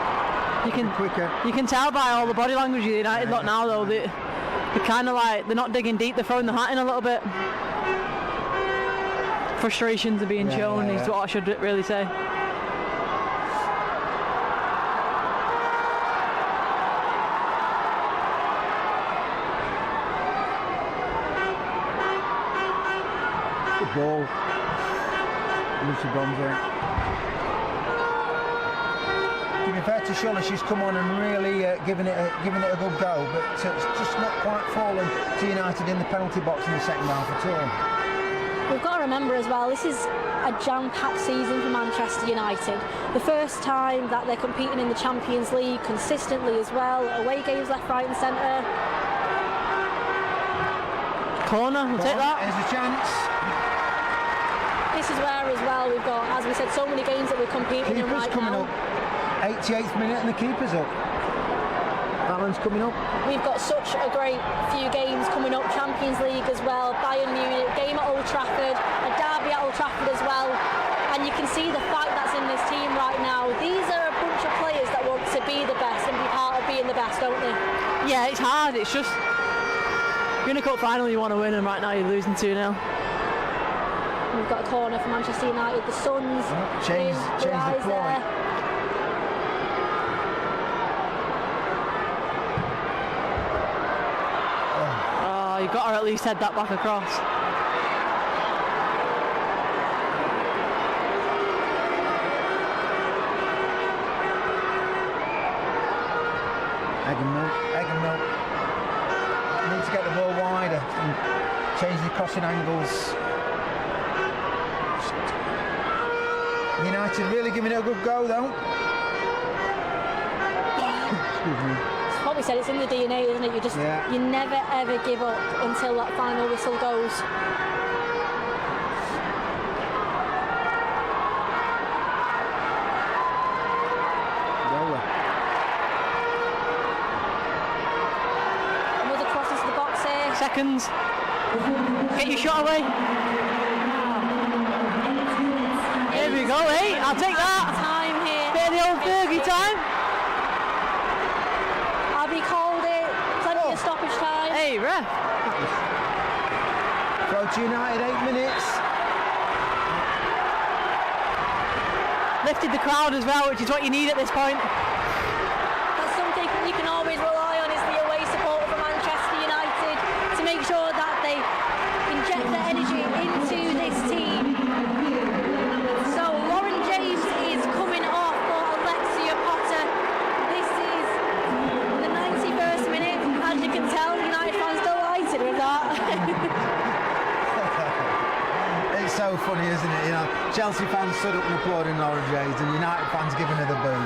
You can tell by all the body language of the United lot now, though, they're kind of like, they're not digging deep, they're throwing the hat in a little bit. Frustrations are being shown, is what I should really say. Good ball. Lucy Bonzo. To be fair to Shuller, she's come on and really given it a good go, but it's just not quite fallen to United in the penalty box in the second half at all. We've got to remember as well, this is a jam-packed season for Manchester United. The first time that they're competing in the Champions League consistently as well. Away games left, right and centre. Corner, we'll take that. There's a chance. This is where as well we've got, as we said, so many games that we're competing in right coming now. Up. 88th minute and the keeper's up. Alan's coming up. We've got such a great few games coming up, Champions League as well, Bayern Munich, game at Old Trafford, a derby at Old Trafford as well, and you can see the fight that's in this team right now. These are a bunch of players that want to be the best and be part of being the best, don't they? Yeah, it's hard, it's just, you're in a cup final, you want to win, and right now you're losing 2-0. We've got a corner for Manchester United, the Suns. Change the point. Oh, you've got to at least head that back across. Egg and milk. Need to get the ball wider and change the crossing angles. United really giving it a good go though. Excuse me. It's what we said, it's in the DNA, isn't it? You never ever give up until that final whistle goes. Another cross into the box here. Seconds. Get your shot away. Here we go, eh? I'll take that. Time here. Bit of the old Fergie time. Abby called it. Plenty of stoppage time. Hey, ref. Go to United, 8 minutes. Lifted the crowd as well, which is what you need at this point. That's something you can always rely on, is the away support for Manchester United to make sure that they inject the energy into this team. So Lauren James is coming off for Alexia Potter. This is the 91st minute. As you can tell, United fans delighted with that. It's so funny, isn't it? You know, Chelsea fans stood up and applauding Lauren James, and United fans giving her the boo.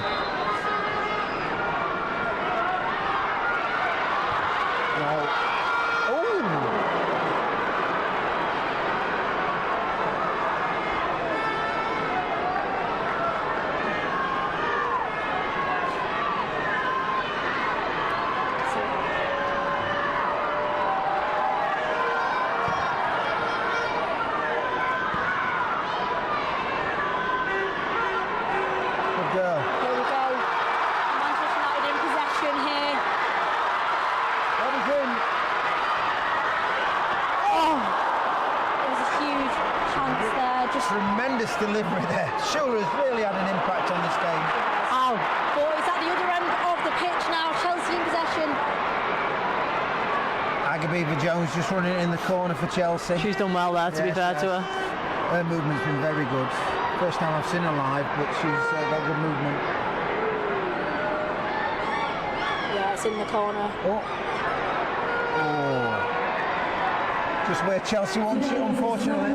Tremendous delivery there. Sure has really had an impact on this game. Oh, but it's at the other end of the pitch now. Chelsea in possession. Agabiva Jones just running in the corner for Chelsea. She's done well there, to be fair to her. Her movement's been very good. First time I've seen her live, but she's got good movement. Yeah, it's in the corner. Oh. Just where Chelsea wants it, unfortunately.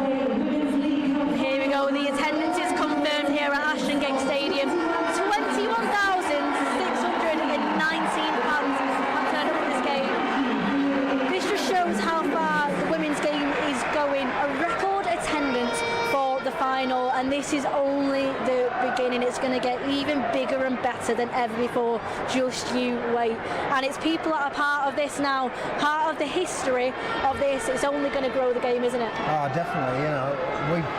Here we go, the attendance is confirmed here at Aston Gate Stadium. 21,619 fans have turned up for this game. This just shows how far the women's game is going. A record attendance for the final, and this is only the beginning. It's going to get even bigger and better than ever before. Just you wait. And it's people that are part of this now, part of the history of this. It's only going to grow the game, isn't it? Oh, definitely. You know,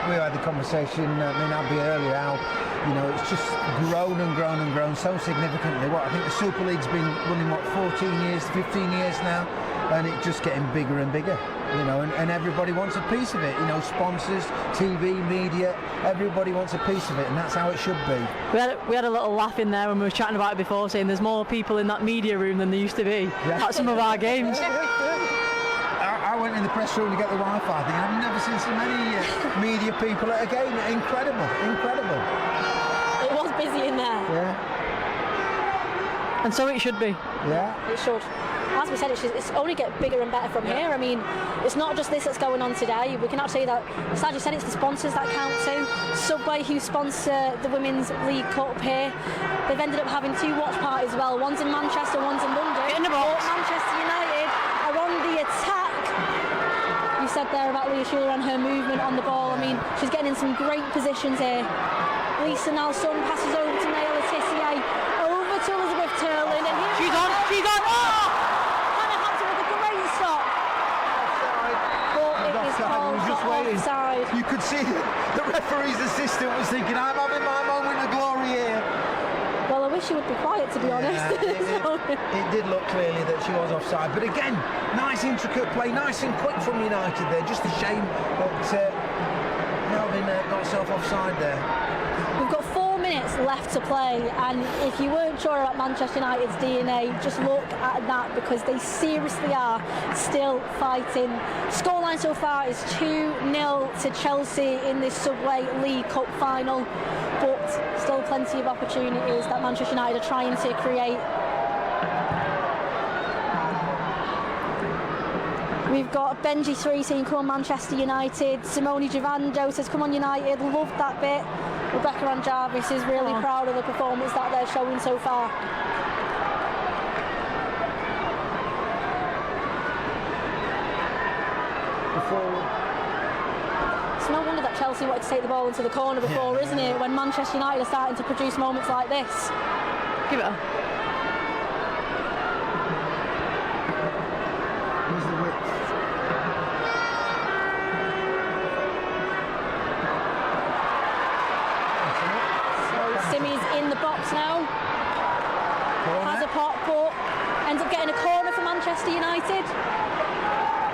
we had the conversation, me and Abby earlier, how, you know, it's just grown and grown and grown so significantly. I think the Super League's been running, 14 years, 15 years now, and it's just getting bigger and bigger, you know, and everybody wants a piece of it, you know, sponsors, TV, media, everybody wants a piece of it, and that's how it should be. We had a little laugh in there when we were chatting about it before, saying there's more people in that media room than there used to be at some of our games. I went in the press room to get the Wi-Fi thing. I've never seen so many media people at a game. Incredible. It was busy in there. Yeah. And so it should be. Yeah. It should. As we said, it's only get bigger and better from here. I mean, it's not just this that's going on today. We can actually say that, as you said, it's the sponsors that count too. Subway, who sponsor the Women's League Cup here, they've ended up having 2 watch parties as well. One's in Manchester, one's in London. Get in the box. Manchester United are on the attack. You said there about Leah Schuler and her movement on the ball. I mean, she's getting in some great positions here. Lisa Nelson passes over to Naila Tissier, over to Elizabeth Turlin, and here she's on. just waiting. Offside. You could see the referee's assistant was thinking, I'm having my moment of glory here. Well, I wish she would be quiet, to be honest. It did look clearly that she was offside, but again, nice intricate play, nice and quick from United there. Just a shame that Melvin got herself offside there. We've got 4 minutes left to play, and if you weren't sure about Manchester United's DNA, just look at that, because they seriously are still fighting. Scoreline so far is 2-0 to Chelsea in this Subway League Cup final, but still plenty of opportunities that Manchester United are trying to create. We've got Benji3 saying, come on Manchester United. Simone Giovando says, come on United. Loved that bit. Rebecca and Jarvis is really proud of the performance that they're showing so far. It's no wonder that Chelsea wanted to take the ball into the corner before, isn't it? When Manchester United are starting to produce moments like this. Give it a... Where's the width? Simi's in the box now. Has a pot, but ends up getting a corner for Manchester United.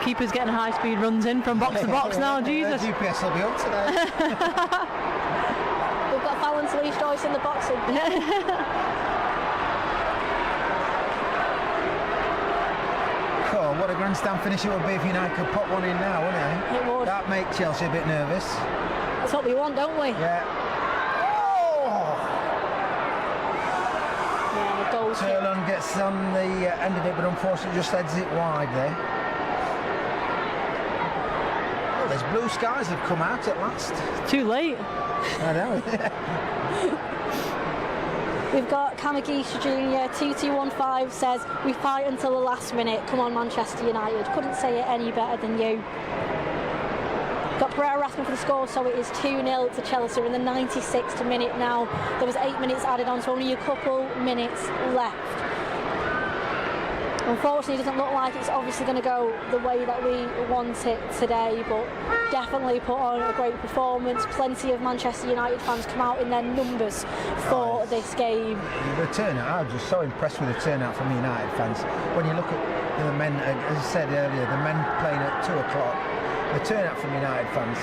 Keeper's getting high-speed runs in from box to box now, Jesus. GPS will be up today. We've got Fallon Joyce in the box. Oh, what a grandstand finish it would be if United could put one in now, wouldn't it? It would. That makes Chelsea a bit nervous. That's what we want, don't we? Yeah. Turlon gets on the end of it, but unfortunately just heads it wide there. Well, there's blue skies have come out at last. Too late. I know. We've got Kamagisha Jr. 2215 says, we fight until the last minute. Come on, Manchester United. Couldn't say it any better than you. Got Pereira asking for the score, so it is 2-0 to Chelsea in the 96th minute now. There was 8 minutes added on, so only a couple minutes left. Unfortunately, it doesn't look like it's obviously going to go the way that we want it today, but definitely put on a great performance. Plenty of Manchester United fans come out in their numbers for this game. The turnout, I was just so impressed with the turnout from the United fans. When you look at the men, as I said earlier, the men playing at 2 o'clock, the turnout from United fans.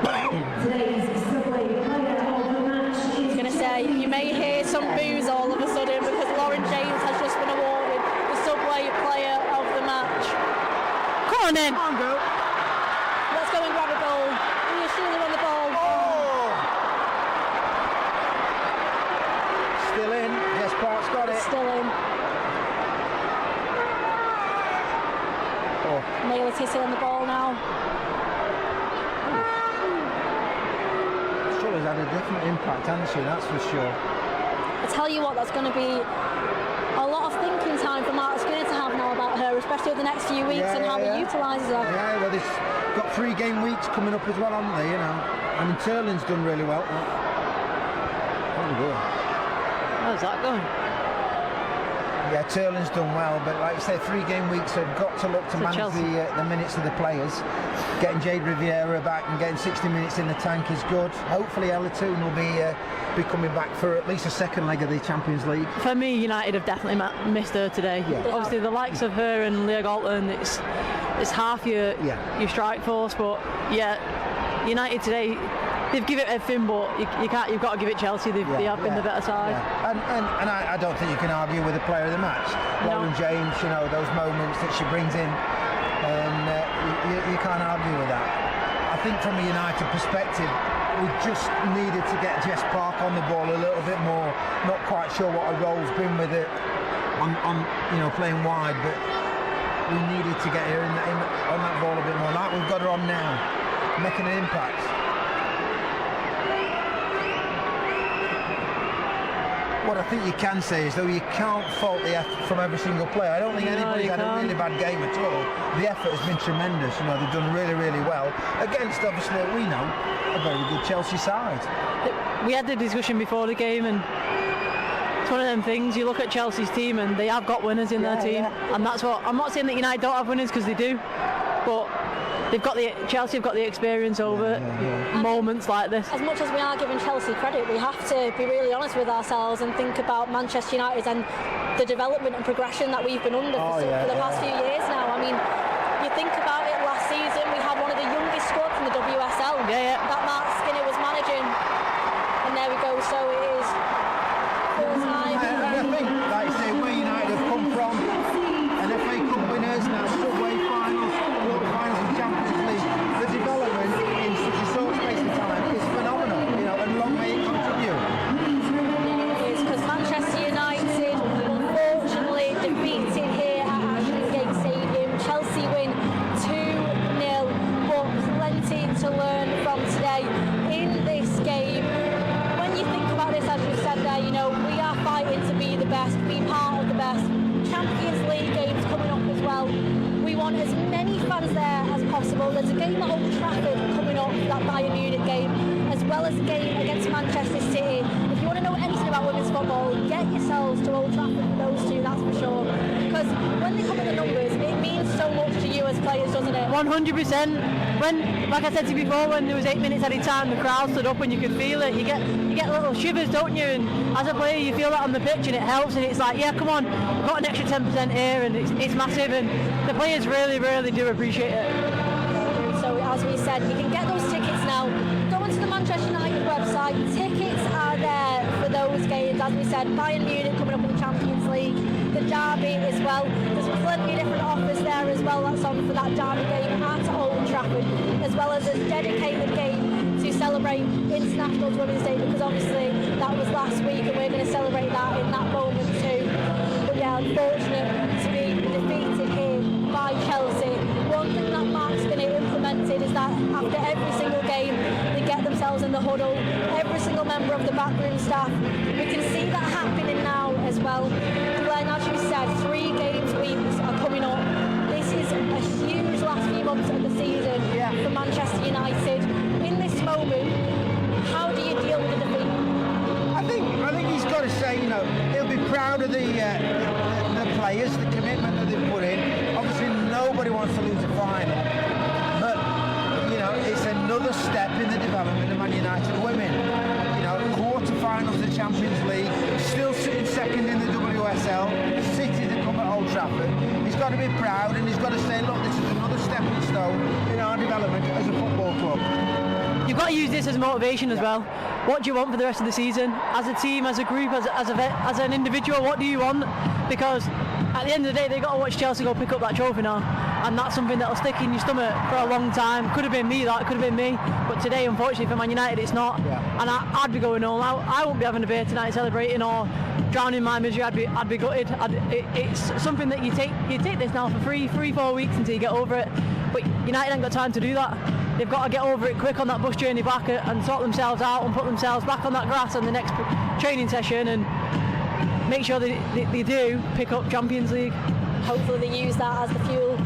I was going to say, you may hear some boos all of a sudden because Lauren James has just been awarded the Subway Player of the Match. Come on then. Come on, girl. Let's go and grab a goal. Leah Shealy on the ball. Oh! Still in. Yes, Park's got it. Still in. Naila Tissy on the ball now. She's had a different impact, hasn't she? That's for sure. I tell you what, that's going to be a lot of thinking time for Mark Skinner to have now about her, especially over the next few weeks and how he utilises her. Yeah, well, they've got 3 game weeks coming up as well, haven't they? You know, I mean, Turlin's done really well. Oh, good. How's that going? Yeah, Turlin's done well, but like I say, 3 game weeks have got to look to manage the minutes of the players. Getting Jade Riviera back and getting 60 minutes in the tank is good. Hopefully Ella Toon will be coming back for at least a second leg of the Champions League. For me, United have definitely missed her today. Yeah. Obviously, the likes of her and Leah Galton, it's half your strike force, but yeah, United today, they've given it everything, but you've got to give it Chelsea. They have been the better side. Yeah. And I don't think you can argue with the player of the match. Lauren James, you know, those moments that she brings in, and you can't argue with that. I think from a United perspective, we just needed to get Jess Park on the ball a little bit more. Not quite sure what her role's been with it on you know, playing wide, but we needed to get her on that ball a bit more. Like we've got her on now, making an impact. What I think you can say is, though, you can't fault the effort from every single player. I don't think anybody's had a really bad game at all. The effort has been tremendous. You know, they've done really, really well against, obviously, we know, a very good Chelsea side. We had the discussion before the game, and it's one of them things. You look at Chelsea's team, and they have got winners in their team, and that's what I'm not saying that United don't have winners, because they do, but Chelsea have got the experience over moments like this. As much as we are giving Chelsea credit, we have to be really honest with ourselves and think about Manchester United and the development and progression that we've been under for the past few years now. I mean, you think about it, last season we had one of the youngest squads in the WSL that Mark Skinner was managing, and there we go. So it is full time. I think, like you say, where United have come from, and FA Cup winners, now subway finals, quarter-finals and Champions League, the development in such a short space of time is phenomenal, and long may it contribute. It is, because Manchester United unfortunately defeated here at Aston Gate Stadium. Chelsea win 2-0, but plenty to learn from today in this game. When you think about this, as you said there, we are fighting to be the best, be part of the best. Champions League games coming up as well. We want as many fans there as possible. There's a game at Old Trafford coming up, that Bayern Munich game, as well as a game against Manchester City. If you want to know anything about women's football, get yourselves to Old Trafford for those two, that's for sure. Because when they come in the numbers, it means so much to you as players, doesn't it? 100%. When, like I said to you before, when there was 8 minutes at a time, the crowd stood up and you could feel it. You get little shivers, don't you? And as a player, you feel that on the pitch, and it helps. And it's like, yeah, come on, we've got an extra 10% here, and it's massive. And the players really, really do appreciate it. So as we said, you can get those tickets now. Go onto the Manchester United website. Tickets are there for those games. As we said, Bayern Munich coming up in the Champions League, the derby as well. There's plenty of different offers there as well that's on for that derby game at Old Trafford, as well as a dedicated game to celebrate International Women's Day, because obviously that was last week and we're going to celebrate that in that moment too. But yeah, unfortunate to be defeated here by Chelsea. One thing that Mark's going to implemented is that after every single game they get themselves in the huddle, every single member of the backroom staff. We can see that happening now as well. Glenn, as you said, 3 games weeks are coming up. This is a huge last few months of the season for Manchester United. In this moment, how do you deal with the defeat? I think he's got to say, he'll be proud of the players, the commitment that they've put in. Obviously, nobody wants to lose a final, but it's another step in the development of Man United women. Quarter-finals of the Champions League, still sitting second in the WSL, City to come at Old Trafford. He's got to be proud, and he's got to say, look, this is another stepping stone in our development as a football club. You've got to use this as motivation as well. What do you want for the rest of the season? As a team, as a group, as an individual, what do you want? Because at the end of the day, they've got to watch Chelsea go pick up that trophy now, and that's something that'll stick in your stomach for a long time. Could have been me, that could have been me, but today, unfortunately for Man United, it's not. And I'd be going all out. I won't be having a beer tonight celebrating or drowning my misery. I'd be gutted. It's something that you take this now for 3-4 weeks until you get over it. But United ain't got time to do that. They've got to get over it quick on that bus journey back and sort themselves out and put themselves back on that grass on the next training session and make sure they do pick up Champions League. Hopefully they use that as the fuel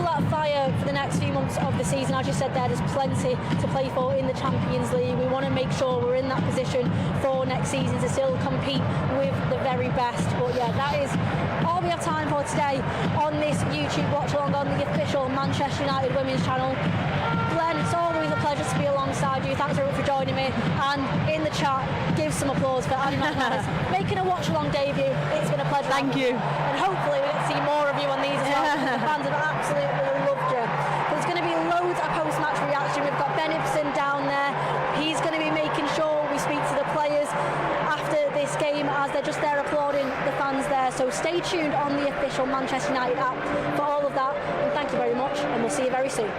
that fire for the next few months of the season. As you said there, there's plenty to play for in the Champions League. We want to make sure we're in that position for next season to still compete with the very best. But yeah, that is all we have time for today on this YouTube watch along on the official Manchester United Women's channel. Glenn, it's always a pleasure to be alongside you. Thanks very much for joining me. And in the chat, give some applause for Annie McManus making a watch-along debut. It's been a pleasure. Thank you. And hopefully we get to see more of you on these as well. The fans have absolutely loved you. There's going to be loads of post-match reaction. We've got Ben Ibsen down there. He's going to be making sure we speak to the players after this game as they're just there applauding the fans there. So stay tuned on the official Manchester United app for all of that. And thank you very much, and we'll see you very soon.